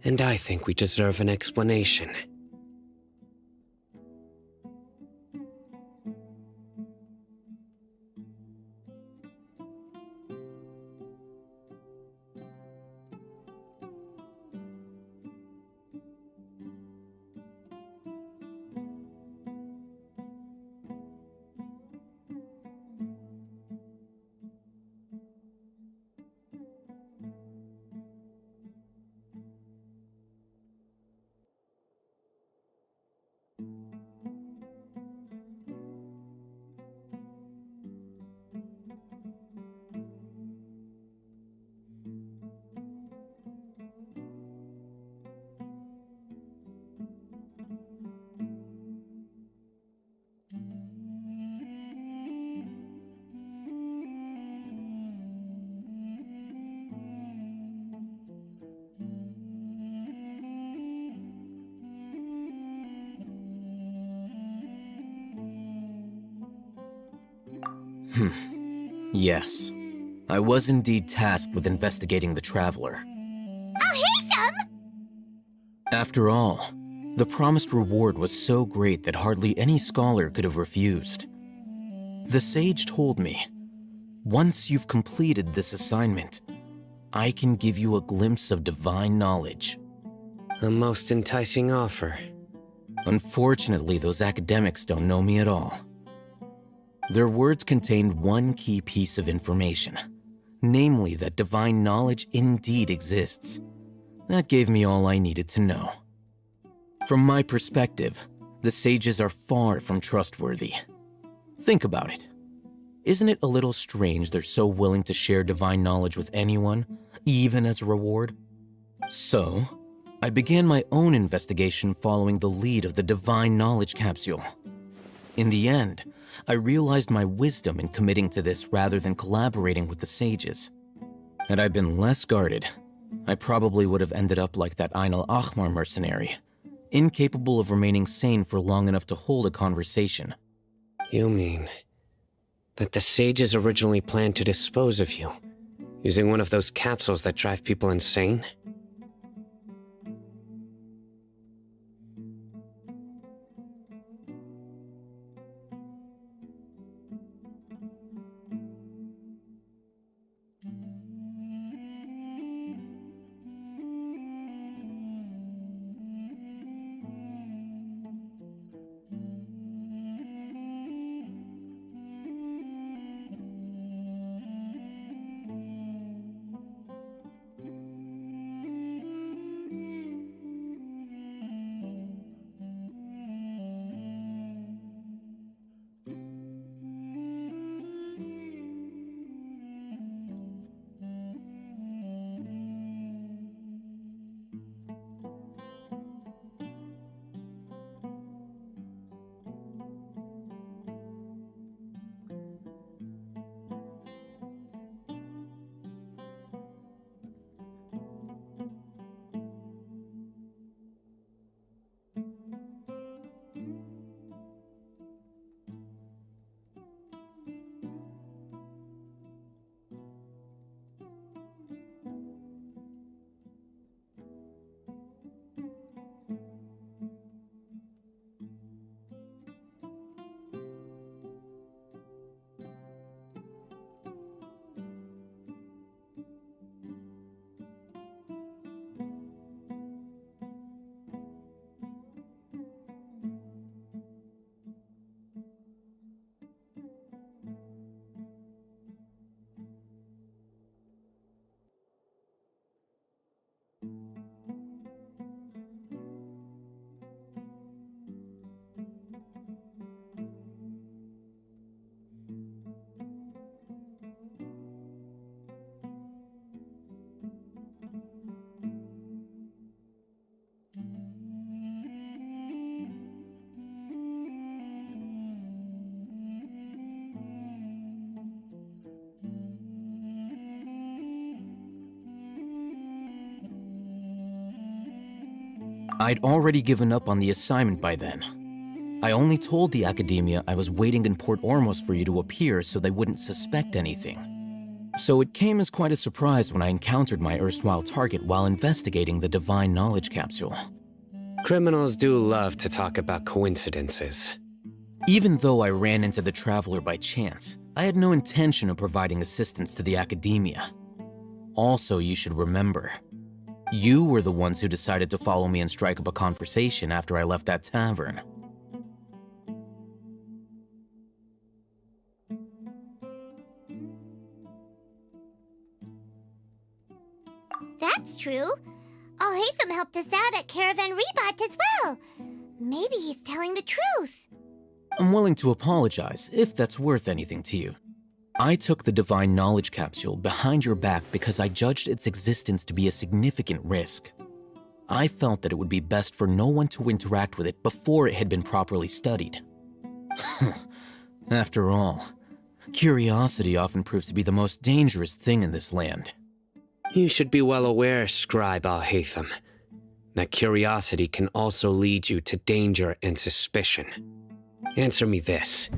and I think we deserve an explanation. Yes. I was indeed tasked with investigating the Traveler. Alhaitham! After all, the promised reward was so great that hardly any scholar could have refused. The sage told me, once you've completed this assignment, I can give you a glimpse of divine knowledge. A most enticing offer. Unfortunately, those academics don't know me at all. Their words contained one key piece of information, namely that divine knowledge indeed exists. That gave me all I needed to know. From my perspective, the sages are far from trustworthy. Think about it. Isn't it a little strange they're so willing to share divine knowledge with anyone, even as a reward? So, I began my own investigation following the lead of the Divine Knowledge Capsule. In the end, I realized my wisdom in committing to this rather than collaborating with the sages. Had I been less guarded, I probably would have ended up like that Ain al-Ahmar mercenary, incapable of remaining sane for long enough to hold a conversation. You mean that the sages originally planned to dispose of you, using one of those capsules that drive people insane? I'd already given up on the assignment by then. I only told the Academia I was waiting in Port Ormos for you to appear so they wouldn't suspect anything. So it came as quite a surprise when I encountered my erstwhile target while investigating the Divine Knowledge Capsule. Criminals do love to talk about coincidences. Even though I ran into the Traveler by chance, I had no intention of providing assistance to the Academia. Also, you should remember, you were the ones who decided to follow me and strike up a conversation after I left that tavern. That's true. Alhaitham helped us out at Caravan Rebot as well. Maybe he's telling the truth. I'm willing to apologize if that's worth anything to you. I took the Divine Knowledge Capsule behind your back because I judged its existence to be a significant risk. I felt that it would be best for no one to interact with it before it had been properly studied. After all, curiosity often proves to be the most dangerous thing in this land. You should be well aware, Scribe Alhaitham, that curiosity can also lead you to danger and suspicion. Answer me this.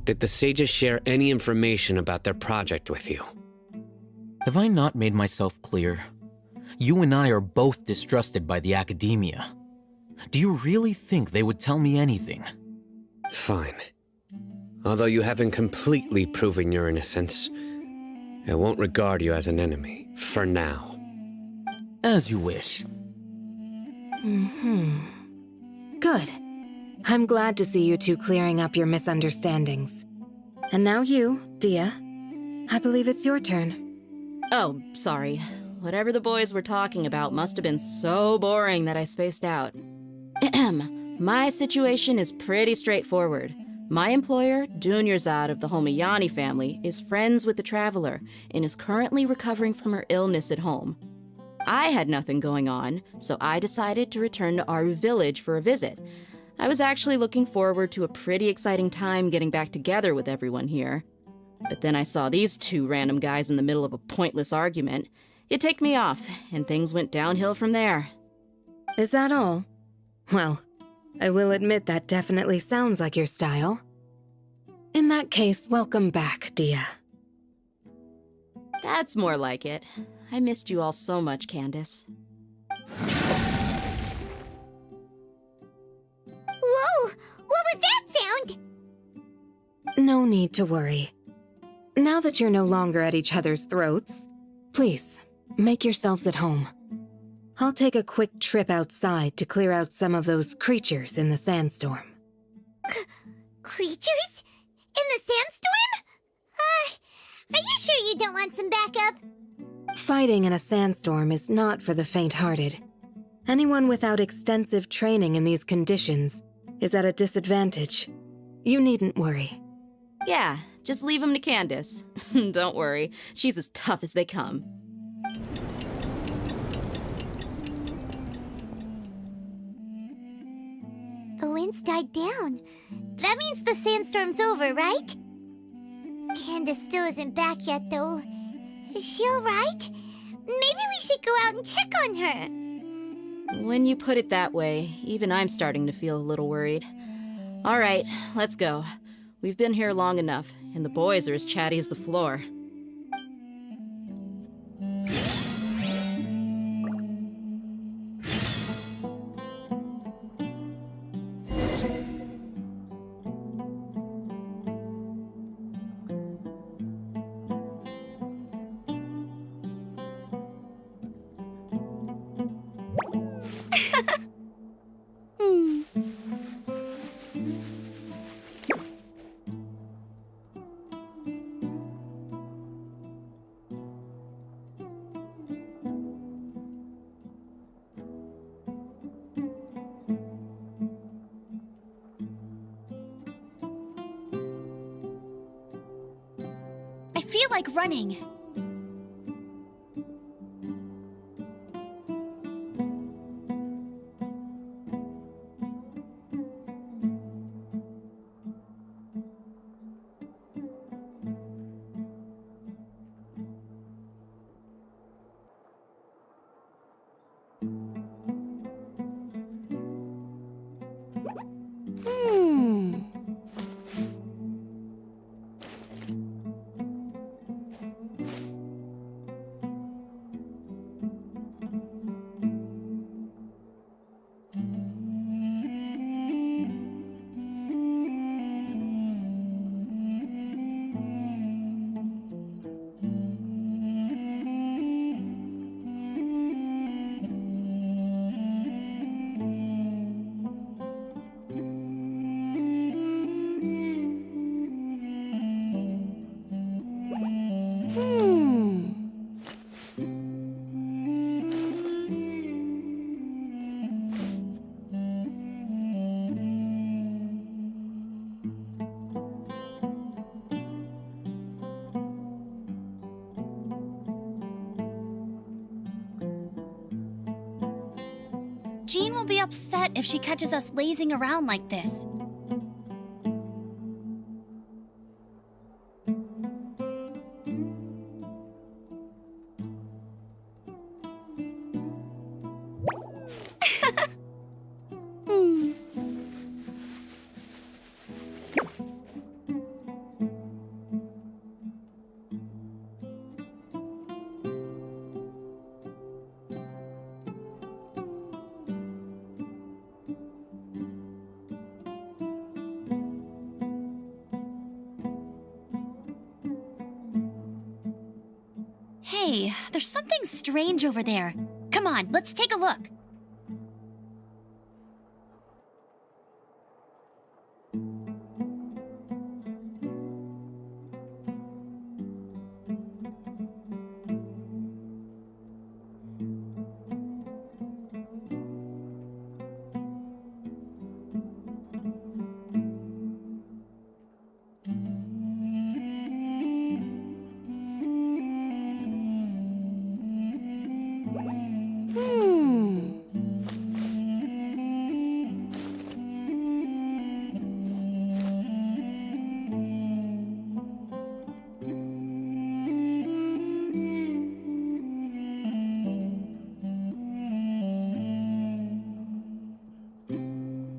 Did the sages share any information about their project with you? Have I not made myself clear? You and I are both distrusted by the Academia. Do you really think they would tell me anything? Fine. Although you haven't completely proven your innocence, I won't regard you as an enemy, for now. As you wish. Good. I'm glad to see you two clearing up your misunderstandings. And now you, Dia. I believe it's your turn. Oh, sorry. Whatever the boys were talking about must have been so boring that I spaced out. My situation is pretty straightforward. My employer, Dunyarzad of the Homayani family, is friends with the Traveler and is currently recovering from her illness at home. I had nothing going on, so I decided to return to Aru village for a visit. I was actually looking forward to a pretty exciting time getting back together with everyone here. But then I saw these two random guys in the middle of a pointless argument. It ticked me off, and things went downhill from there. Is that all? Well, I will admit that definitely sounds like your style. In that case, welcome back, Dia. That's more like it. I missed you all so much, Candace. Whoa! What was that sound? No need to worry. Now that you're no longer at each other's throats, please, make yourselves at home. I'll take a quick trip outside to clear out some of those creatures in the sandstorm. Creatures? In the sandstorm? Are you sure you don't want some backup? Fighting in a sandstorm is not for the faint-hearted. Anyone without extensive training in these conditions is at a disadvantage. You needn't worry. Yeah, just leave him to Candace. Don't worry, she's as tough as they come. The wind's died down. That means the sandstorm's over, right? Candace still isn't back yet, though. Is she alright? Maybe we should go out and check on her. When you put it that way, even I'm starting to feel a little worried. All right, let's go. We've been here long enough, and the boys are as chatty as the floor. I feel like running. Jean will be upset if she catches us lazing around like this. Hey, there's something strange over there. Come on, let's take a look.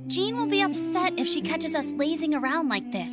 Jean will be upset if she catches us lazing around like this.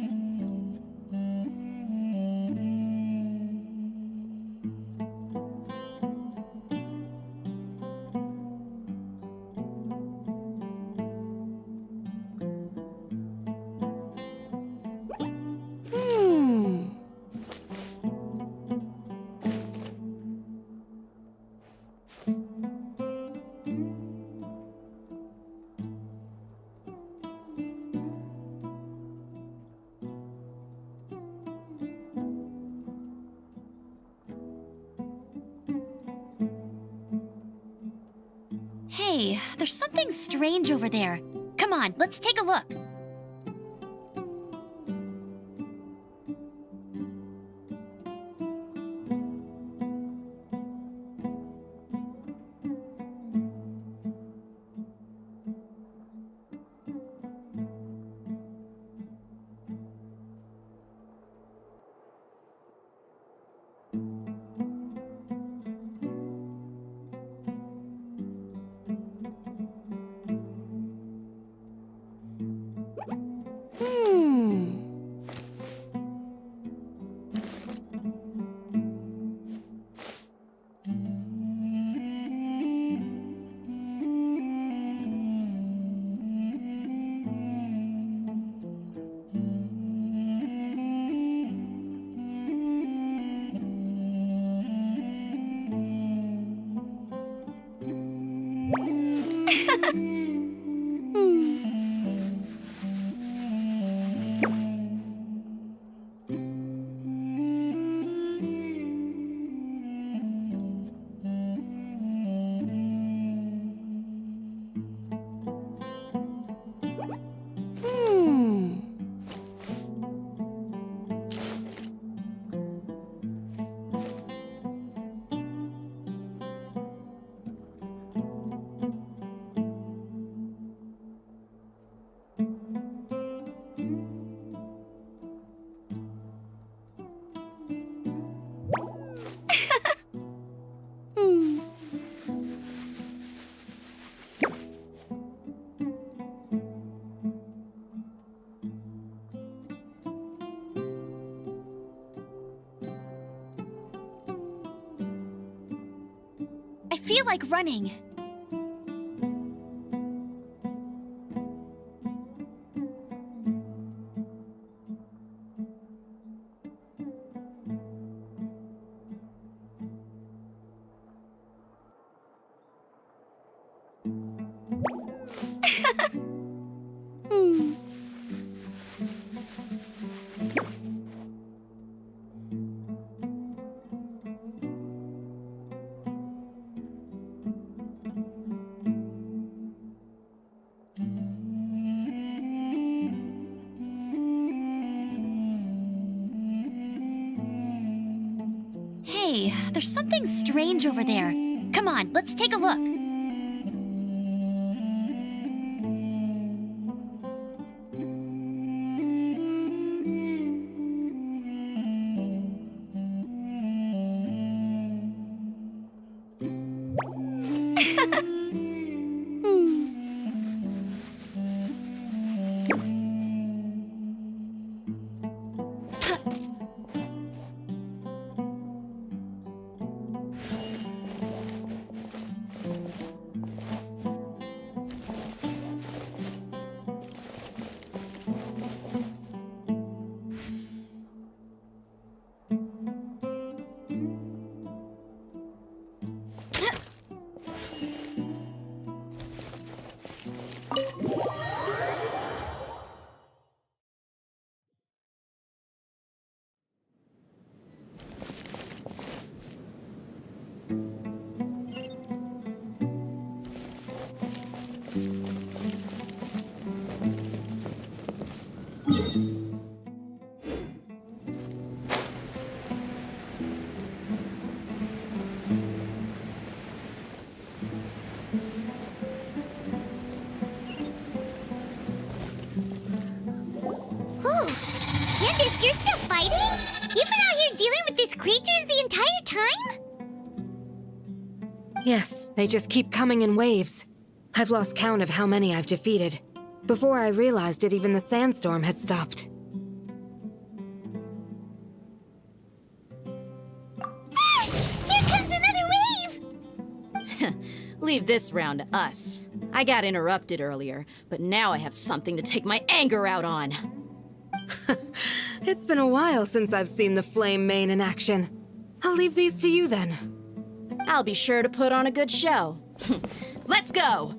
Hey, there's something strange over there. Come on, let's take a look. I feel like running. Hey, there's something strange over there. Come on, let's take a look. Whew. Candace, you're still fighting? You've been out here dealing with these creatures the entire time? Yes, they just keep coming in waves. I've lost count of how many I've defeated. Before I realized it, even the sandstorm had stopped. Ah! Here comes another wave! Leave this round to us. I got interrupted earlier, but now I have something to take my anger out on. It's been a while since I've seen the Flame Mane in action. I'll leave these to you then. I'll be sure to put on a good show. Let's go!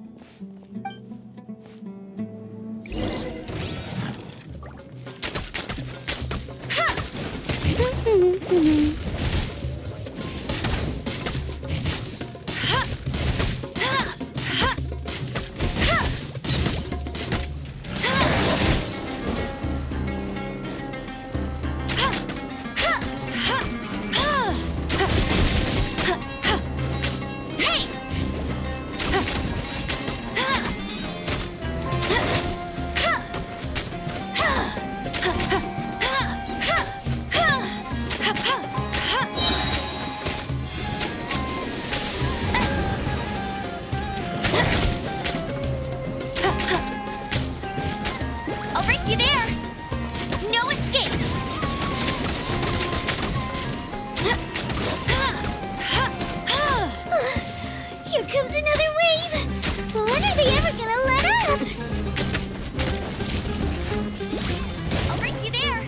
I'll race you there! No escape! Here comes another wave! When are they ever gonna let up? I'll race you there!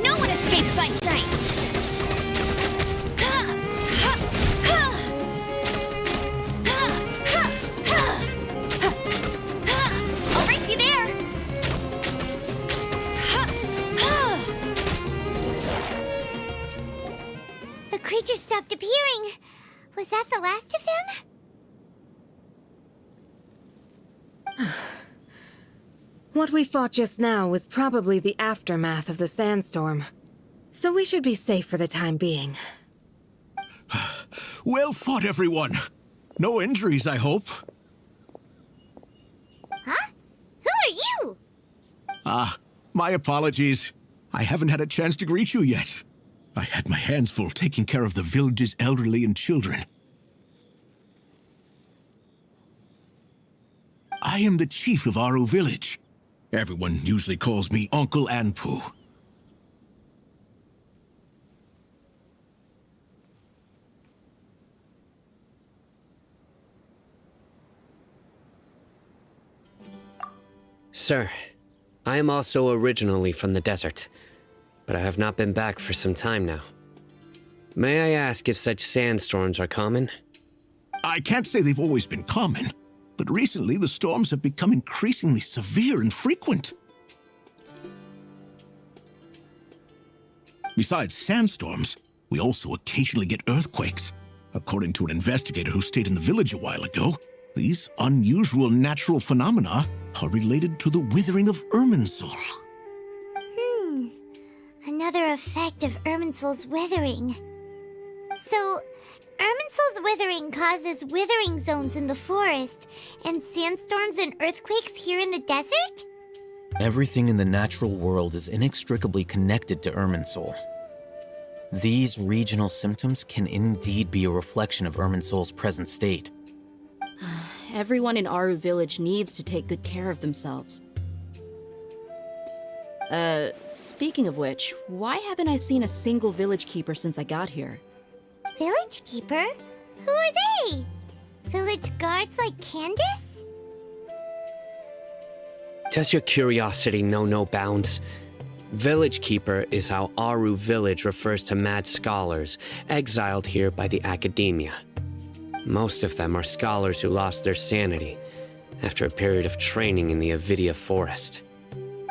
No one escapes my sights! I'll race you there! The creatures stopped appearing. Was that the last of them? What we fought just now was probably the aftermath of the sandstorm. So we should be safe for the time being. Well fought, everyone. No injuries, I hope. Huh? Who are you? My apologies. I haven't had a chance to greet you yet. I had my hands full taking care of the village's elderly and children. I am the chief of Aru village. Everyone usually calls me Uncle Anpu. Sir, I am also originally from the desert, but I have not been back for some time now. May I ask if such sandstorms are common? I can't say they've always been common, but recently the storms have become increasingly severe and frequent. Besides sandstorms, we also occasionally get earthquakes. According to an investigator who stayed in the village a while ago, these unusual natural phenomena are related to the withering of Irminsul. Another effect of Irminsul's withering. So, Irminsul's withering causes withering zones in the forest, and sandstorms and earthquakes here in the desert? Everything in the natural world is inextricably connected to Irminsul. These regional symptoms can indeed be a reflection of Irminsul's present state. Everyone in Aru Village needs to take good care of themselves. Speaking of which, why haven't I seen a single village keeper since I got here? Village keeper? Who are they? Village guards like Candace? Does your curiosity know no bounds? Village Keeper is how Aru Village refers to mad scholars exiled here by the Academia. Most of them are scholars who lost their sanity after a period of training in the Avidia Forest.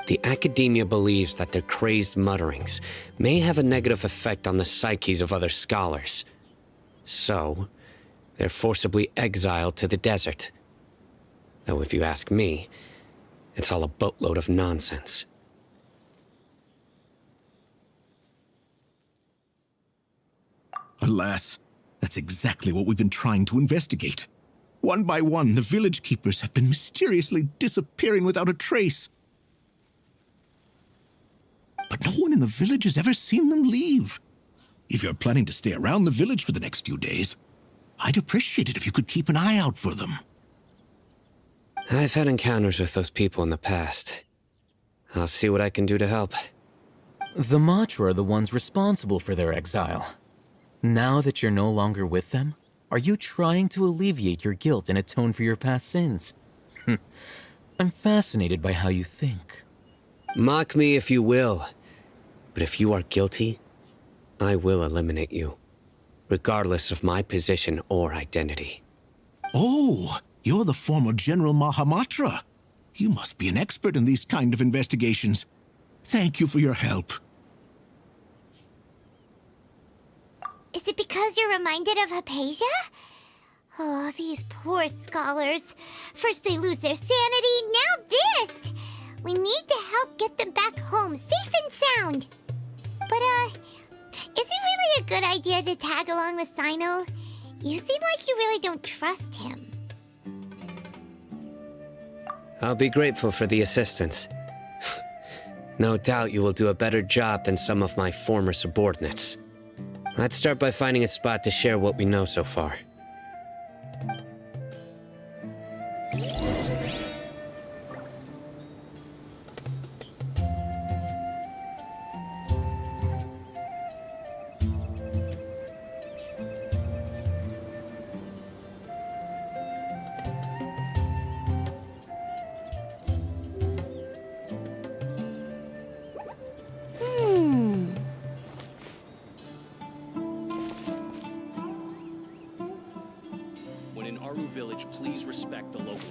The Academia believes that their crazed mutterings may have a negative effect on the psyches of other scholars. So, they're forcibly exiled to the desert. Though if you ask me, it's all a boatload of nonsense. Alas, that's exactly what we've been trying to investigate. One by one, the village keepers have been mysteriously disappearing without a trace. But no one in the village has ever seen them leave. If you're planning to stay around the village for the next few days, I'd appreciate it if you could keep an eye out for them. I've had encounters with those people in the past. I'll see what I can do to help. The Matra are the ones responsible for their exile. Now that you're no longer with them, are you trying to alleviate your guilt and atone for your past sins? I'm fascinated by how you think. Mock me if you will, but if you are guilty, I will eliminate you, regardless of my position or identity. Oh, you're the former General Mahamatra. You must be an expert in these kind of investigations. Thank you for your help. Is it because you're reminded of Hypatia? Oh, these poor scholars. First they lose their sanity, now this! We need to help get them back home, safe and sound. But, is it really a good idea to tag along with Sino? You seem like you really don't trust him. I'll be grateful for the assistance. No doubt you will do a better job than some of my former subordinates. Let's start by finding a spot to share what we know so far. When in Aru Village, please respect the local